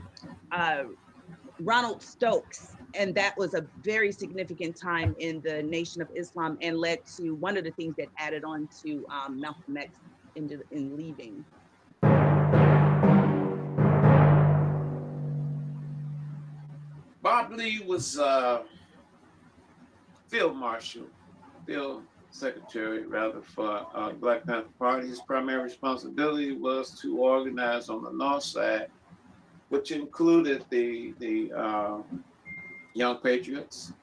Ronald Stokes. And that was a very significant time in the Nation of Islam, and led to one of the things that added on to Malcolm X in leaving. Bob Lee was field secretary rather, for Black Panther Party. His primary responsibility was to organize on the north side, which included the Young Patriots,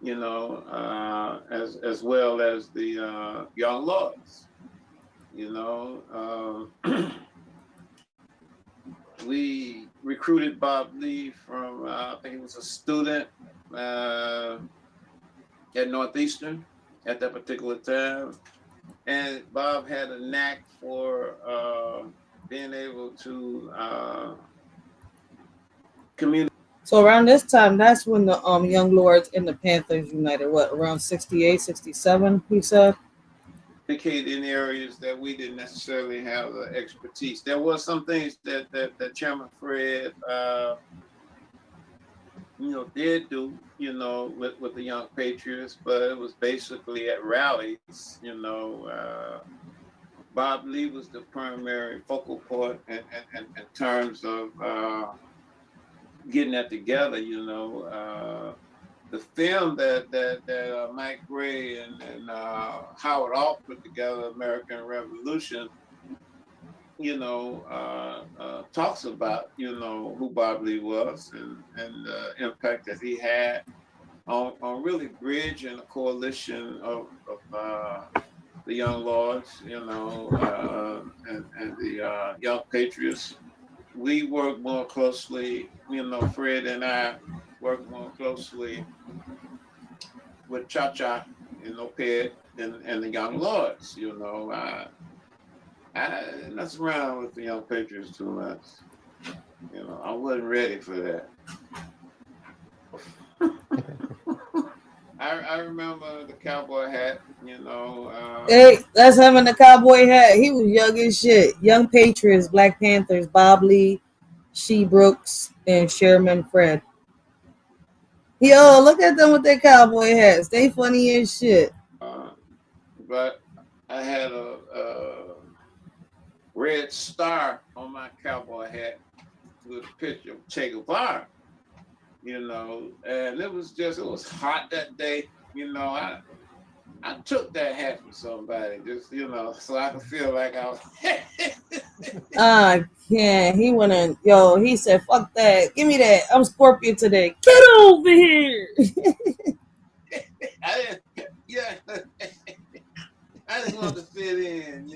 you know, as well as the Young Lords, you know. We recruited Bob Lee from, I think he was a student at Northeastern at that particular time. And Bob had a knack for being able to communicate. So around this time, that's when the Young Lords and the Panthers united. What, around 68, 67, he said? In areas that we didn't necessarily have the expertise. There were some things that Chairman Fred, you know, did do, you know, with the Young Patriots, but it was basically at rallies, you know. Bob Lee was the primary focal point in terms of getting that together, you know. The film that Mike Gray and Howard Alt put together, American Revolution, you know, talks about, you know, who Bob Lee was and the impact that he had on really bridging a coalition of the Young Lords, you know, and the Young Patriots. We work more closely, you know, Fred and I work more closely with Cha-Cha, you know, Ped and the Young Lords, you know. I mess around with the Young Patriots too much. You know, I wasn't ready for that. I remember the cowboy hat, you know. Hey, that's having the cowboy hat. He was young as shit. Young Patriots, Black Panthers, Bob Lee, She Brooks, and Sherman Fred. Yo, look at them with their cowboy hats. They funny as shit. But I had a red star on my cowboy hat with a picture of Che Guevara, you know, and it was hot that day, you know. I took that hat from somebody, just so I could feel like I was. I can't. He went in, he said, fuck that. Give me that. I'm Scorpio today. Get over here. I just want to fit in,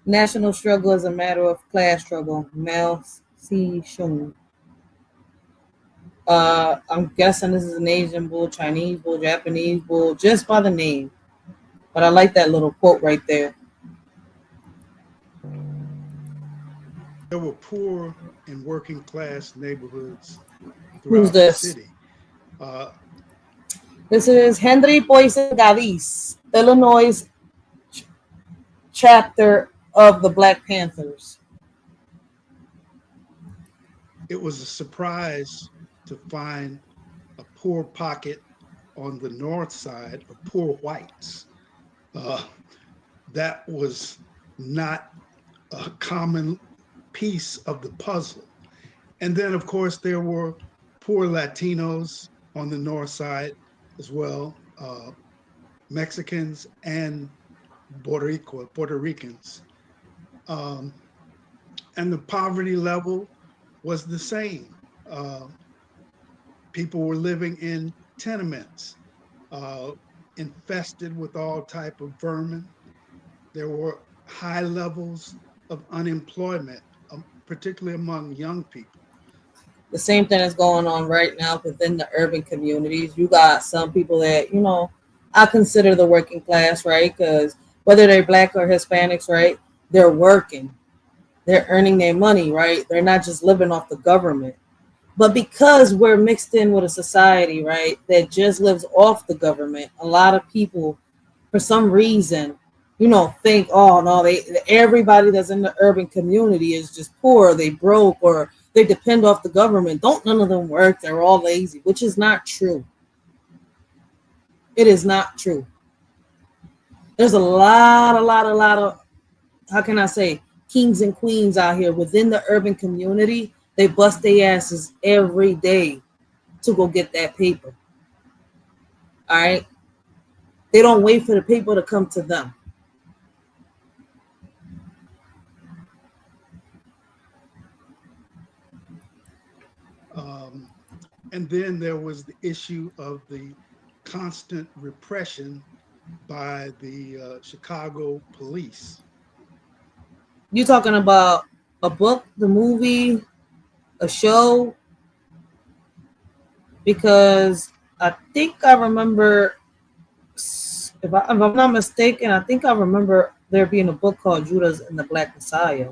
National struggle is a matter of class struggle. Mel C. Shun. I'm guessing this is an Asian bull, Chinese bull, Japanese bull, just by the name. But I like that little quote right there. There were poor and working class neighborhoods Who's throughout the this? city. This is Henry Poison Gavis, Illinois chapter of the Black Panthers. It was a surprise to find a poor pocket on the north side of poor whites. That was not a common piece of the puzzle. And then, of course, there were poor Latinos on the north side as well, Mexicans and Puerto Ricans. And the poverty level was the same. People were living in tenements, infested with all type of vermin. There were high levels of unemployment, particularly among young people. The same thing is going on right now within the urban communities. You got some people that, I consider the working class, right? Because whether they're Black or Hispanics, right, they're working. They're earning their money, right? They're not just living off the government. But because we're mixed in with a society, right, that just lives off the government, a lot of people, for some reason, think, oh, no, everybody that's in the urban community is just poor, they broke, or they depend off the government. Don't none of them work. They're all lazy, which is not true. It is not true. There's a lot of, how can I say, kings and queens out here within the urban community. They bust their asses every day to go get that paper. All right. They don't wait for the paper to come to them. And then there was the issue of the constant repression by the Chicago police. You talking about a book, the movie, a show? Because I think I remember, if I'm not mistaken, I think I remember there being a book called Judas and the Black Messiah.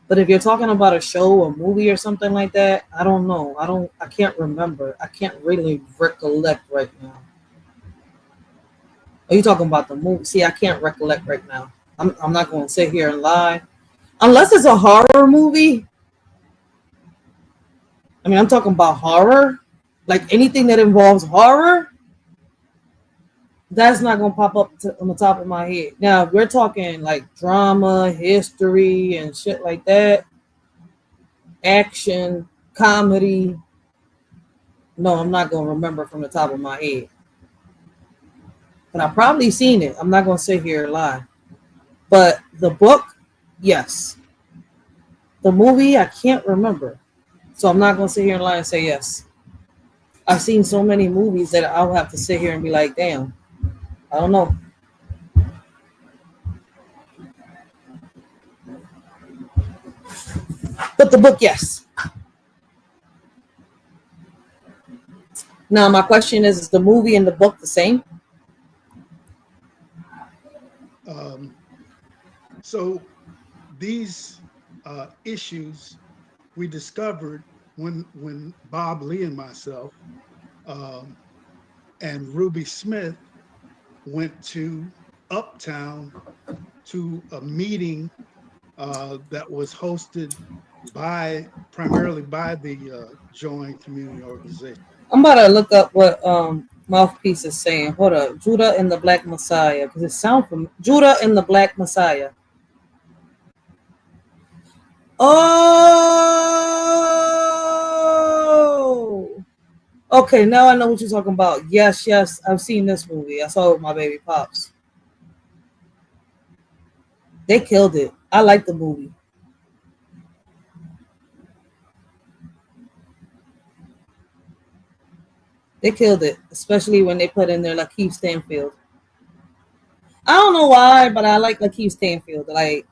But if you're talking about a show or movie or something like that, I don't know. I can't remember. I can't really recollect right now. Are you talking about the movie? See, I can't recollect right now. I'm not going to sit here and lie. Unless it's a horror movie. I mean, I'm talking about horror. Like anything that involves horror, that's not going to pop up on the top of my head. Now, if we're talking like drama, history, and shit like that, action, comedy, no, I'm not going to remember from the top of my head. But I've probably seen it. I'm not going to sit here and lie. But the book, yes. The movie, I can't remember. So I'm not going to sit here and lie and say yes. I've seen so many movies that I'll have to sit here and be like, damn, I don't know. But the book, yes. Now, my question is the movie and the book the same? So these issues we discovered when Bob Lee and myself and Ruby Smith went to Uptown to a meeting that was hosted primarily by the Join Community Organization. I'm about to look up what Mouthpiece is saying. Hold up. Judah and the Black Messiah. Because it sounds from Judah and the Black Messiah. Oh, Okay, now I know what you're talking about. Yes, I've seen this movie. I saw it with my baby pops. They killed it. I like the movie. They killed it, especially when they put in there Lakeith Stanfield. I don't know why, but I like Lakeith Stanfield. Like,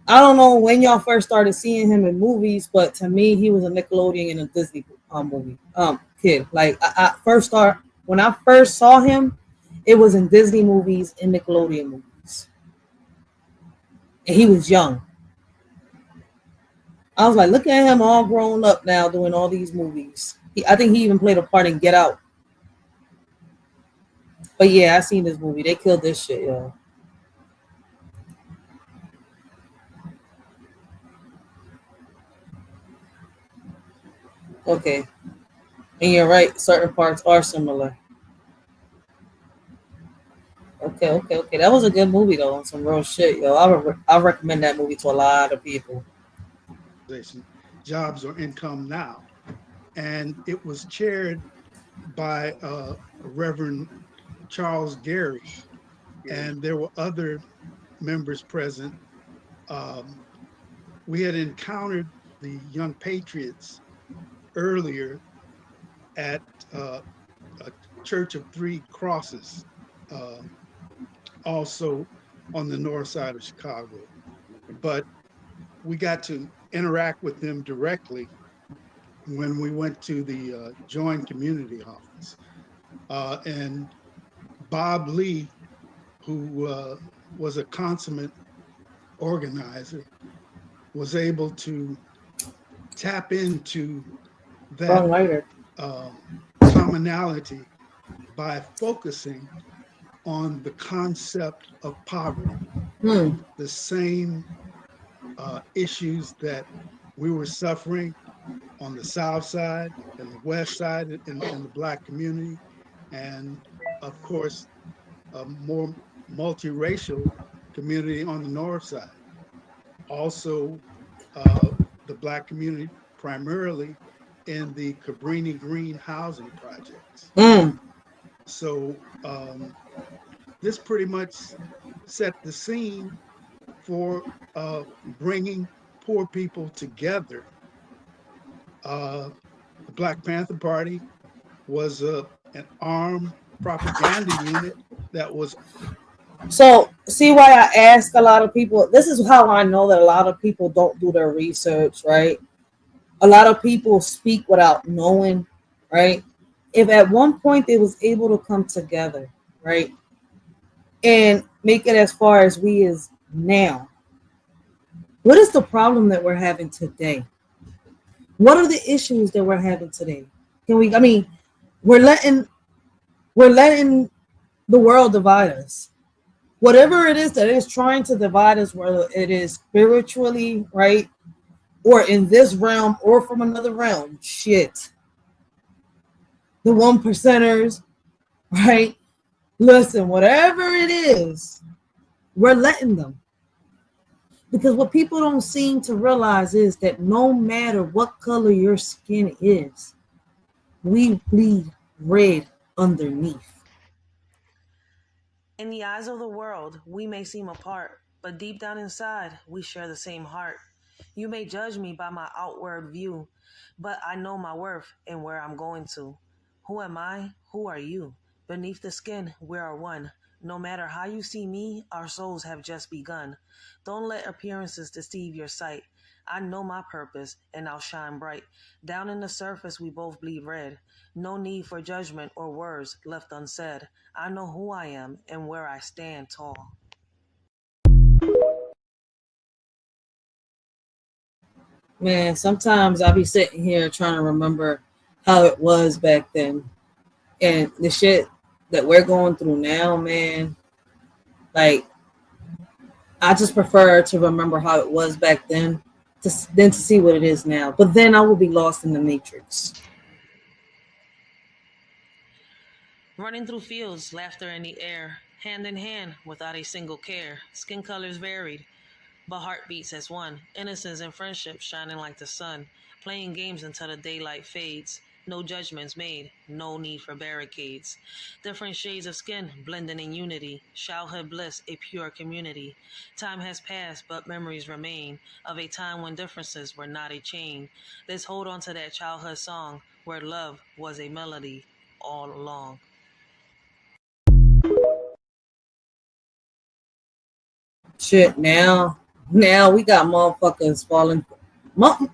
I don't know when y'all first started seeing him in movies, but to me, he was a Nickelodeon and a Disney movie kid. Like, when I first saw him, it was in Disney movies and Nickelodeon movies, and he was young. I was like, look at him all grown up now doing all these movies. I think he even played a part in Get Out. But yeah, I seen this movie. They killed this shit, yo. Okay. And you're right, certain parts are similar. Okay. That was a good movie though, on some real shit, yo. I recommend that movie to a lot of people. Jobs or Income Now. And it was chaired by Reverend Charles Gary. And there were other members present. We had encountered the Young Patriots earlier at a Church of Three Crosses, also on the north side of Chicago. But we got to interact with them directly when we went to the Joint Community Office. And Bob Lee, who was a consummate organizer, was able to tap into that commonality by focusing on the concept of poverty, the same issues that we were suffering on the South Side and the West Side in the Black community, and of course, a more multiracial community on the North Side. Also, the Black community primarily in the Cabrini Green housing projects. So this pretty much set the scene for bringing poor people together. The Black Panther Party was an armed propaganda unit that was. So, see why I ask a lot of people, this is how I know that a lot of people don't do their research, right? A lot of people speak without knowing, right? If at one point they was able to come together, right, and make it as far as we is now, what is the problem that we're having today? What are the issues that we're having today? We're letting the world divide us. Whatever it is that is trying to divide us, whether it is spiritually, right, or in this realm or from another realm, shit. The 1%ers, right? Listen, whatever it is, we're letting them. Because what people don't seem to realize is that no matter what color your skin is, we bleed red underneath. In the eyes of the world, we may seem apart, but deep down inside, we share the same heart. You may judge me by my outward view, but I know my worth and where I'm going to. Who am I? Who are you? Beneath the skin, we are one. No matter how you see me, our souls have just begun. Don't let appearances deceive your sight. I know my purpose, and I'll shine bright. Down in the surface, we both bleed red. No need for judgment or words left unsaid. I know who I am and where I stand tall. Man, sometimes I'll be sitting here trying to remember how it was back then. And the shit that we're going through now, man, like, I just prefer to remember how it was back then than to see what it is now. But then I will be lost in the matrix. Running through fields, laughter in the air, hand in hand without a single care. Skin colors varied, but heartbeats as one. Innocence and friendship shining like the sun. Playing games until the daylight fades. No judgments made, no need for barricades. Different shades of skin blending in unity. Childhood bliss, a pure community. Time has passed, but memories remain of a time when differences were not a chain. Let's hold on to that childhood song where love was a melody all along. Shit, now we got motherfuckers falling.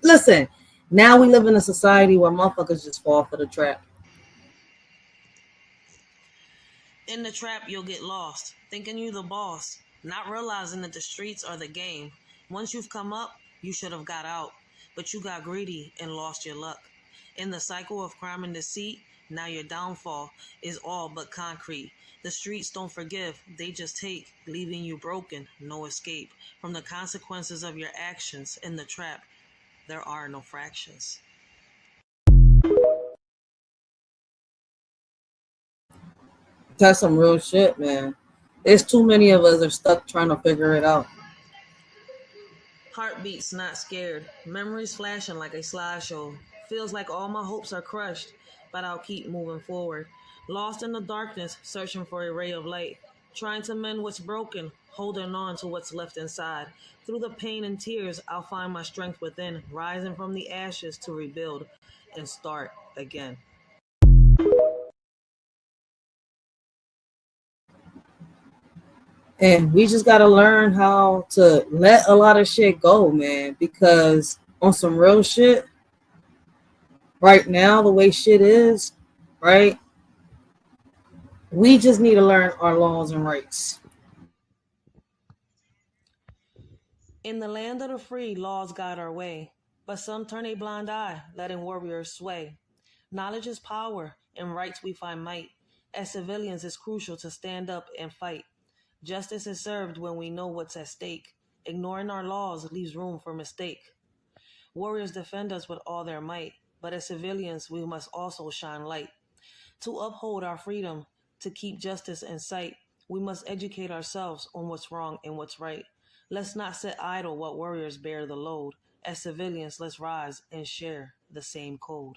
Listen, now we live in a society where motherfuckers just fall for the trap. In the trap, you'll get lost, thinking you the boss, not realizing that the streets are the game. Once you've come up, you should have got out, but you got greedy and lost your luck. In the cycle of crime and deceit, now your downfall is all but concrete. The streets don't forgive, they just take, leaving you broken, no escape. From the consequences of your actions in the trap, there are no fractions. That's some real shit, man. There's too many of us are stuck trying to figure it out. Heartbeats not scared, memories flashing like a slideshow. Feels like all my hopes are crushed, but I'll keep moving forward. Lost in the darkness, searching for a ray of light. Trying to mend what's broken, holding on to what's left inside. Through the pain and tears, I'll find my strength within, rising from the ashes to rebuild and start again. And we just got to learn how to let a lot of shit go, man, because on some real shit, right now, the way shit is, right, we just need to learn our laws and rights. In the land of the free, laws guide our way, but some turn a blind eye, letting warriors sway. Knowledge is power, in rights we find might. As civilians, it's crucial to stand up and fight. Justice is served when we know what's at stake. Ignoring our laws leaves room for mistake. Warriors defend us with all their might, but as civilians, we must also shine light. To uphold our freedom, to keep justice in sight, we must educate ourselves on what's wrong and what's right. Let's not sit idle while warriors bear the load. As civilians, let's rise and share the same code.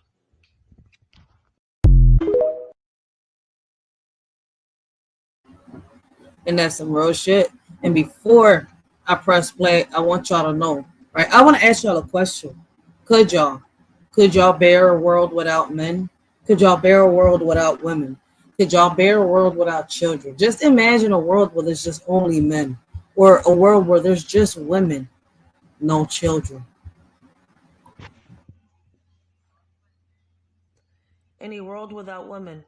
And that's some real shit. And before I press play, I want y'all to know, right? I want to ask y'all a question. Could y'all bear a world without men? Could y'all bear a world without women? Could y'all bear a world without children? Just imagine a world where there's just only men, or a world where there's just women, no children. In a world without women,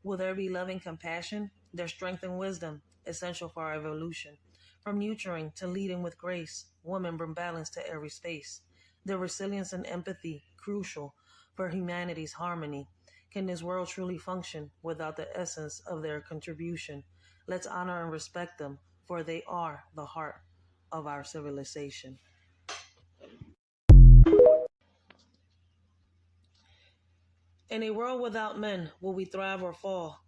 will there be loving compassion? Their strength and wisdom, essential for our evolution. From nurturing to leading with grace, women bring balance to every space. Their resilience and empathy, crucial for humanity's harmony. Can this world truly function without the essence of their contribution? Let's honor and respect them, for they are the heart of our civilization. In a world without men, will we thrive or fall?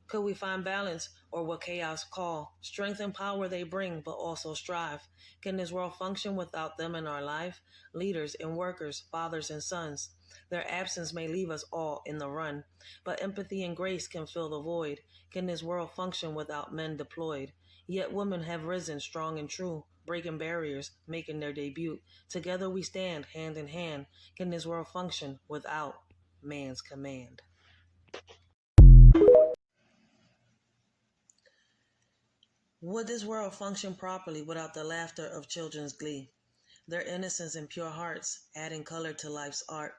Could we find balance, or will chaos call? Strength and power they bring, but also strive. Can this world function without them in our life? Leaders and workers, fathers and sons. Their absence may leave us all in the run, but empathy and grace can fill the void. Can this world function without men deployed? Yet women have risen strong and true, breaking barriers, making their debut. Together we stand, hand in hand. Can this world function without man's command? Would this world function properly without the laughter of children's glee? Their innocence and pure hearts, adding color to life's art.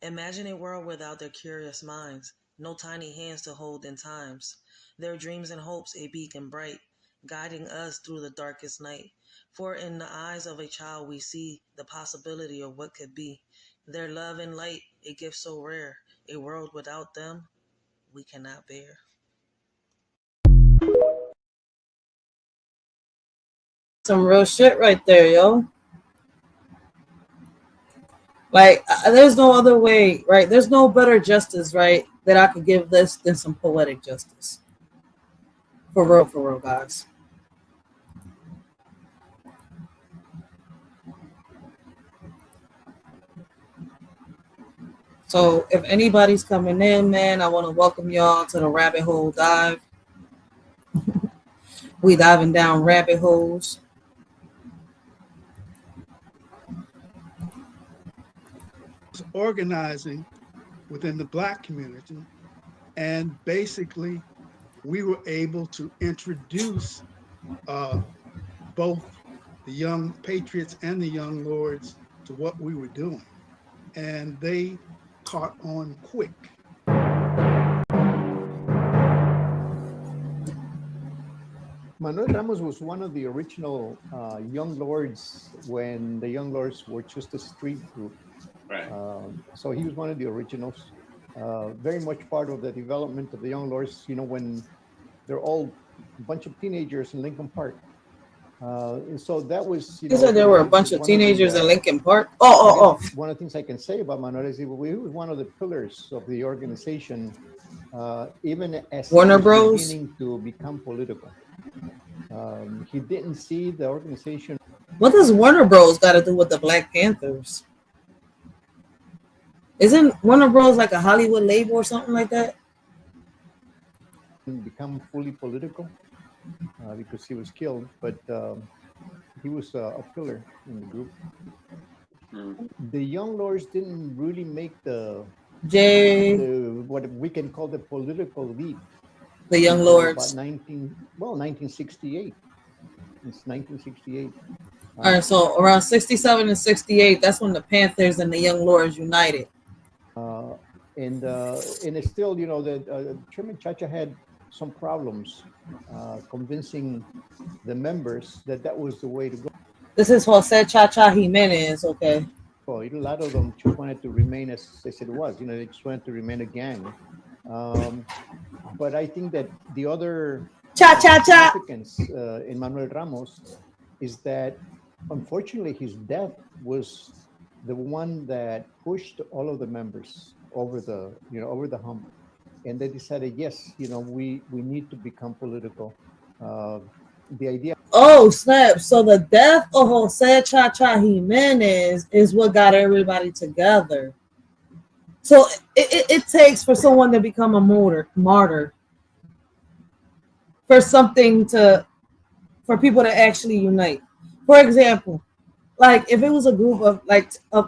Imagine a world without their curious minds, no tiny hands to hold in times. Their dreams and hopes a beacon bright, guiding us through the darkest night. For in the eyes of a child we see the possibility of what could be. Their love and light, a gift so rare, a world without them we cannot bear. Some real shit right there, yo. Like, there's no other way, right? There's no better justice, right, that I could give this than some poetic justice. For real, guys. So if anybody's coming in, man, I want to welcome y'all to the rabbit hole dive. We diving down rabbit holes. Organizing within the Black community, and basically we were able to introduce both the young patriots and the young lords to what we were doing, and they caught on quick. Manuel Ramos was one of the original Young Lords when the Young Lords were just a street group. Right. So he was one of the originals, very much part of the development of the Young Lords, you know, when they're all a bunch of teenagers in Lincoln Park. So that was, you said there were a bunch of teenagers in Lincoln Park? Oh. One of the things I can say about Manuel is he was one of the pillars of the organization, even as Warner he was Bros. beginning to become political. He didn't see the organization. What does Warner Bros. Got to do with the Black Panthers? Isn't Warner Bros. Like a Hollywood label or something like that? Become fully political because he was killed, but he was a pillar in the group. The Young Lords didn't really make the what we can call the political leap. The Young Lords. About 1968. It's 1968. All right, so around 67 and 68, that's when the Panthers and the Young Lords united. And it's still, you know, that Chairman Chacha had some problems convincing the members that was the way to go. This is Jose Chacha Jimenez, okay. Well, a lot of them just wanted to remain as it was, you know, they just wanted to remain a gang. But I think that the other significance in Manuel Ramos is that, unfortunately, his death was the one that pushed all of the members over the hump, and they decided, yes, you know, we need to become political. The idea. Oh snap! So the death of Jose Chacha Jimenez is what got everybody together. So it takes for someone to become a martyr, for people to actually unite. For example, like if it was a group of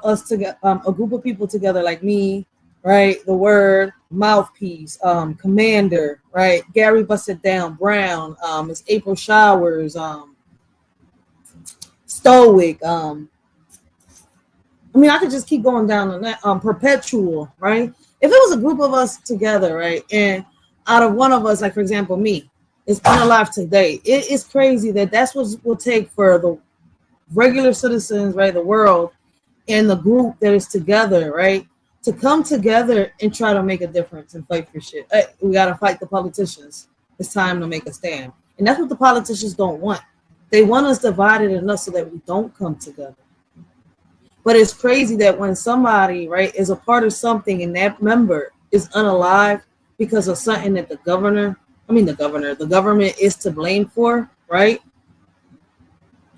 us together, a group of people together, like me, right? The Word, Mouthpiece, Commander, right? Gary Busted Down Brown, it's April Showers, Stoic, I mean, I could just keep going down on that. Perpetual, right? If it was a group of us together, right, and out of one of us, like for example, me, is unalive today, it is crazy that that's what it will take for the regular citizens, right, the world, and the group that is together, right, to come together and try to make a difference and fight for shit. Hey, we got to fight the politicians. It's time to make a stand. And that's what the politicians don't want. They want us divided enough so that we don't come together. But it's crazy that when somebody, right, is a part of something and that member is unalive because of something that the government is to blame for, right?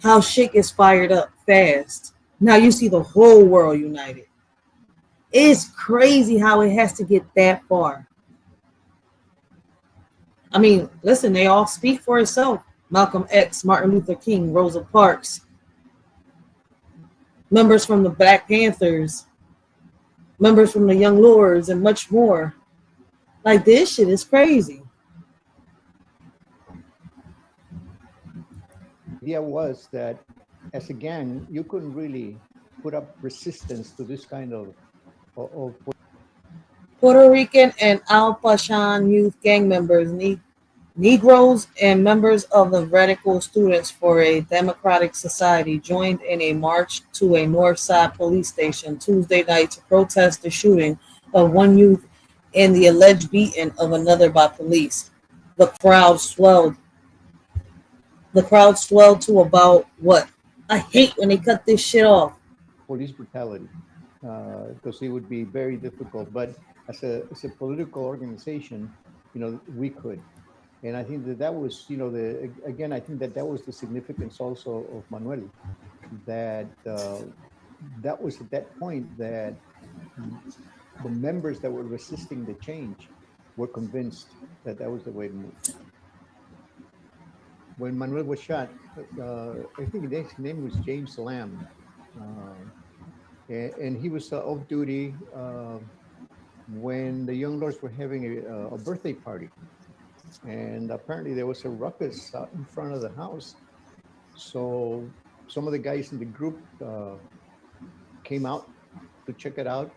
How shit gets fired up fast. Now you see the whole world united. It's crazy how it has to get that far. I mean, listen, they all speak for itself. Malcolm X, Martin Luther King, Rosa Parks, members from the Black Panthers, members from the Young Lords, and much more. Like, this shit is crazy. The idea was that as a gang, you couldn't really put up resistance to this kind of Puerto Rican and Al Pashan youth gang members, Negroes, and members of the Radical Students for a Democratic Society joined in a march to a North Side police station Tuesday night to protest the shooting of one youth and the alleged beating of another by police. The crowd swelled to about what? I hate when they cut this shit off. Police brutality, because it would be very difficult. But as a political organization, you know, we could. And I think that was, you know, I think that was the significance also of Manuel, that that was at that point that the members that were resisting the change were convinced that that was the way to move. When Manuel was shot, I think his name was James Lamb, and he was off duty when the Young Lords were having a birthday party. And apparently there was a ruckus out in front of the house. So some of the guys in the group came out to check it out.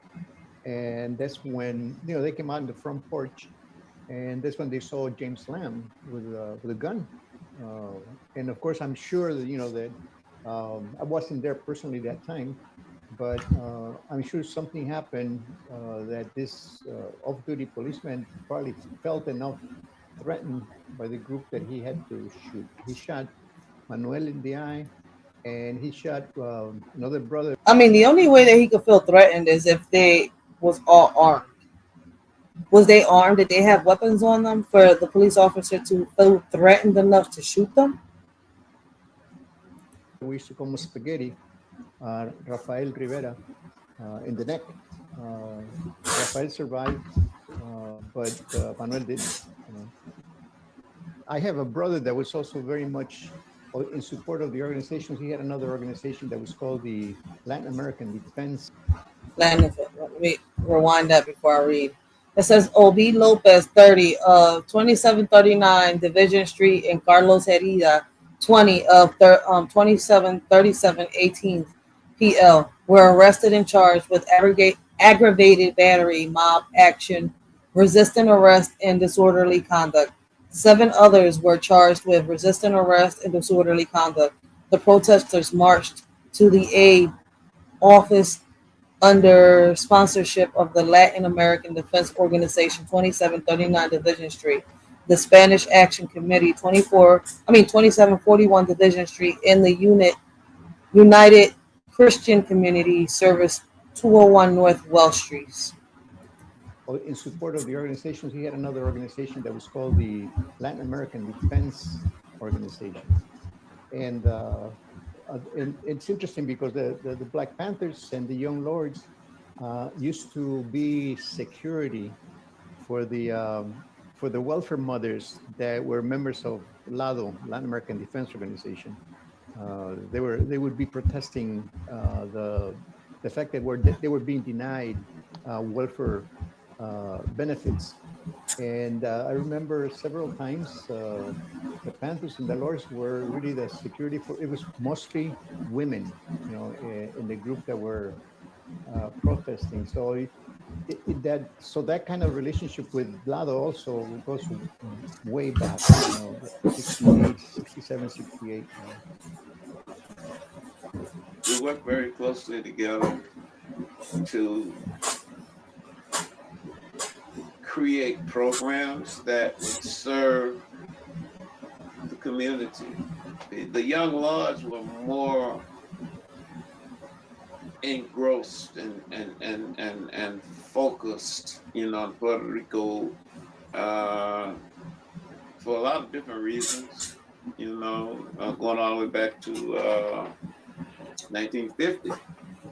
And that's when, they came out in the front porch, and that's when they saw James Lamb with a gun. And of course, I'm sure that, that I wasn't there personally that time, but I'm sure something happened that this off-duty policeman probably felt enough threatened by the group that he had to shoot. He shot Manuel in the eye, and he shot another brother. I mean, the only way that he could feel threatened is if they was all armed. Was they armed? Did they have weapons on them for the police officer to feel threatened enough to shoot them? We used to call him spaghetti, Rafael Rivera, in the neck. Rafael survived, but Manuel didn't. I have a brother that was also very much in support of the organizations. He had another organization that was called the Latin American Defense. Let me rewind that before I read. It says OB Lopez, 30 of 2739 Division Street in Carlos Herida, 20 of 2737 18th PL, were arrested and charged with aggravated battery, mob action, resisting arrest, and disorderly conduct. 7 others were charged with resisting arrest and disorderly conduct. The protesters marched to the aid office under sponsorship of the Latin American Defense Organization, 2739 Division Street, the Spanish Action Committee, 2741 Division Street, and the United Christian Community Service, 201 North Wells Street. In support of the organizations, he had another organization that was called the Latin American Defense Organization. And it's interesting because the Black Panthers and the Young Lords used to be security for the welfare mothers that were members of LADO, Latin American Defense Organization. They would be protesting the fact that they were being denied welfare benefits. And I remember several times the Panthers and the Lords were really the security for, it was mostly women, in the group that were protesting. So that kind of relationship with Lado also goes way back, 68, 67, 68. We work very closely together to create programs that would serve the community. The Young Lords were more engrossed and focused, on Puerto Rico for a lot of different reasons, going all the way back to 1950.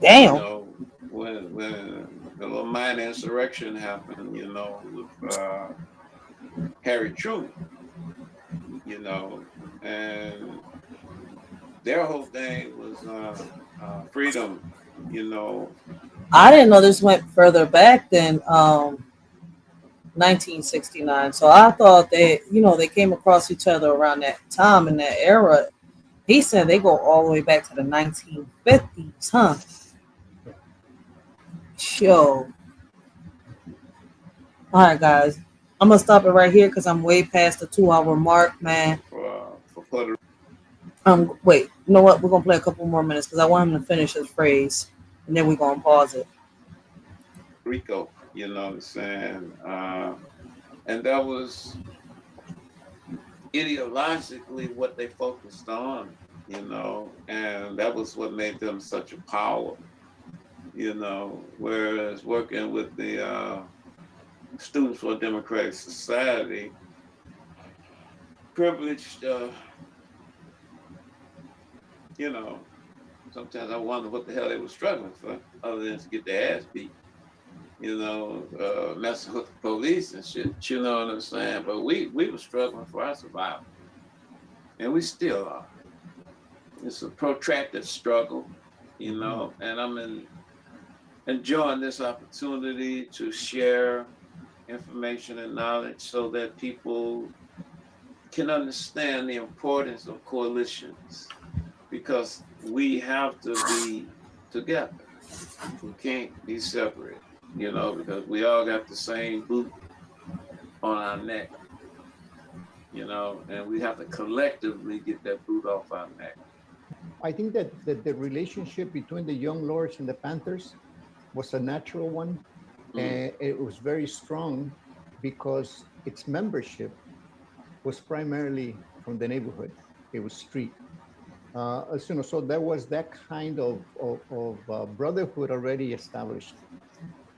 Damn. When the little minor insurrection happened, with Harry Truman, and their whole thing was freedom, I didn't know this went further back than 1969. So I thought that, they came across each other around that time in that era. He said they go all the way back to the 1950s, huh? Yo. All right, guys. I'm going to stop it right here because I'm way past the 2-hour mark, man. Wait, you know what? We're going to play a couple more minutes because I want him to finish his phrase, and then we're going to pause it. Rico, you know what I'm saying? And that was ideologically what they focused on, and that was what made them such a power, whereas working with the Students for a Democratic Society, privileged, sometimes I wonder what the hell they were struggling for, other than to get their ass beat. messing with the police and shit. You know what I'm saying? But we were struggling for our survival, and we still are. It's a protracted struggle, and I'm enjoying this opportunity to share information and knowledge so that people can understand the importance of coalitions, because we have to be together. We can't be separate, because we all got the same boot on our neck, and we have to collectively get that boot off our neck. I think that the relationship between the Young Lords and the Panthers was a natural one. And it was very strong because its membership was primarily from the neighborhood. It was street. So there was that kind of brotherhood already established.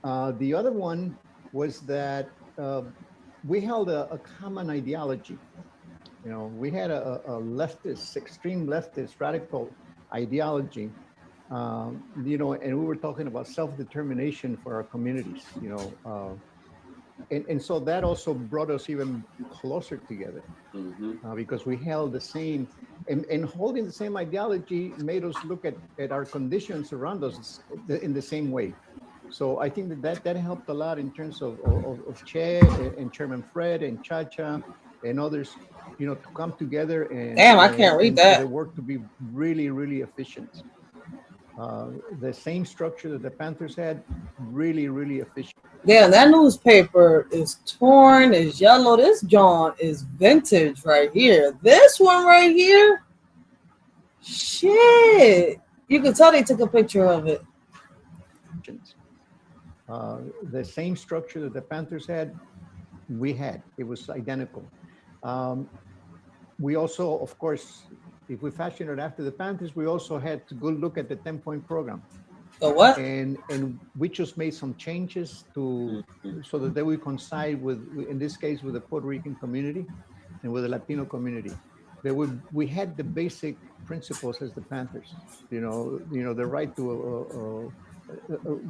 The other one was that we held a common ideology. We had a leftist, extreme leftist, radical ideology. And we were talking about self-determination for our communities, and so that also brought us even closer together, because we held the same, and holding the same ideology made us look at our conditions around us in the same way. So I think that helped a lot in terms of Che and Chairman Fred and Chacha and others, to come together and damn, I can't read that. The work to be really, really efficient. The same structure that the Panthers had, really, really efficient. Yeah, that newspaper is torn, is yellow. This John is vintage right here. This one right here, shit. You can tell they took a picture of it. The same structure that the Panthers had, we had. It was identical. We also, of course, if we fashioned it after the Panthers, we also had to go look at the 10-point program. The what? And we just made some changes so that they would coincide with, in this case, with the Puerto Rican community and with the Latino community. We had the basic principles as the Panthers. The right to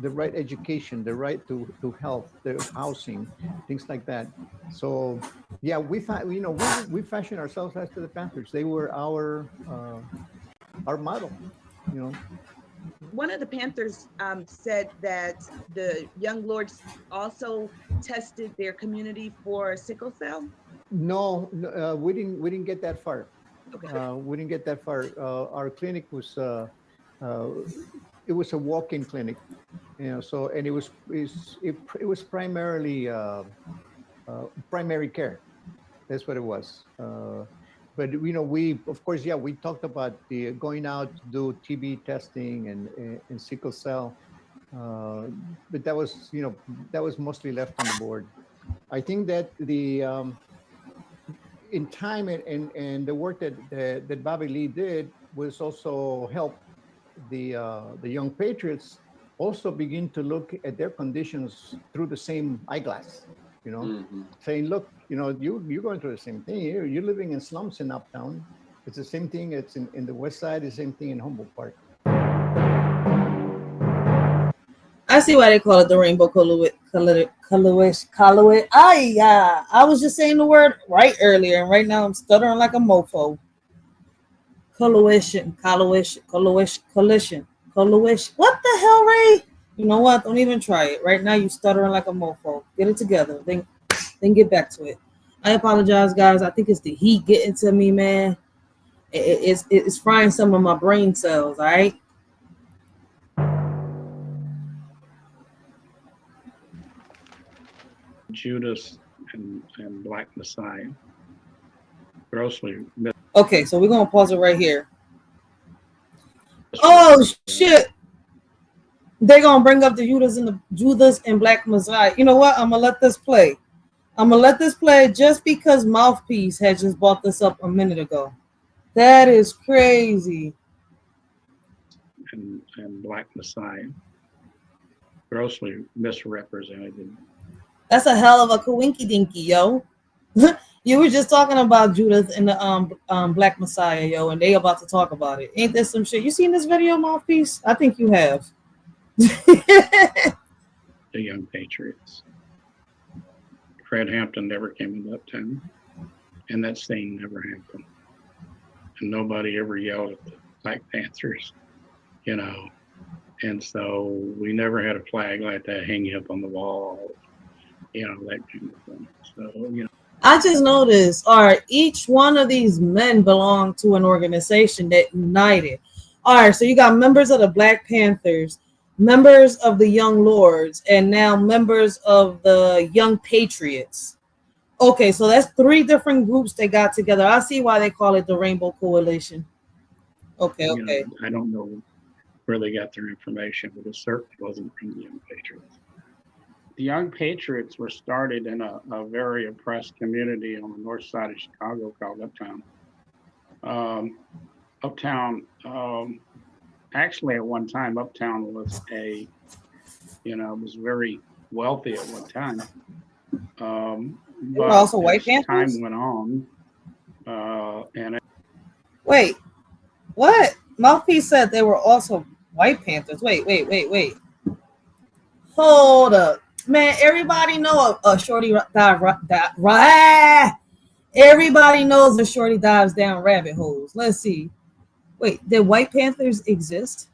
the right education, the right to health, the housing, things like that. So yeah, we fashioned ourselves after the Panthers. They were our model. One of the Panthers said that the Young Lords also tested their community for sickle cell. No, we didn't get that far. Okay. We didn't get that far. Our clinic was it was a walk-in clinic, So and it was primarily primary care. That's what it was. But we of course, yeah, we talked about the going out to do TB testing and sickle cell, but that was that was mostly left on the board. I think that the in time and the work that Bobby Lee did was also help the young patriots also begin to look at their conditions through the same eyeglass. Saying, look, you're going through the same thing. You're living in slums in Uptown. It's the same thing. It's in the West Side. The same thing in Humboldt Park. I see why they call it the rainbow colorway. I was just saying the word right earlier, and right now I'm stuttering like a mofo. Coalition. What the hell, Ray? You know what? Don't even try it. Right now, you stuttering like a mofo. Get it together. Then get back to it. I apologize, guys. I think it's the heat getting to me, man. It's frying some of my brain cells, all right? Judas and Black Messiah. Grossly. Okay, so we're going to pause it right here. Oh, shit. They're going to bring up the Judas and Black Messiah. You know what? I'm going to let this play. Just because Mouthpiece had just brought this up a minute ago. That is crazy. And Black Messiah. Grossly misrepresented. That's a hell of a coinky dinky, yo. You were just talking about Judith and the Black Messiah, yo, and they about to talk about it. Ain't there some shit? You seen this video, Mouthpiece? I think you have. the Young Patriots. Fred Hampton never came into Uptown, and that scene never happened. And nobody ever yelled at the Black Panthers, you know. And so we never had a flag like that hanging up on the wall, you know, that kind of thing. So, you know. I just noticed, all right, each one of these men belong to an organization that united. All right, so you got members of the Black Panthers, members of the Young Lords, and now members of the Young Patriots. Okay, so that's 3 different groups they got together. I see why they call it the Rainbow Coalition. Okay, You okay. know, I don't know where they got their information, but it certainly wasn't from the Young Patriots. The Young Patriots were started in a very oppressed community on the north side of Chicago called Uptown. Actually at one time, Uptown was was very wealthy at one time. But also white Panthers? Time went on, Wait, what? Mouthpiece said they were also white Panthers. Wait. Hold up. Man, everybody know a shorty everybody knows a shorty dives down rabbit holes. Let's see. Wait, did white Panthers exist?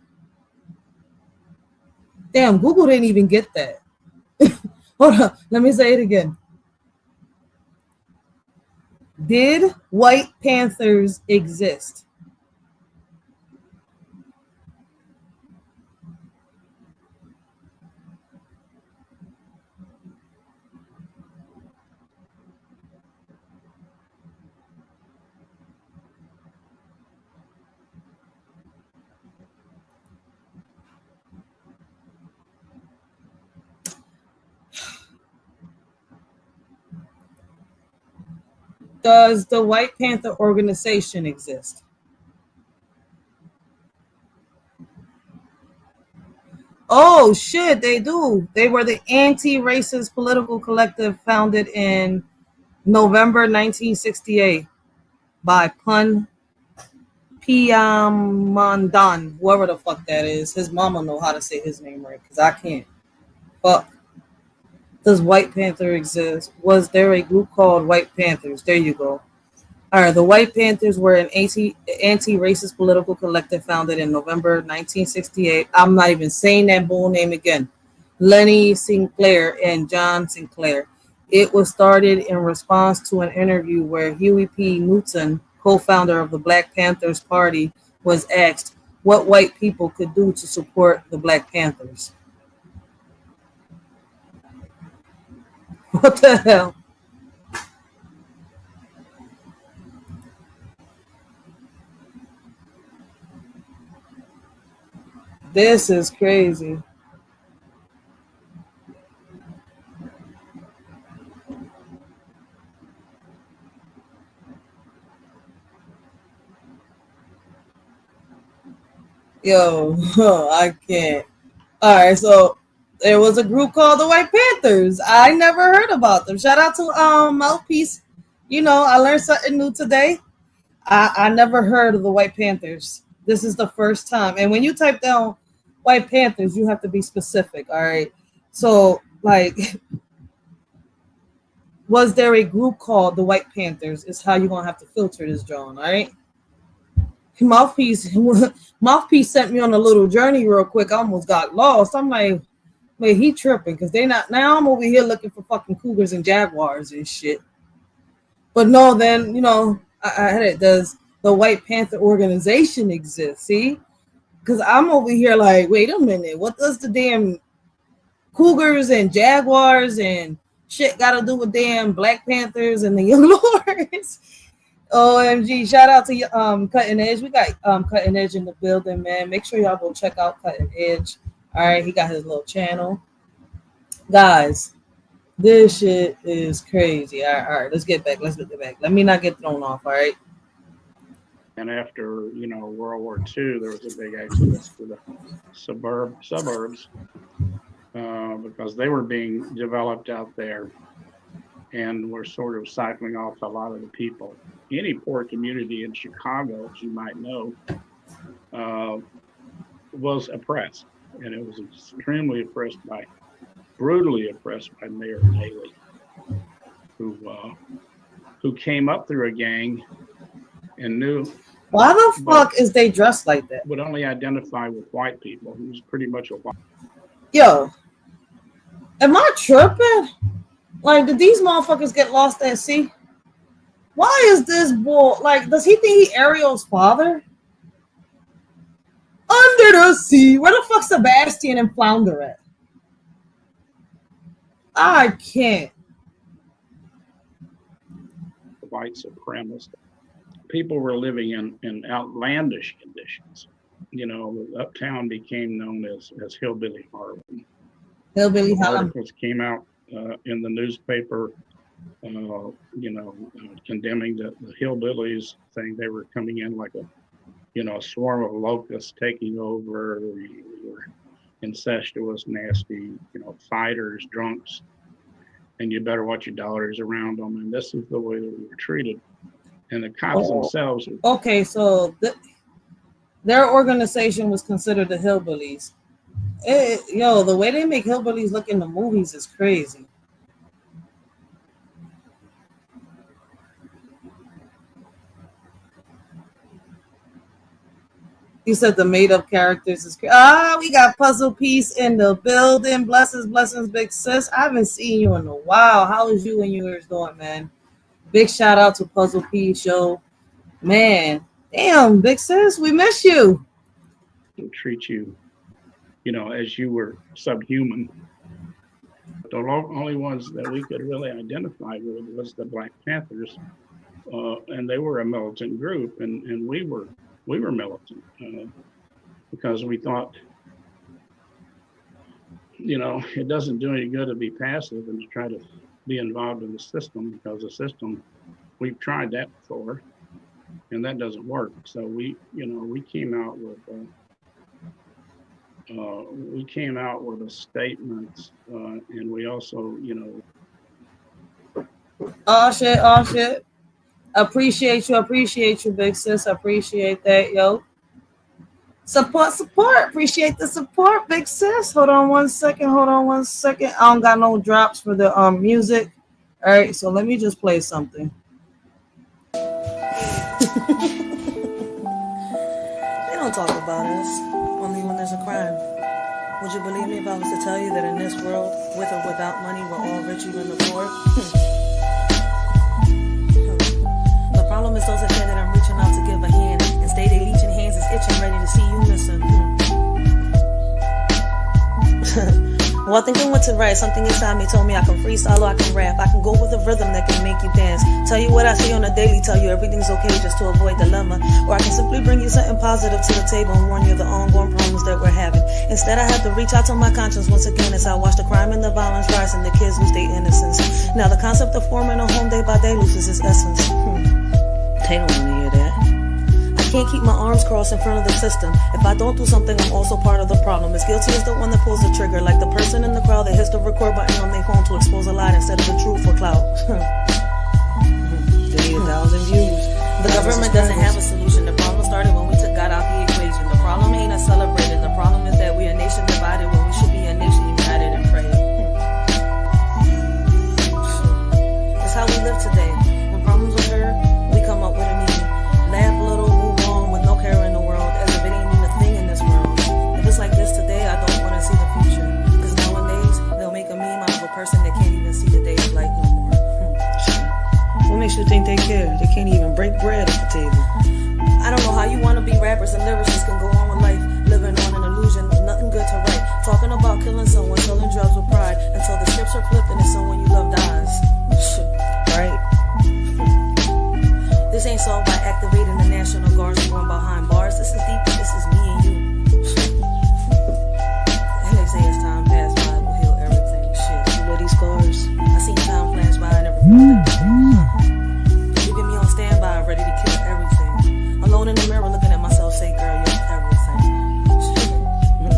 Damn, Google didn't even get that. Hold on, let me say it again. Did white Panthers exist? Does the White Panther organization exist? Oh shit, they do. They were the anti-racist political collective founded in November 1968 by Pun Piamandan, whoever the fuck that is. His mama know how to say his name right, because I can't. Fuck. Does White Panther exist? Was there a group called White Panthers? There you go. All right, the White Panthers were an anti-racist political collective founded in November 1968. I'm not even saying that bull name again. Lenny Sinclair and John Sinclair. It was started in response to an interview where Huey P. Newton, co-founder of the Black Panthers Party, was asked what white people could do to support the Black Panthers. What the hell? This is crazy. Yo, I can't. All right, so there was a group called the White Panthers. I never heard about them. Shout out to Mouthpiece. You know, I learned something new today. I never heard of the White Panthers. This is the first time. And when you type down White Panthers, you have to be specific. All right. So, like, was there a group called the White Panthers? Is how you're gonna have to filter this, John. All right. Mouthpiece sent me on a little journey real quick. I almost got lost. I'm like, wait, he tripping because they not now. I'm over here looking for fucking cougars and jaguars and shit. But no, then you know, I had it. Does the White Panther organization exist? See, because I'm over here like, wait a minute, what does the damn cougars and jaguars and shit got to do with damn Black Panthers and the Young Lords? OMG, shout out to Cutting Edge. We got Cutting Edge in the building, man. Make sure y'all go check out Cutting Edge. All right, he got his little channel. Guys, this shit is crazy. All right, let's get back. Let me not get thrown off, all right? And after, you know, World War II, there was a big exodus to the suburbs because they were being developed out there and were sort of cycling off a lot of the people. Any poor community in Chicago, as you might know, was oppressed, and it was extremely oppressed by brutally oppressed by Mayor Daley, who came up through a gang and knew. Why the fuck is they dressed like that? Would only identify with white people. He was pretty much a white. Yo, am I tripping? Like, did these motherfuckers get lost at sea? Why is this bull, like, does he think he Ariel's father? Under the sea. Where the fuck Sebastian and Flounder at? I can't. White supremacist. People were living in outlandish conditions. You know, Uptown became known as Hillbilly Harlem. Hillbilly Harlem. Articles came out in the newspaper, condemning the hillbillies, saying they were coming in like a swarm of locusts taking over, were incestuous, nasty, fighters, drunks, and you better watch your daughters around them. And this is the way that we were treated. And the cops themselves. Okay, so their organization was considered the Hillbillies. The way they make hillbillies look in the movies is crazy. You said the made-up characters is crazy. We got Puzzle Piece in the building. Blessings, big sis. I haven't seen you in a while. How is you and yours doing, man? Big shout out to Puzzle Piece, yo. Man, damn, big sis, we miss you. Treat you, as you were subhuman. The only ones that we could really identify with was the Black Panthers, and they were a militant group, and we were militant because we thought, it doesn't do any good to be passive and to try to be involved in the system, because the system, we've tried that before, and that doesn't work. So we came out with a statement, and we also, Oh shit. Appreciate you, big sis. Appreciate that, yo. Support. Appreciate the support, big sis. Hold on one second. I don't got no drops for the music. All right, so let me just play something. They don't talk about us, only when there's a crime. Would you believe me if I was to tell you that in this world, with or without money, we're all rich, even the poor? The problem is those that say that I'm reaching out to give a hand and stay they leeching hands is itching, ready to see you missing. Well, I think I went to write. Something inside me told me I can freestyle or I can rap. I can go with a rhythm that can make you dance. Tell you what I see on a daily, tell you everything's okay just to avoid dilemma. Or I can simply bring you something positive to the table and warn you of the ongoing problems that we're having. Instead, I have to reach out to my conscience once again as I watch the crime and the violence rise and the kids lose their innocence. Now the concept of forming a home day by day loses its essence. They don't want to hear that. I can't keep my arms crossed in front of the system. If I don't do something, I'm also part of the problem. As guilty as the one that pulls the trigger, like the person in the crowd that hits the record button on their phone to expose a lie instead of the truth for clout. They need 1,000 views. The government doesn't have a solution. The problem started when we took God out the equation. The problem ain't us celebrating. The problem is that we're a nation divided when we should be a nation united and praying. That's how we live today. When problems occur, we come up with a meaning. Laugh a little, move on with no care in the world, as if it ain't even a thing in this world. If it's like this today, I don't want to see the future. Because nowadays, they'll make a meme out of a person that can't even see the day of light no more. What makes you think they care? They can't even break bread at the table. I don't know how you want to be rappers and lyricists can go on with life, living on an illusion with nothing good to write. Talking about killing someone, selling drugs with pride, until the scripts are flipped and it's someone you love dies. Right? This ain't solved by activating the National Guards and going behind bars. This is deep, this is me and you. And they say as time passed by, we'll heal everything. Shit, you know these scars? I seen time flash by and never felt it. You get me on standby, ready to kill everything. Alone in the mirror looking at myself, say, girl, you're everything.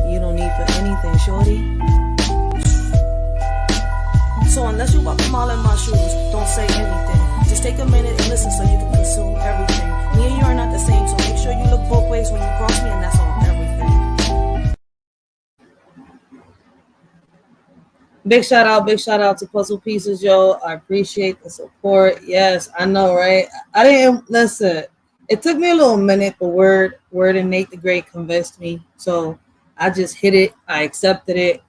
You don't need for anything, shorty. So unless you walk a mile in my shoes, don't say anything. Just take a minute and listen so you can consume everything. Me and you are not the same, so make sure you look both ways when you cross me, and that's on everything. Big shout out to Puzzle Pieces, yo. I appreciate the support. Yes, I know, right? I didn't listen. It took me a little minute, but Word and Nate the Great convinced me. So I just hit it. I accepted it.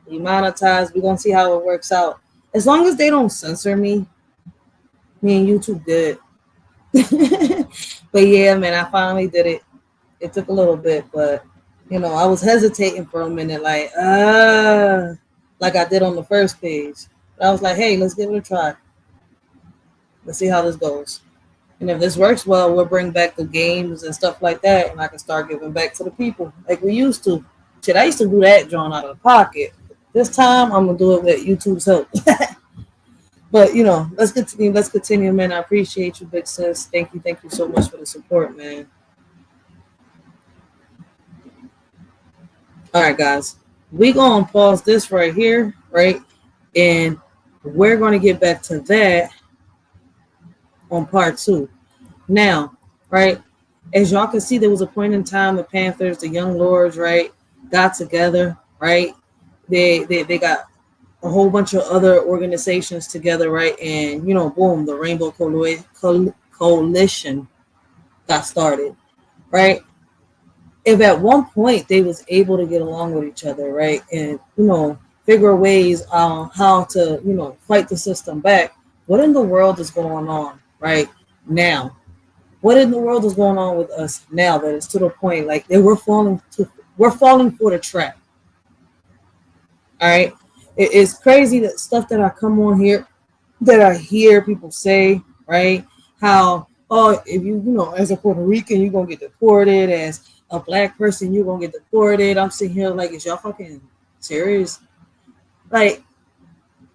We monetized. We're gonna see how it works out. As long as they don't censor me and YouTube good. But yeah, man, I finally did it. It took a little bit, but you know, I was hesitating for a minute, like I did on the first page. But I was like, hey, let's give it a try. Let's see how this goes. And if this works well, we'll bring back the games and stuff like that, and I can start giving back to the people like we used to. Shit, I used to do that drawn out of the pocket. This time, I'm gonna do it with YouTube's help. But you know, let's continue, man. I appreciate you, big sis. Thank you so much for the support, man. All right, guys, we're gonna pause this right here, right? And we're gonna get back to that on part 2. Now, right, as y'all can see, there was a point in time the Panthers, the Young Lords, right, got together, right? They got a whole bunch of other organizations together, right? And you know, boom, the Rainbow Coalition got started, right? If at one point they was able to get along with each other, right, and you know, figure ways on how to, you know, fight the system back, what in the world is going on right now? What in the world is going on with us now that it's to the point like we're falling for the trap? All right, it's crazy that stuff that I come on here that I hear people say, right? How, oh, if you know, as a Puerto Rican, you're gonna get deported. As a black person, you're gonna get deported. I'm sitting here like, is y'all fucking serious? Like,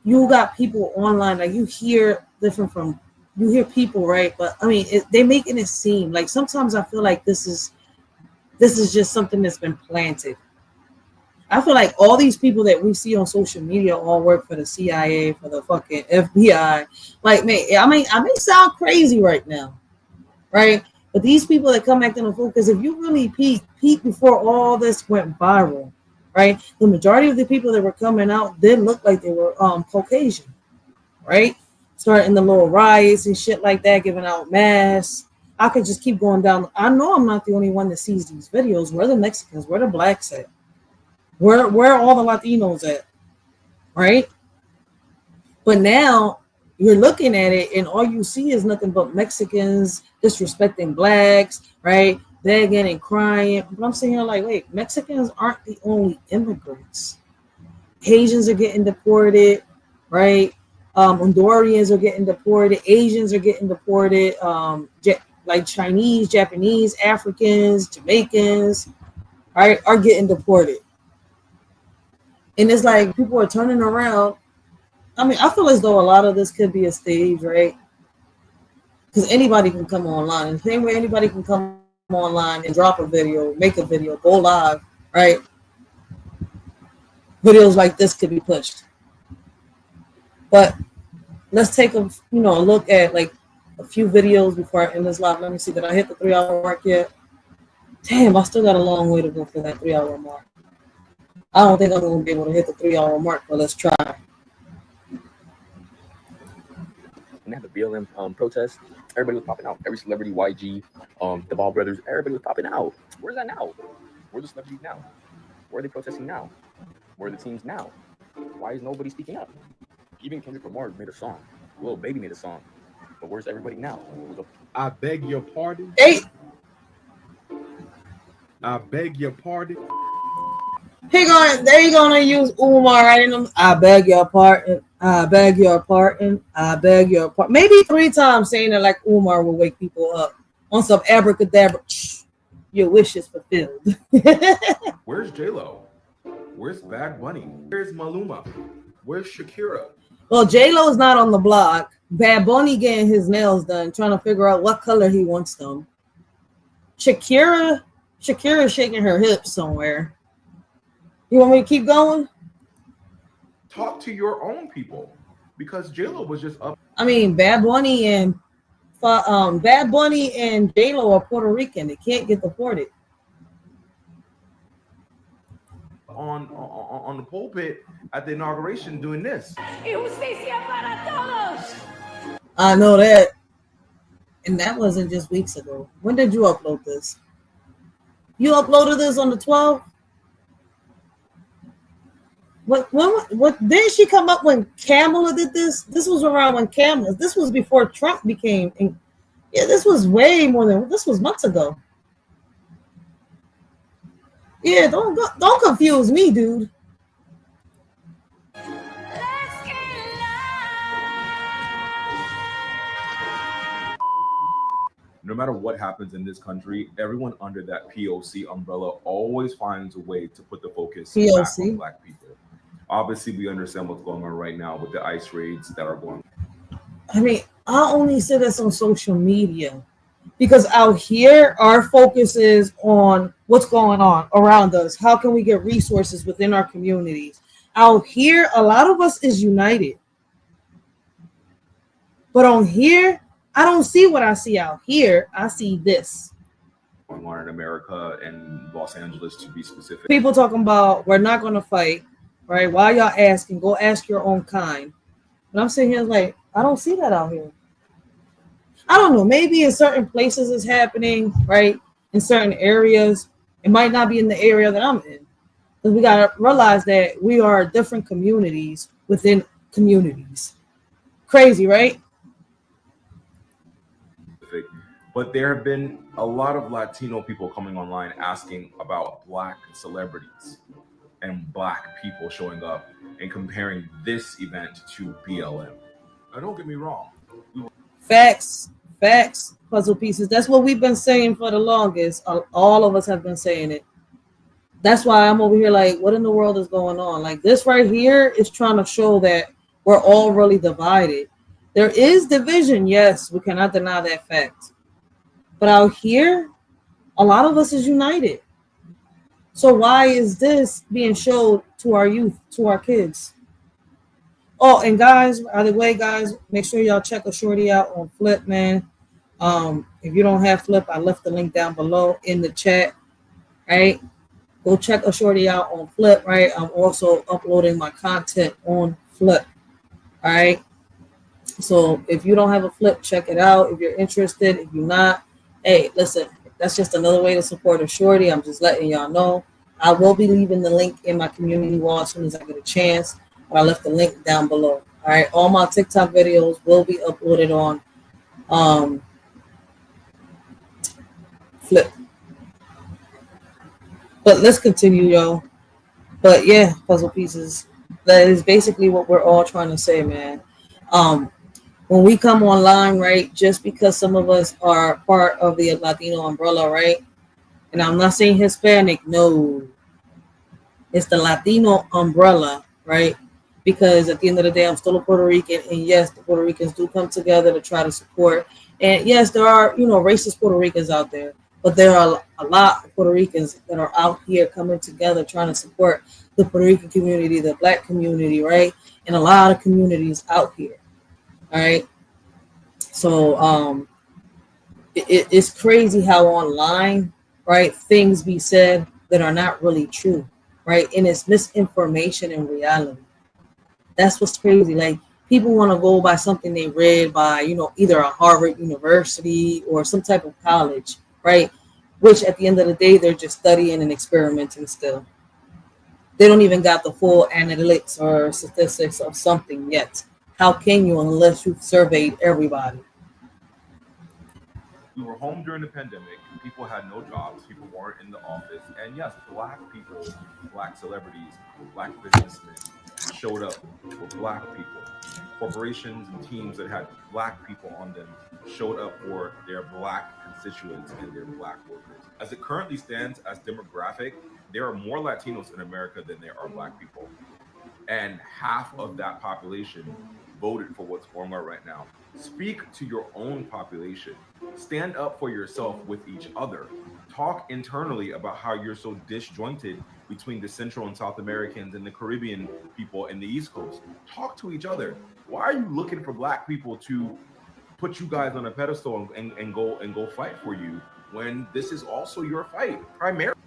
you got people online, like you hear people, right? But I mean, they making it seem like sometimes I feel like this is just something that's been planted. I feel like all these people that we see on social media all work for the CIA, for the fucking FBI. Like, man, I may sound crazy right now, right? But these people that come acting a fool, because if you really peek before all this went viral, right? The majority of the people that were coming out didn't look like they were Caucasian, right? Starting the little riots and shit like that, giving out masks. I could just keep going down. I know I'm not the only one that sees these videos. Where the Mexicans? Where the blacks at? Where are all the Latinos at? Right? But now you're looking at it and all you see is nothing but Mexicans disrespecting blacks, right? Begging and crying. But I'm sitting here like, wait, Mexicans aren't the only immigrants. Haitians are getting deported, right? Hondurans are getting deported. Asians are getting deported. Like Chinese, Japanese, Africans, Jamaicans, right, are getting deported. And it's like people are turning around. I mean, I feel as though a lot of this could be a stage, right? Because anybody can come online. And the same way anybody can come online and drop a video, make a video, go live, right? Videos like this could be pushed. But let's take a look at like a few videos before I end this live. Let me see, did I hit the 3-hour mark yet? Damn, I still got a long way to go for that 3-hour mark. I don't think I'm going to be able to hit the 3-hour mark, but let's try. And at the BLM protest, everybody was popping out. Every celebrity, YG, the Ball brothers, everybody was popping out. Where's that now? Where are the celebrities now? Where are they protesting now? Where are the teams now? Why is nobody speaking up? Even Kendrick Lamar made a song. Lil Baby made a song. But where's everybody now? I beg your pardon. Hey. I beg your pardon. They're gonna use Umar right in them. I beg your pardon. I beg your pardon. I beg your pardon. Maybe 3 times saying it like Umar will wake people up on some abracadabra. Your wish is fulfilled. Where's J-Lo? Where's Bad Bunny? Where's Maluma? Where's Shakira? Well, J-Lo's not on the block. Bad Bunny getting his nails done, trying to figure out what color he wants them. Shakira shaking her hips somewhere. You want me to keep going? Talk to your own people, because J-Lo was just up. I mean, Bad Bunny and J-Lo are Puerto Rican. They can't get deported. On the pulpit at the inauguration doing this. I know that. And that wasn't just weeks ago. When did you upload this? You uploaded this on the 12th? What didn't she come up when Kamala did this? This was around when Kamala, this was before Trump became, yeah, this was way more than, this was months ago. Yeah, don't confuse me, dude. No matter what happens in this country, everyone under that POC umbrella always finds a way to put the focus back on Black people. Obviously, we understand what's going on right now with the ICE raids that are going on. I mean, I only say this on social media because out here, our focus is on what's going on around us. How can we get resources within our communities? Out here, a lot of us is united. But on here, I don't see what I see out here. I see this. Going on in America and Los Angeles, to be specific. People talking about we're not going to fight, right? Why y'all asking? Go ask your own kind. But I'm sitting here like, I don't see that out here. I don't know. Maybe in certain places it's happening, right? In certain areas. It might not be in the area that I'm in. Because we got to realize that we are different communities within communities. Crazy, right? But there have been a lot of Latino people coming online asking about Black celebrities and Black people showing up and comparing this event to BLM. Now, don't get me wrong. Facts, puzzle pieces. That's what we've been saying for the longest. All of us have been saying it. That's why I'm over here like, what in the world is going on? Like this right here is trying to show that we're all really divided. There is division, yes, we cannot deny that fact. But out here, a lot of us is united. So why is this being showed to our youth, to our kids? Oh, and guys, by the way, guys, make sure y'all check a shorty out on Flip, man. If you don't have Flip, I left the link down below in the chat, right? Go check a shorty out on Flip, right? I'm also uploading my content on Flip, all right? So if you don't have a Flip, check it out. If you're interested, if you're not, hey, listen, that's just another way to support a shorty. I'm just letting y'all know. I will be leaving the link in my community wall as soon as I get a chance. But I left the link down below. All right, all my TikTok videos will be uploaded on Flip. But let's continue, y'all. But yeah, puzzle pieces. That is basically what we're all trying to say, man. When we come online, right, just because some of us are part of the Latino umbrella, right? And I'm not saying Hispanic, no. It's the Latino umbrella, right? Because at the end of the day, I'm still a Puerto Rican. And yes, the Puerto Ricans do come together to try to support. And yes, there are, racist Puerto Ricans out there. But there are a lot of Puerto Ricans that are out here coming together trying to support the Puerto Rican community, the Black community, right? And a lot of communities out here. All right. So it's crazy how online, right, things be said that are not really true, right? And it's misinformation in reality. That's what's crazy. Like people want to go by something they read by, either a Harvard University or some type of college, right? Which at the end of the day, they're just studying and experimenting still. They don't even got the full analytics or statistics of something yet. How can you unless you've surveyed everybody? We were home during the pandemic. People had no jobs. People weren't in the office. And yes, Black people, Black celebrities, Black businessmen showed up for Black people. Corporations and teams that had Black people on them showed up for their Black constituents and their Black workers. As it currently stands as demographic, there are more Latinos in America than there are Black people. And half of that population voted for what's going on right now. Speak to your own population. Stand up for yourself with each other. Talk internally about how you're so disjointed between the Central and South Americans and the Caribbean people and the East Coast. Talk to each other. Why are you looking for Black people to put you guys on a pedestal and go fight for you when this is also your fight primarily?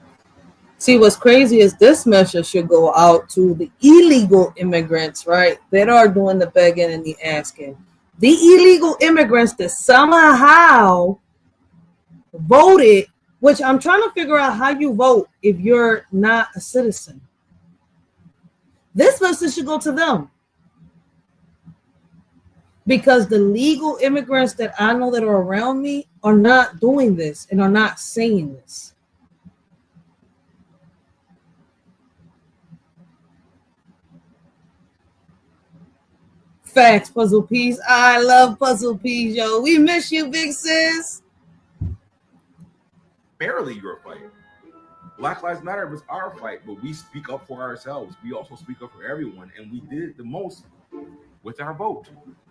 See, what's crazy is this message should go out to the illegal immigrants, right, that are doing the begging and the asking. The illegal immigrants that somehow voted, which I'm trying to figure out how you vote if you're not a citizen. This message should go to them. Because the legal immigrants that I know that are around me are not doing this and are not saying this. Facts, Puzzle Piece. I love Puzzle Piece, yo. We miss you, big sis. Barely your fight. Black Lives Matter was our fight, but we speak up for ourselves. We also speak up for everyone, and we did it the most with our vote.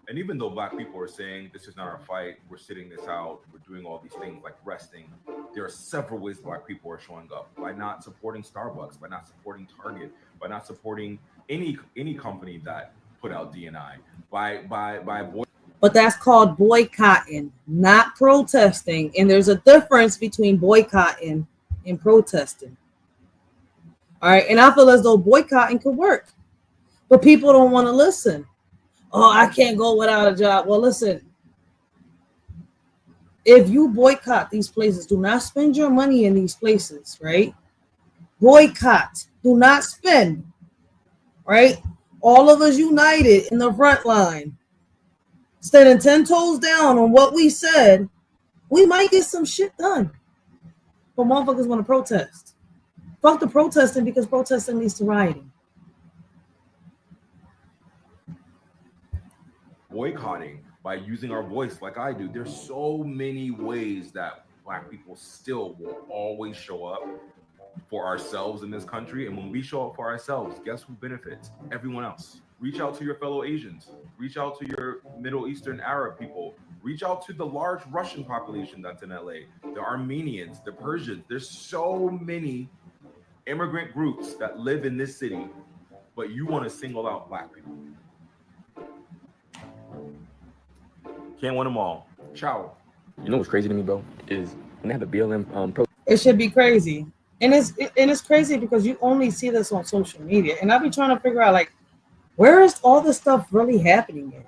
And even though Black people are saying this is not our fight, we're sitting this out, we're doing all these things like resting, there are several ways Black people are showing up by not supporting Starbucks, by not supporting Target, by not supporting any company that put out DNI, But that's called boycotting, not protesting. And there's a difference between boycotting and protesting. All right. And I feel as though boycotting could work, but people don't want to listen. Oh, I can't go without a job. Well, listen, if you boycott these places, do not spend your money in these places, right? Boycott, do not spend, right? All of us united in the front line, standing 10 toes down on what we said, we might get some shit done. But motherfuckers want to protest. Fuck the protesting, because protesting leads to rioting. boycotting, by using our voice like I do. There's so many ways that Black people still will always show up for ourselves in this country. And when we show up for ourselves, guess who benefits? Everyone else. Reach out to your fellow Asians. Reach out to your Middle Eastern Arab people. Reach out to the large Russian population that's in LA, the Armenians, the Persians. There's so many immigrant groups that live in this city, but you want to single out Black people. Can't win them all. Ciao. You know what's crazy to me, bro, is when they have a BLM It should be crazy. And it's crazy because you only see this on social media. And I've been trying to figure out, like, where is all this stuff really happening in?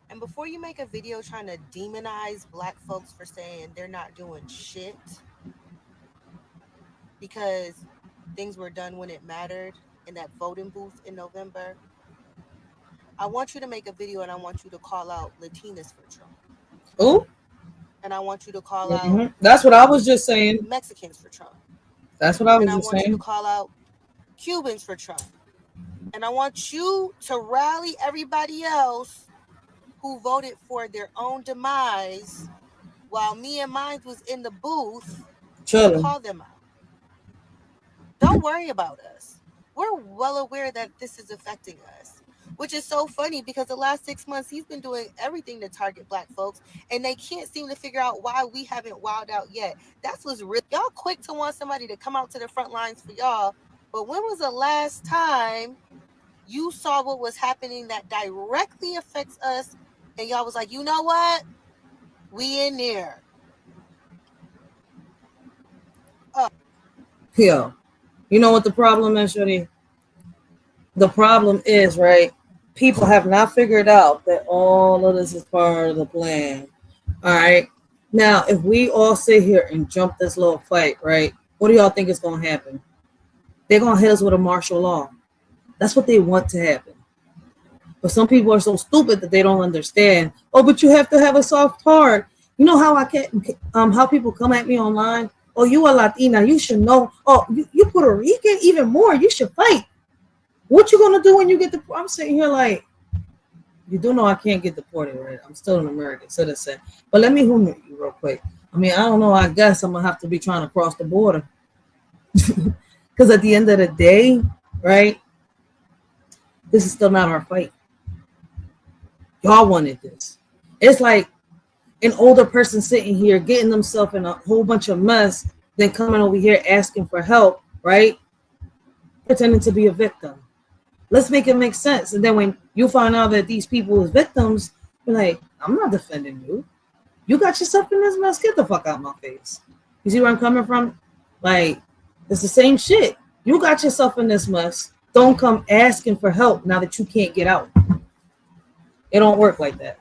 And before you make a video trying to demonize Black folks for saying they're not doing shit because things were done when it mattered in that voting booth in November, I want you to make a video and I want you to call out Latinas for Trump. Who? And I want you to call out That's what I was just saying. Mexicans for Trump. That's what I was and just I want saying. you to call out Cubans for Trump. And I want you to rally everybody else who voted for their own demise while me and mine was in the booth to call them out. Don't worry about us. We're well aware that this is affecting us, which is so funny because the last 6 months he's been doing everything to target Black folks, and they can't seem to figure out why we haven't wowed out yet. That's what's real. Y'all quick to want somebody to come out to the front lines for y'all, but when was the last time you saw what was happening that directly affects us, and y'all was like, you know what? We in there. Yeah. You know what the problem is, Shorty? The problem is, right, people have not figured out that all of this is part of the plan. All right. Now, if we all sit here and jump this little fight, right, what do y'all think is going to happen? They're going to hit us with a martial law. That's what they want to happen. But some people are so stupid that they don't understand. Oh, but you have to have a soft heart. You know how I can, how people come at me online? Oh, you a Latina, you should know. Oh, you Puerto Rican, even more. You should fight. What you gonna do when you get the? I'm sitting here like, you do know I can't get deported, right? I'm still an American citizen. But let me humor you real quick. I mean, I don't know. I guess I'm gonna have to be trying to cross the border. Because at the end of the day, right, this is still not our fight. Y'all wanted this. It's like an older person sitting here getting themselves in a whole bunch of mess, then coming over here asking for help, right? Pretending to be a victim. Let's make it make sense. And then when you find out that these people are victims, you're like, I'm not defending you. You got yourself in this mess. Get the fuck out of my face. You see where I'm coming from? Like, It's the same shit. You got yourself in this mess. Don't come asking for help now that you can't get out. It don't work like that.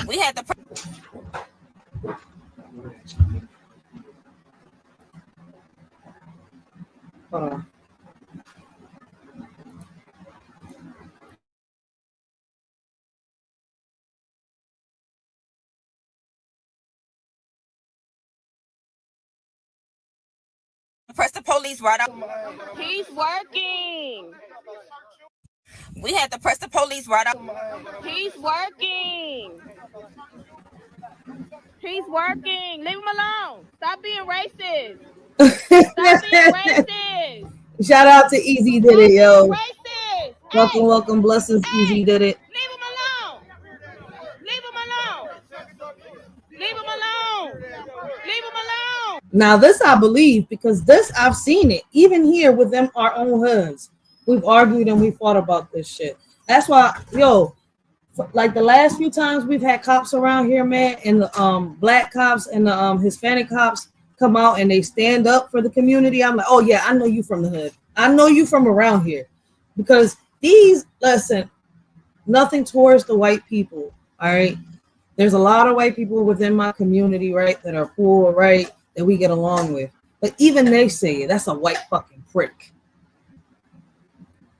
We had the Hold on. press the police right up. He's working. We had to press the police right up. He's working. He's working. Leave him alone. Stop being racist. Stop being racist. Shout out to Easy Did It, yo. Racist. Welcome, welcome, blessings. Easy Did It. Leave him alone. Leave him alone. Leave him alone. Leave him alone. Now this I believe, because this I've seen it even here with them our own hoods. We've argued and we fought about this shit. That's why, yo, like the last few times we've had cops around here, man, and the black cops and the Hispanic cops come out and they stand up for the community. I'm like, oh yeah, I know you from the hood. I know you from around here, because listen, nothing towards the white people. All right, there's a lot of white people within my community, right, that are cool, right, that we get along with. But even they say that's a white fucking prick.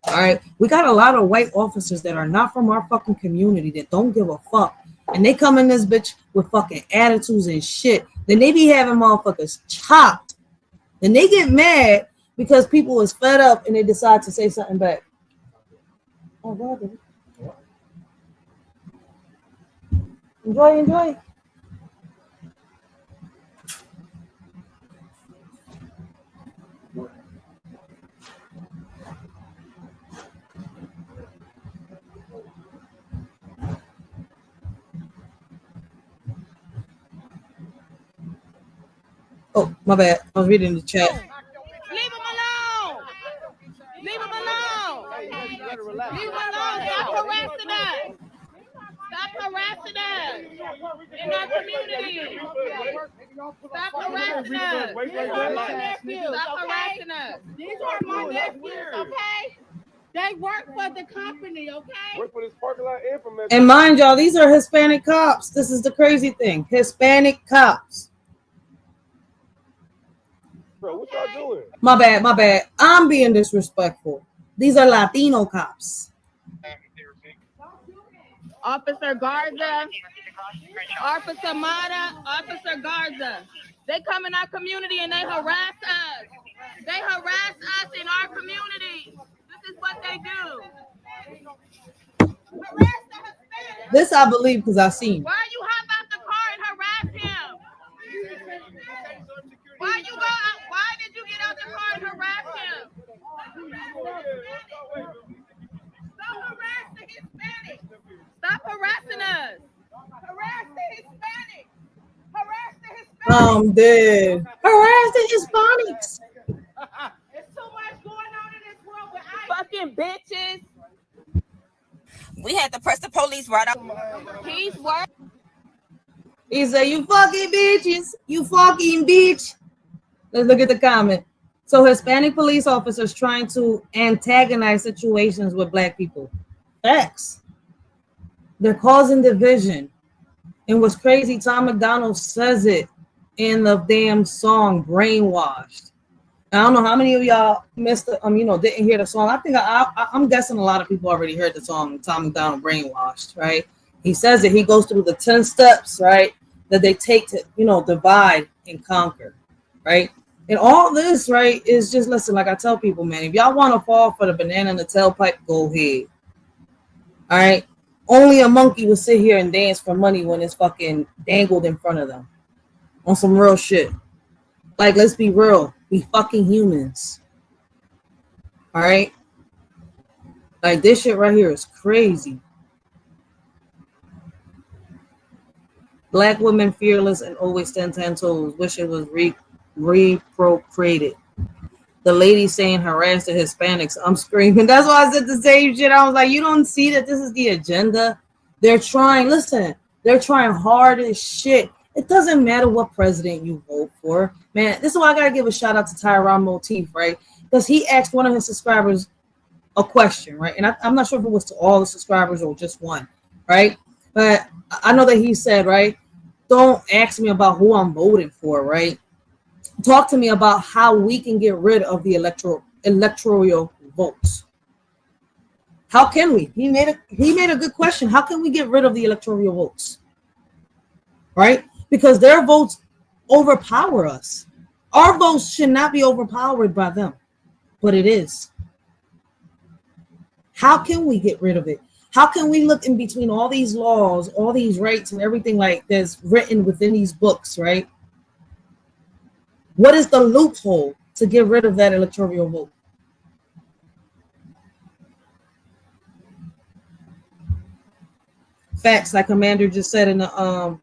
All right, we got a lot of white officers that are not from our fucking community that don't give a fuck, and they come in this bitch with fucking attitudes and shit. Then they be having motherfuckers chopped, and they get mad because people is fed up and they decide to say something back. Oh God, enjoy. Oh, my bad. I was reading the chat. Leave him alone. Leave him alone. Leave him alone. Stop harassing us. Stop harassing us in our community. Stop harassing us. These are my nephews. Stop harassing us. These are my nephews, okay? They work for the company, okay? Work for this parking lot and for Metro. And mind y'all, these are Hispanic cops. This is the crazy thing. Hispanic cops. Bro, what y'all doing? My bad. I'm being disrespectful. These are Latino cops. Officer Garza, Officer Mata, Officer Garza. They come in our community and they harass us. They harass us in our community. This is what they do. Harass the Hispanics. This I believe because I've seen. Why you hop out the car and harass him? Why did you get out the car and harass him? Stop harassing the Hispanics. Stop harassing us. Harass the Hispanics. Harass the Hispanics. I'm dead. Harass the Hispanics. There's too much going on in this world with fucking bitches. We had to press the police right up. He's working. He said, you fucking bitches. You fucking bitch. Let's look at the comment. So Hispanic police officers trying to antagonize situations with black people. Facts. They're causing division. And what's crazy, Tom McDonald says it in the damn song Brainwashed. I don't know how many of y'all missed it, didn't hear the song. I think I'm guessing a lot of people already heard the song Tom McDonald Brainwashed, right? He says it, he goes through the 10 steps, right, that they take to, divide and conquer, right? And all this, right, is just, listen, like I tell people, man, if y'all want to fall for the banana in the tailpipe, go ahead. All right? Only a monkey will sit here and dance for money when it's fucking dangled in front of them. On some real shit. Like, let's be real. We fucking humans. All right? Like, this shit right here is crazy. Black women fearless and always stand 10 toes. Wish it was reappropriated. The lady saying harass the Hispanics. I'm screaming. That's why I said the same shit. I was like, you don't see that this is the agenda? They're trying. Listen, They're trying hard as shit. It doesn't matter what president you vote for. Man, this is why I gotta give a shout out to Tyron Motif, right? Because he asked one of his subscribers a question, right? And I'm not sure if it was to all the subscribers or just one, right? But I know that he said, right, don't ask me about who I'm voting for, right? Talk to me about how we can get rid of the electoral votes. How can we? He made a good question. How can we get rid of the electoral votes? Right? Because their votes overpower us. Our votes should not be overpowered by them, but it is. How can we get rid of it? How can we look in between all these laws, all these rights and everything like that's written within these books, right? What is the loophole to get rid of that electoral vote? Facts, like Commander just said in the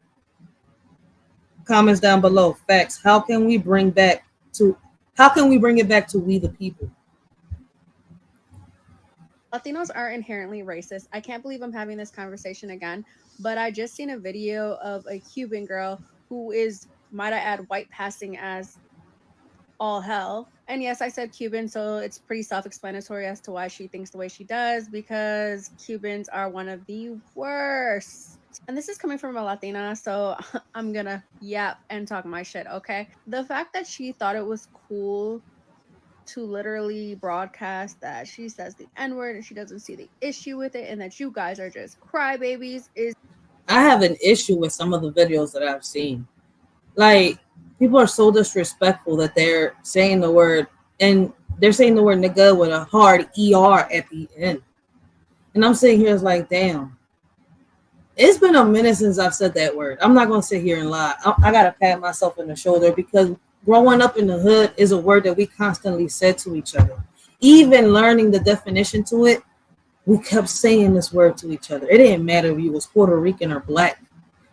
comments down below. Facts. How can we bring it back to we the people? Latinos are inherently racist. I can't believe I'm having this conversation again, but I just seen a video of a Cuban girl who is, might I add, white passing as all hell. And yes, I said Cuban, so it's pretty self-explanatory as to why she thinks the way she does, because Cubans are one of the worst. And this is coming from a Latina, so I'm gonna yap and talk my shit, okay? The fact that she thought it was cool to literally broadcast that she says the N-word and she doesn't see the issue with it and that you guys are just crybabies is... I have an issue with some of the videos that I've seen. Like, people are so disrespectful that they're saying the word, and they're saying the word nigga with a hard ER at the end. And I'm sitting here like, damn. It's been a minute since I've said that word. I'm not going to sit here and lie. I got to pat myself in the shoulder because growing up in the hood is a word that we constantly said to each other. Even learning the definition to it, we kept saying this word to each other. It didn't matter if you was Puerto Rican or black.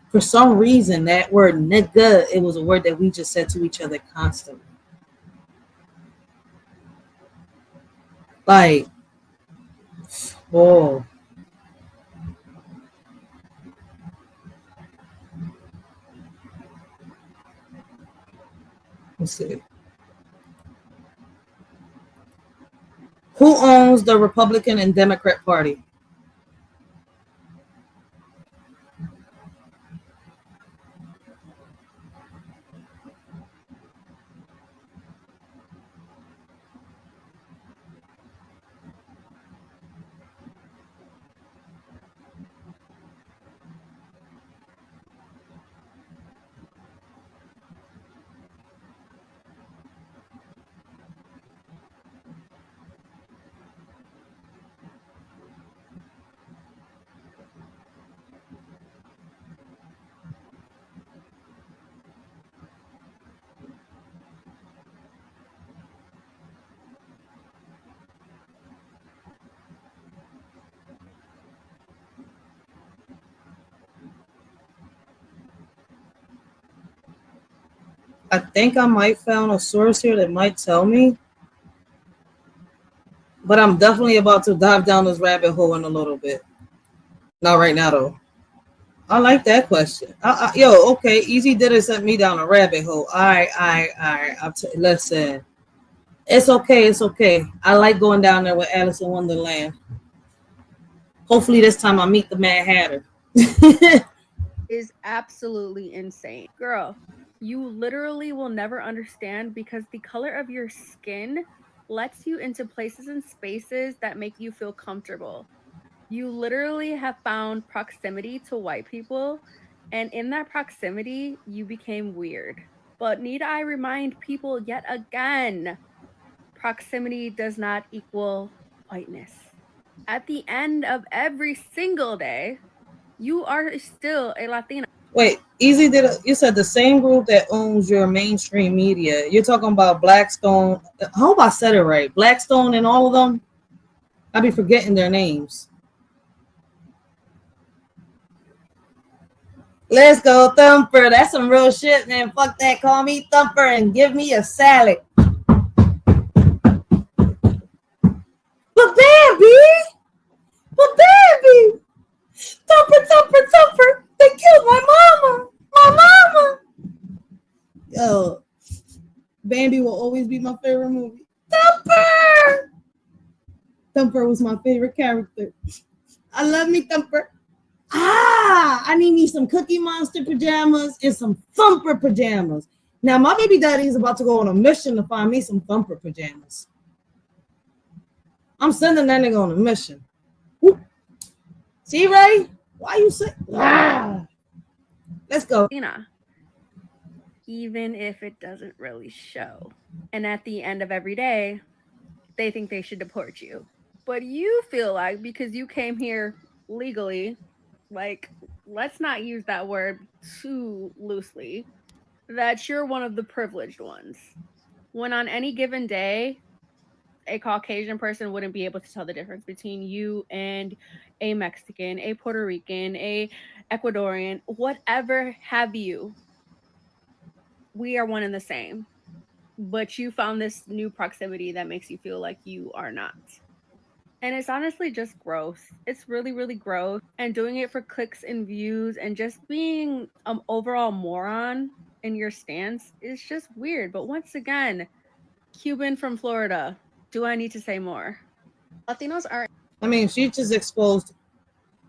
For some reason, that word nigga, it was a word that we just said to each other constantly. Like, oh. Let's see. Who owns the Republican and Democrat Party? I think I might found a source here that might tell me, but I'm definitely about to dive down this rabbit hole in a little bit. Not right now, though. I like that question. Yo, okay, Easy did it, sent me down a rabbit hole. All right. Listen, it's okay. It's okay. I like going down there with Alice in Wonderland. Hopefully this time I meet the Mad Hatter. is absolutely insane. Girl, you literally will never understand because the color of your skin lets you into places and spaces that make you feel comfortable. You literally have found proximity to white people, and in that proximity, you became weird. But need I remind people yet again, proximity does not equal whiteness. At the end of every single day, you are still a Latina. Wait, Easy you said the same group that owns your mainstream media. You're talking about Blackstone. I hope I said it right. Blackstone and all of them. I be forgetting their names. Let's go, Thumper. That's some real shit, man. Fuck that. Call me Thumper and give me a salad. But baby, Thumper, they killed my favorite movie? Thumper! Thumper was my favorite character. I love me Thumper. I need me some Cookie Monster pajamas and some Thumper pajamas. Now, my baby daddy is about to go on a mission to find me some Thumper pajamas. I'm sending that nigga on a mission. Woo. See, Ray? Why you say? Let's go. Even if it doesn't really show. And at the end of every day, they think they should deport you. But you feel like because you came here legally, like, let's not use that word too loosely, that you're one of the privileged ones. When on any given day, a Caucasian person wouldn't be able to tell the difference between you and a Mexican, a Puerto Rican, a Ecuadorian, whatever have you. We are one and the same. But you found this new proximity that makes you feel like you are not. And it's honestly just gross. It's really, really gross. And doing it for clicks and views and just being an overall moron in your stance is just weird. But once again, Cuban from Florida. Do I need to say more? Latinos are... I mean, she just exposed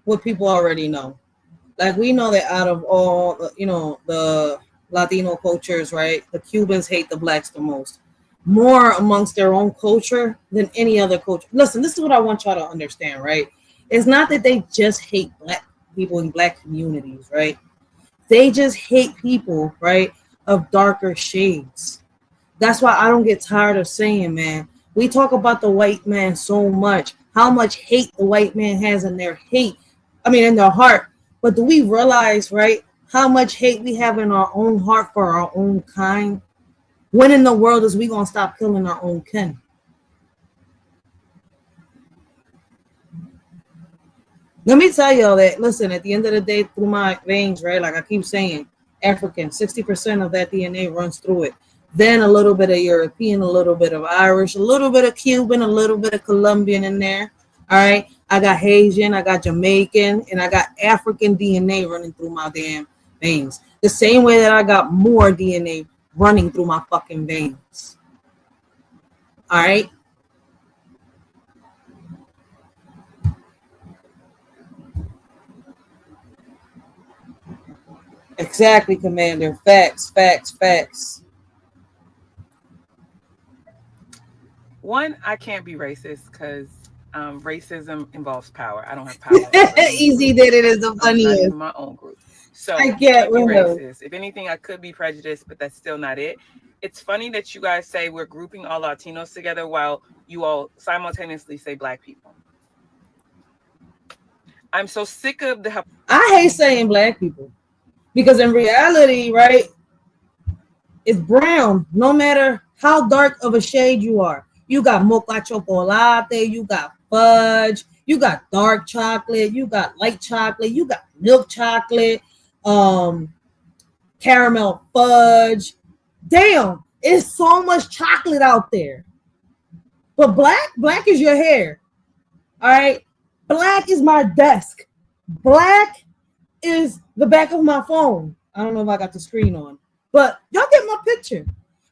what people already know. Like, we know that out of all, the Latino cultures, right? The Cubans hate the blacks the most. More amongst their own culture than any other culture. Listen, this is what I want y'all to understand, right? It's not that they just hate black people in black communities, right? They just hate people, right, of darker shades. That's why I don't get tired of saying, man, we talk about the white man so much, how much hate the white man has in their in their heart. But do we realize, right, how much hate we have in our own heart for our own kind? When in the world is we gonna stop killing our own kin? Let me tell y'all that, listen, at the end of the day, through my veins, right, like I keep saying, African, 60% of that DNA runs through it. Then a little bit of European, a little bit of Irish, a little bit of Cuban, a little bit of Colombian in there. All right. I got Haitian, I got Jamaican, and I got African DNA running through my damn veins. The same way that I got more DNA running through my fucking veins. All right. Exactly, Commander. Facts, facts, facts. One, I can't be racist because racism involves power. I don't have power. Easy did it is the funniest. Not even my own group. So I can't be remember. racist. If anything, I could be prejudiced, but that's still not it. It's funny that you guys say we're grouping all Latinos together while you all simultaneously say black people. I'm so sick of the... I hate saying black people because in reality, right, it's brown. No matter how dark of a shade you are. You got mocha chocolate, you got fudge, you got dark chocolate, you got light chocolate, you got milk chocolate, caramel fudge. Damn, it's so much chocolate out there. But black is your hair. All right. Black is my desk. Black is the back of my phone. I don't know if I got the screen on, but y'all get my picture.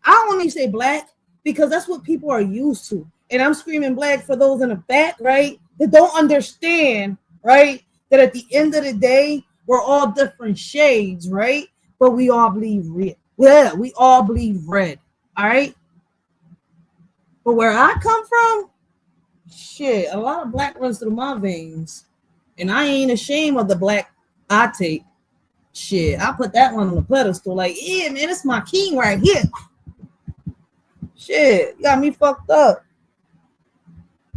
I only say black because that's what people are used to. And I'm screaming black for those in the back, right, that don't understand, right, that at the end of the day, we're all different shades, right? But we all bleed red. Yeah, we all bleed red, all right? But where I come from, shit, a lot of black runs through my veins. And I ain't ashamed of the black I take. Shit, I put that one on the pedestal. Like, yeah, man, it's my king right here. Shit, you got me fucked up.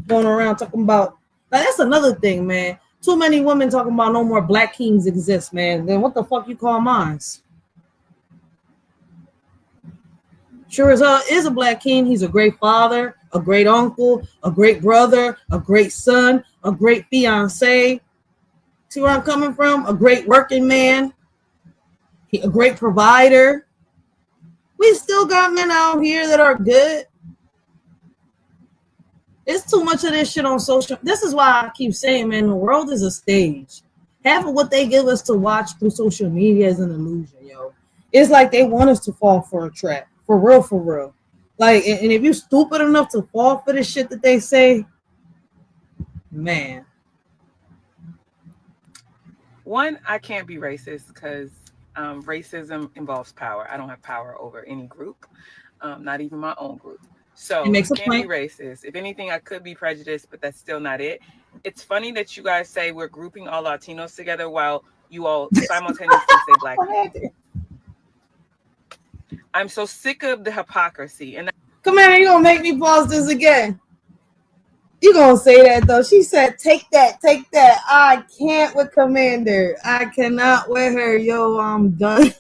Going around talking about, like, that's another thing, man. Too many women talking about no more black kings exist, man. Then what the fuck you call mine? Sure as hell is a black king. He's a great father, a great uncle, a great brother, a great son, a great fiance. See where I'm coming from? A great working man, a great provider. We still got men out here that are good. It's too much of this shit on social. This is why I keep saying, man, the world is a stage. Half of what they give us to watch through social media is an illusion, yo. It's like they want us to fall for a trap. For real, for real. Like, and if you're stupid enough to fall for the shit that they say, man. One, I can't be racist because racism involves power. I don't have power over any group, not even my own group. So I can't be racist. If anything, I could be prejudiced, but that's still not it. It's funny that you guys say we're grouping all Latinos together while you all simultaneously say black people. I'm so sick of the hypocrisy. And Come here, you gonna make me pause this again. You gonna say that though. She said, take that. I can't with Commander. I cannot with her. Yo, I'm done.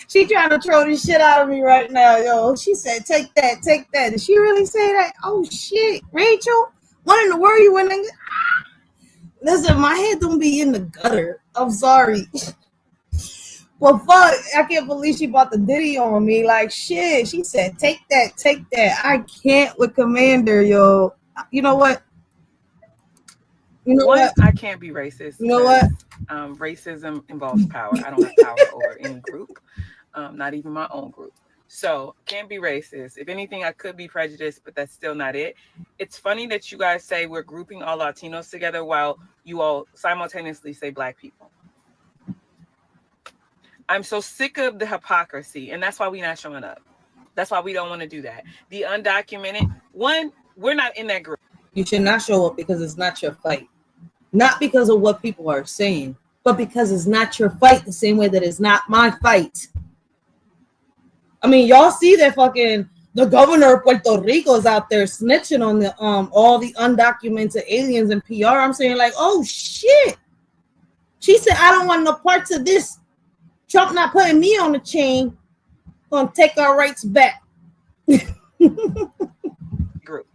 She trying to throw this shit out of me right now, yo. She said, take that. Did she really say that? Oh shit. Rachel, what in the world you went in? Listen, my head don't be in the gutter. I'm sorry. Well, fuck, I can't believe she bought the ditty on me. Like, shit. She said, take that. I can't with Commander, yo. You know what? I can't be racist. You know what? Racism involves power. I don't have power over any group, not even my own group. So can't be racist. If anything, I could be prejudiced, but that's still not it. It's funny that you guys say we're grouping all Latinos together while you all simultaneously say black people. I'm so sick of the hypocrisy, and that's why we're not showing up. That's why we don't want to do that. The undocumented, one, we're not in that group. You should not show up because it's not your fight. Not because of what people are saying, but because it's not your fight the same way that it's not my fight. I mean, y'all see that fucking the governor of Puerto Rico is out there snitching on the all the undocumented aliens and PR. I'm saying like, oh shit. She said, I don't want no parts of this. Trump not putting me on the chain. Gonna take our rights back. Group.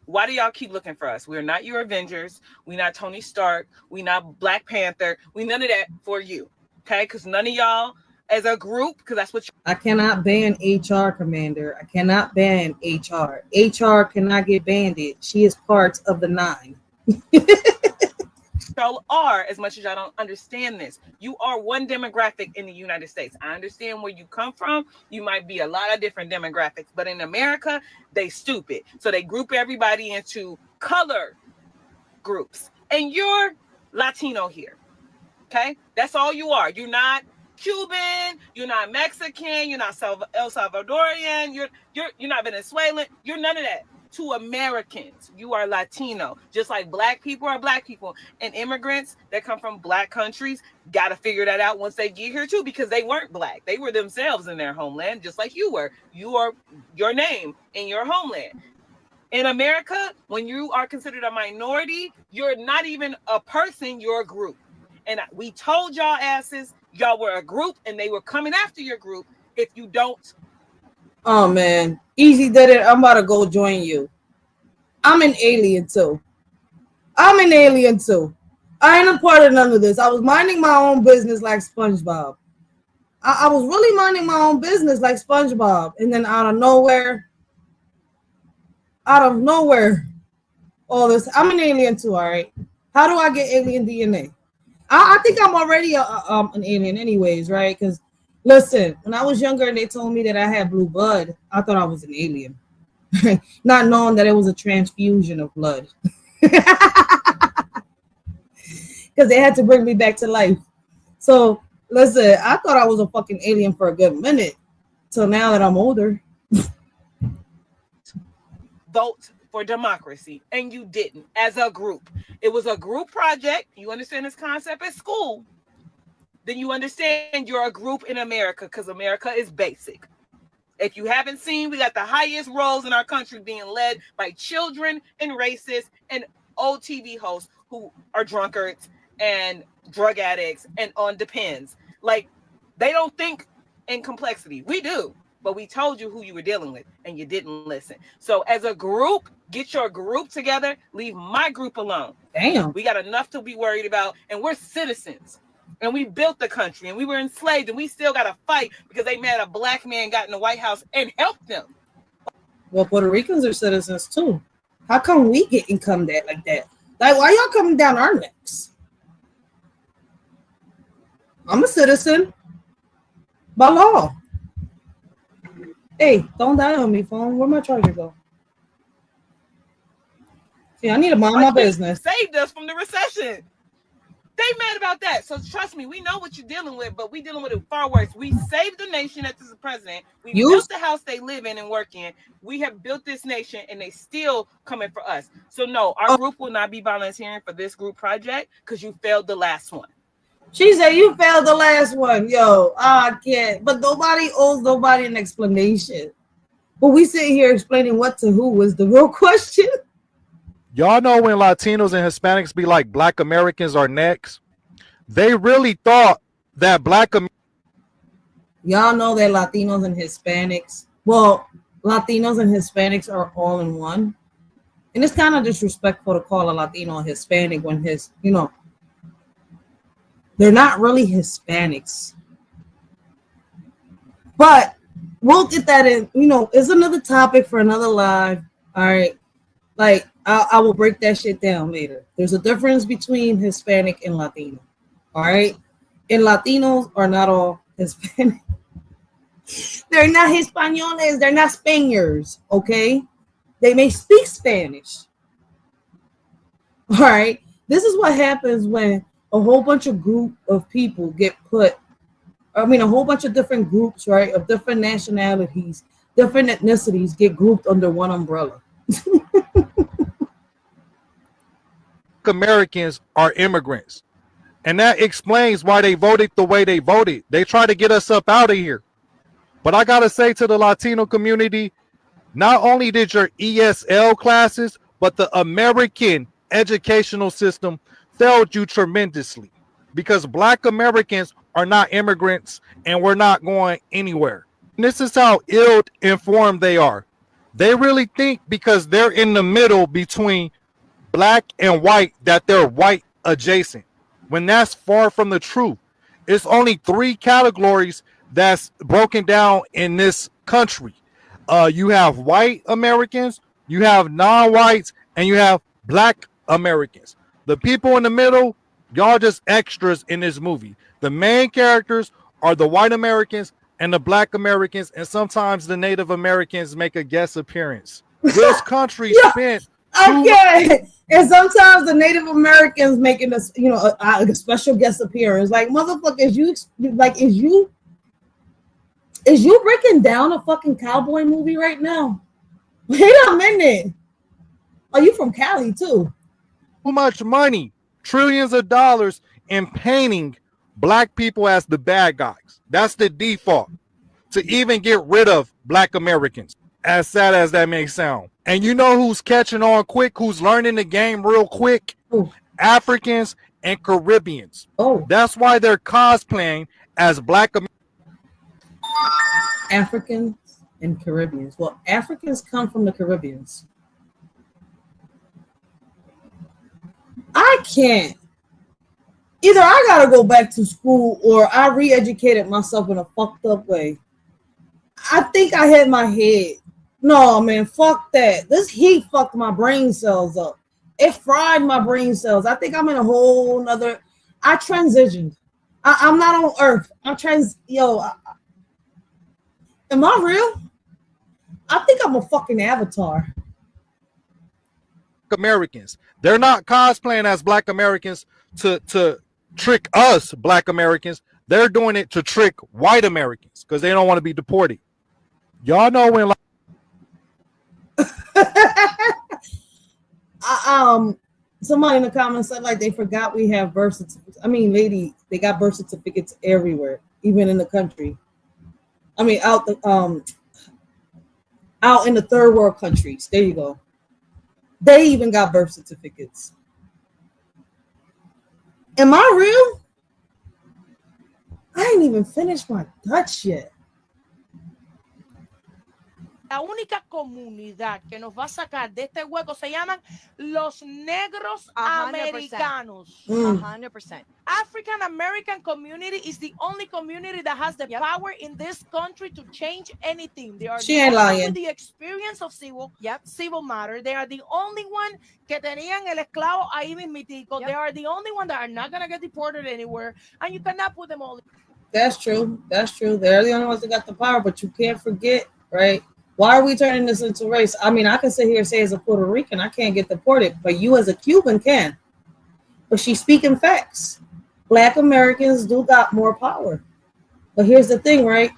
Why do y'all keep looking for us? We're not your Avengers. We're not Tony Stark. We're not Black Panther. We none of that for you. Okay? Because none of y'all as a group, because that's what I cannot ban HR, Commander. I cannot ban HR. HR cannot get banned. She is part of the 9. y'all are, as much as y'all don't understand this. You are one demographic in the United States. I understand where you come from. You might be a lot of different demographics, but in America, they stupid. So they group everybody into color groups. And you're Latino here. Okay? That's all you are. You're not Cuban, you're not Mexican, you're not El Salvadorian, you're not Venezuelan, you're none of that. To Americans, you are Latino, just like black people are black people, and immigrants that come from black countries got to figure that out once they get here too, because they weren't black. They were themselves in their homeland, just like you were. You are your name in your homeland. In America, when you are considered a minority, you're not even a person, you're a group. And we told y'all asses, y'all were a group, and they were coming after your group if you don't. Oh, man. Easy did it. I'm about to go join you. I'm an alien, too. I ain't a part of none of this. I was minding my own business like SpongeBob. I was really minding my own business like SpongeBob. And then out of nowhere, all this. I'm an alien, too, all right? How do I get alien DNA? I think I'm already an alien anyways, right? Because, listen, when I was younger and they told me that I had blue blood, I thought I was an alien. Not knowing that it was a transfusion of blood. Because they had to bring me back to life. So, listen, I thought I was a fucking alien for a good minute. Till now that I'm older. Vote for democracy, and you didn't as a group. It was a group project. You understand this concept at school, then you understand you're a group in America, because America is basic. If you haven't seen, we got the highest roles in our country being led by children and racists and old TV hosts who are drunkards and drug addicts and on depends. Like, they don't think in complexity. We do. But we told you who you were dealing with, and you didn't listen. So as a group, get your group together. Leave my group alone. Damn. We got enough to be worried about, and we're citizens. And we built the country, and we were enslaved, and we still got to fight because they mad a black man got in the White House and helped them. Well, Puerto Ricans are citizens, too. How come we getting come at like that? Like, why y'all coming down our necks? I'm a citizen by law. Hey, don't die on me, phone. Where my charger go? See, I need to mind my business. Saved us from the recession. They mad about that. So trust me, we know what you're dealing with, but we dealing with it far worse. We saved the nation as the president. We built the house they live in and work in. We have built this nation, and they still coming for us. So no, our group will not be volunteering for this group project because you failed the last one. She said you failed the last one. Yo, I can't. But nobody owes nobody an explanation. But we sit here explaining what to who was the real question. Y'all know when Latinos and Hispanics be like, Black Americans are next? They really thought that Y'all know that Latinos and Hispanics, well, Latinos and Hispanics are all in one. And it's kind of disrespectful to call a Latino a Hispanic when they're not really Hispanics. But we'll get that in, it's another topic for another live. All right. Like, I will break that shit down later. There's a difference between Hispanic and Latino. All right. And Latinos are not all Hispanic. They're not Hispanioles. They're not Spaniards. Okay. They may speak Spanish. All right. This is what happens when a whole bunch of group of people get a whole bunch of different groups, right, of different nationalities, different ethnicities get grouped under one umbrella. Americans are immigrants. And that explains why they voted the way they voted. They try to get us up out of here. But I got to say to the Latino community, not only did your ESL classes, but the American educational system failed you tremendously, because Black Americans are not immigrants and we're not going anywhere. And this is how ill-informed they are. They really think because they're in the middle between Black and white that they're white adjacent, when that's far from the truth. It's only 3 categories that's broken down in this country. You have white Americans, you have non-whites, and you have Black Americans. The people in the middle, y'all just extras in this movie. The main characters are the white Americans and the Black Americans, and sometimes the Native Americans make a guest appearance. This country spent and sometimes the Native Americans making a special guest appearance. Like, motherfucker, is you breaking down a fucking cowboy movie right now? Wait a minute. Are you from Cali too? Too much money, trillions of dollars, in painting Black people as the bad guys. That's the default to even get rid of Black Americans, as sad as that may sound. And you know who's catching on quick, who's learning the game real quick? Ooh. Africans and Caribbeans. Oh, that's why they're cosplaying as Black Africans and Caribbeans. Well, Africans come from the Caribbeans. I can't. Either I gotta go back to school or I re-educated myself in a fucked up way. I think I had my head. No, man, fuck that. This heat fucked my brain cells up. It fried my brain cells. I think I'm in a whole nother. I transitioned. I'm not on Earth. Am I real? I think I'm a fucking avatar. Americans. They're not cosplaying as Black Americans to trick us Black Americans. They're doing it to trick white Americans because they don't want to be deported. Y'all know when somebody in the comments said like they forgot we have birth certificates. I mean, lady, they got birth certificates everywhere, even in the country. I mean, out in the third world countries. There you go. They even got birth certificates. Am I real? I ain't even finished my Dutch yet. La única comunidad que nos va a sacar de este hueco se llaman los negros 100%. americanos. 100%. African American community is the only community that has the power in this country to change anything. They are She the ain't only lying. with the experience of civil matter. They are the only one que tenían el esclavo ahí mismitico. They are the only one that are not going to get deported anywhere. And you cannot put them all. That's true. That's true. They're the only ones that got the power, but you can't forget right? Why are we turning this into race? I mean, I can sit here and say as a Puerto Rican, I can't get deported, but you as a Cuban can. But she's speaking facts. Black Americans do got more power. But here's the thing, right?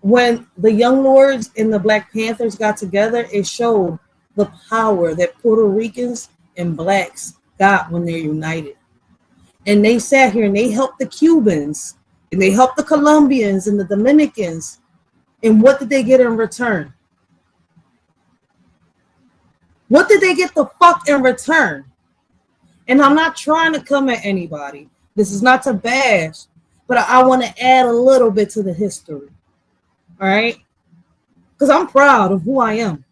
When the Young Lords and the Black Panthers got together, it showed the power that Puerto Ricans and blacks got when they're united. And they sat here and they helped the Cubans and they helped the Colombians and the Dominicans. And what did they get in return? What did they get the fuck in return? And I'm not trying to come at anybody. This is not to bash, but I want to add a little bit to the history. All right? Because I'm proud of who I am.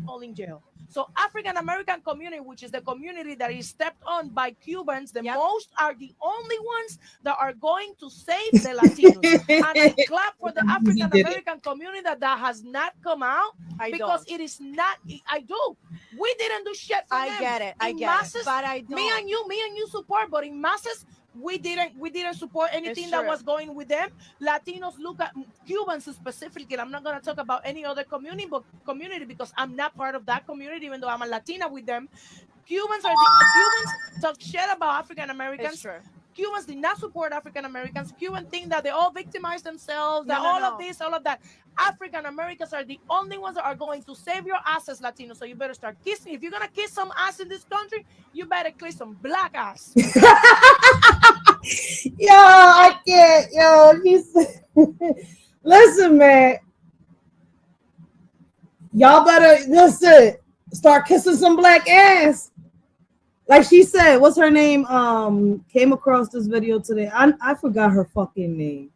All in jail. So African American community, which is the community that is stepped on by Cubans, the most are the only ones that are going to save the Latinos. And I clap for the African American community that has not come out because it is not. I do. We didn't do shit for them. Get it. I in get masses, it. But I don't. Me and you support, but in masses. We didn't support anything that was going with them. Latinos look at Cubans specifically. I'm not gonna talk about any other community because I'm not part of that community, even though I'm a Latina with them. Cubans talk shit about African Americans. Cubans did not support African Americans. Cubans think that they all victimize themselves, that of this, all of that. African Americans are the only ones that are going to save your asses, Latinos. So you better start kissing. If you're gonna kiss some ass in this country, you better kiss some black ass. Yo, I can't. Yo, listen, man. Y'all better start kissing some black ass. Like she said, what's her name? Came across this video today. I forgot her fucking name.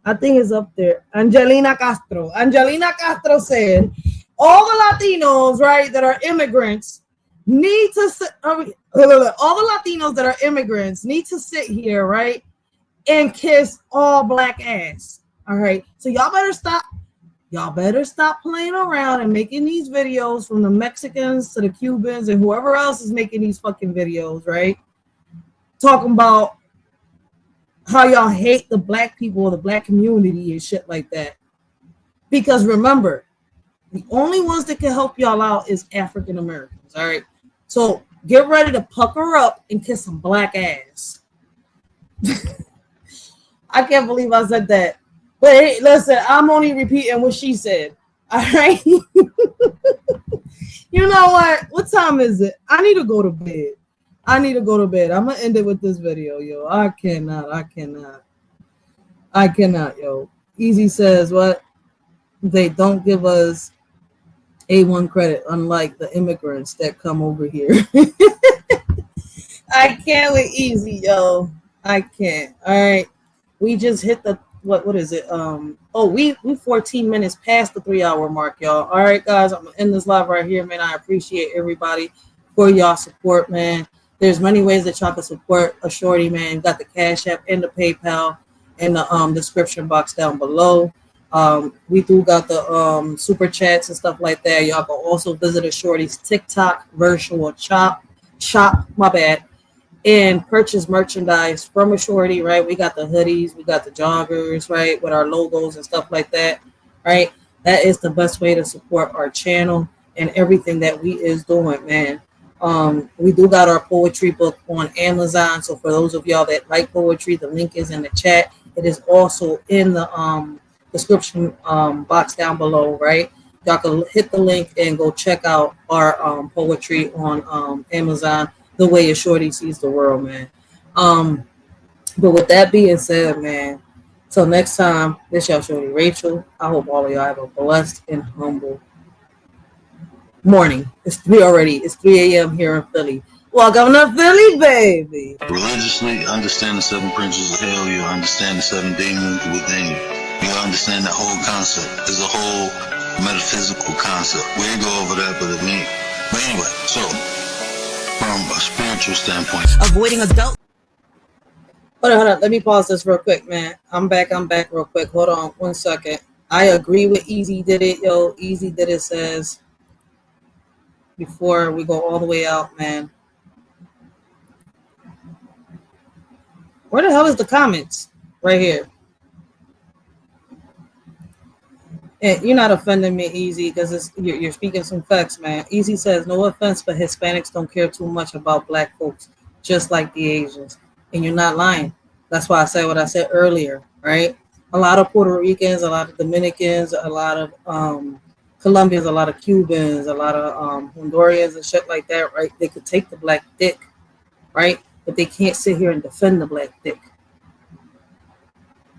I think it's up there. Angelina Castro. Angelina Castro said, all the Latinos, right, that are immigrants need to sit. All the Latinos that are immigrants need to sit here, right, and kiss all black ass. All right. So y'all better stop. Y'all better stop playing around and making these videos, from the Mexicans to the Cubans and whoever else is making these fucking videos, right? Talking about how y'all hate the black people or the black community and shit like that. Because remember, the only ones that can help y'all out is African Americans, all right? So get ready to pucker up and kiss some black ass. I can't believe I said that. But hey, listen, I'm only repeating what she said. All right. You know what? What time is it? I need to go to bed. I'm gonna end it with this video, yo. I cannot, yo. Easy says what? They don't give us A1 credit, unlike the immigrants that come over here. I can't with Easy, yo. I can't. All right. We just hit the what is it? We 14 minutes past the 3-hour mark, y'all. All right, guys, I'm gonna end this live right here, man. I appreciate everybody for y'all support, man. There's many ways that y'all can support a shorty, man. You got the Cash App and the PayPal in the description box down below. We do got the super chats and stuff like that. Y'all can also visit a shorty's TikTok virtual shop, and purchase merchandise from a shorty, right? We got the hoodies, we got the joggers, right, with our logos and stuff like that, right? That is the best way to support our channel and everything that we is doing, man. We do got our poetry book on Amazon, so for those of y'all that like poetry, the link is in the chat. It is also in the description box down below, right? Y'all can hit the link and go check out our poetry on Amazon. The way a shorty sees the world, man. But with that being said, man, till next time, this y'all shorty Rachel. I hope all of y'all have a blessed and humble morning. It's 3 a.m. here in Philly. Welcome to Philly, baby. Religiously, understand the 7 principles of hell. You understand the 7 demons within you. You understand that whole concept. It's a whole metaphysical concept. We ain't go over that, but anyway, so from a spiritual standpoint, Avoiding adult. Hold on. Let me pause this real quick, man. I'm back real quick. Hold on 1 second. I agree with Easy Did It, yo. Easy Did It says, before we go all the way out, man. Where the hell is the comments? Right here. And you're not offending me, Easy, because you're speaking some facts, man. Easy says, no offense, but Hispanics don't care too much about black folks, just like the Asians. And you're not lying. That's why I said what I said earlier, right? A lot of Puerto Ricans, a lot of Dominicans, a lot of Colombians, a lot of Cubans, a lot of Hondurans and shit like that, right? They could take the black dick, right? But they can't sit here and defend the black dick.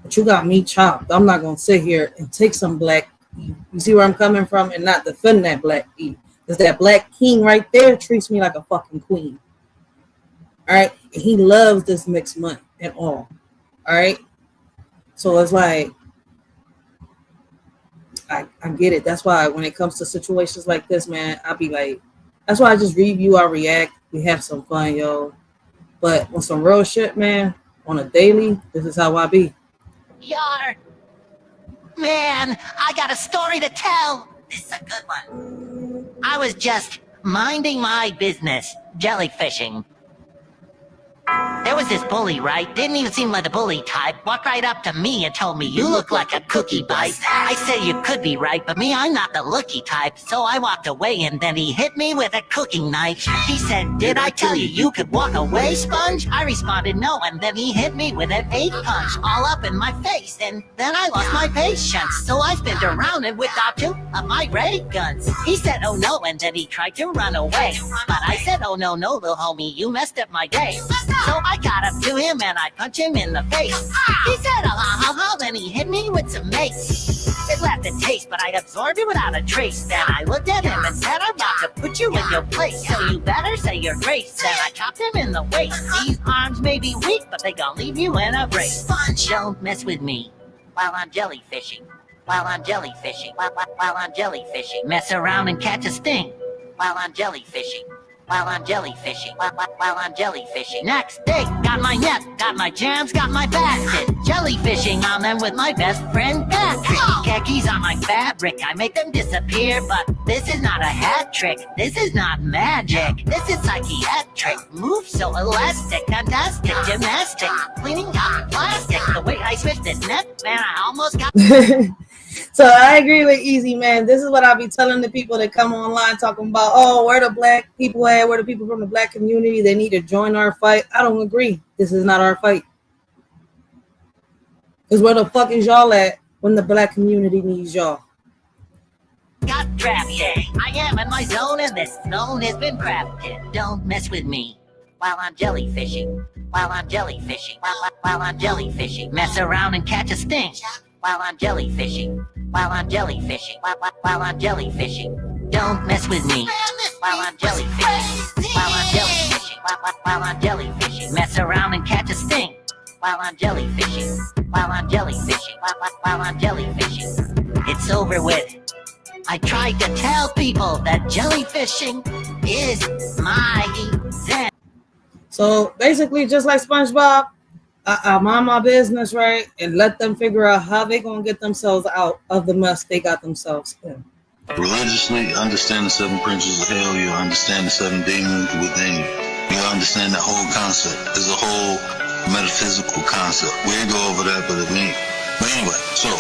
But you got me chopped. I'm not gonna sit here and take some black E. You see where I'm coming from, and not defend that black E. Because that black king right there treats me like a fucking queen. All right, and he loves this mixed money and all. All right, so it's like I get it. That's why when it comes to situations like this, man, I'll be like, that's why I just review, I react, we have some fun, yo. But on some real shit, man, on a daily, this is how I be. Yar. Man, I got a story to tell. This is a good one. I was just minding my business, jellyfishing. There was this bully, right? Didn't even seem like the bully type. Walked right up to me and told me, you look like a cookie bite. I said you could be right, but me, I'm not the looky type. So I walked away and then he hit me with a cooking knife. He said, did I tell you you could walk away, sponge? I responded no, and then he hit me with an 8 punch all up in my face. And then I lost my patience. So I spun around and whipped out 2 of my ray guns. He said, oh no, and then he tried to run away. But I said, oh no, little homie, you messed up my day. So I got up to him and I punched him in the face. He said, then he hit me with some mace. It left a taste, but I absorbed it without a trace. Then I looked at him and said, I'm about to put you in your place. So you better say your grace. Then I chopped him in the waist. These arms may be weak, but they gon' leave you in a brace. Don't mess with me while I'm jellyfishing. While I'm jellyfishing. While I'm jellyfishing. Mess around and catch a sting while I'm jellyfishing. While I'm jellyfishing, while I'm jellyfishing. Next day, got my net, got my jams, got my basket. Jellyfishing on them with my best friend Patrick. Khakis on my fabric, I make them disappear. But this is not a hat trick, this is not magic. This is psychiatric, move so elastic. Fantastic, gymnastic, cleaning out plastic. The way I switched this net, man, I almost got... So I agree with Easy, man. This is what I'll be telling the people that come online talking about, oh, where the black people at? Where the people from the black community? They need to join our fight. I don't agree. This is not our fight. Because where the fuck is y'all at when the black community needs y'all? Got drafted. I am in my zone and this zone has been crafted. Don't mess with me while I'm jellyfishing. While I'm jellyfishing. While I'm jellyfishing. Mess around and catch a sting. While I'm jellyfishing, while I'm jellyfishing, while I'm jellyfishing. Don't mess with me while I'm jellyfishing, while I'm jellyfishing, while I'm jellyfishing. Mess around and catch a sting while I'm jellyfishing, while I'm jellyfishing, while I'm jellyfishing. It's over with. I tried to tell people that jellyfishing is my zen. So basically, just like SpongeBob, I mind my business, right, and let them figure out how they gonna get themselves out of the mess they got themselves in. Religiously, understand the 7 princes of hell. You understand the 7 demons within you. You understand that whole concept. It's a whole metaphysical concept. We ain't go over that, but anyway, so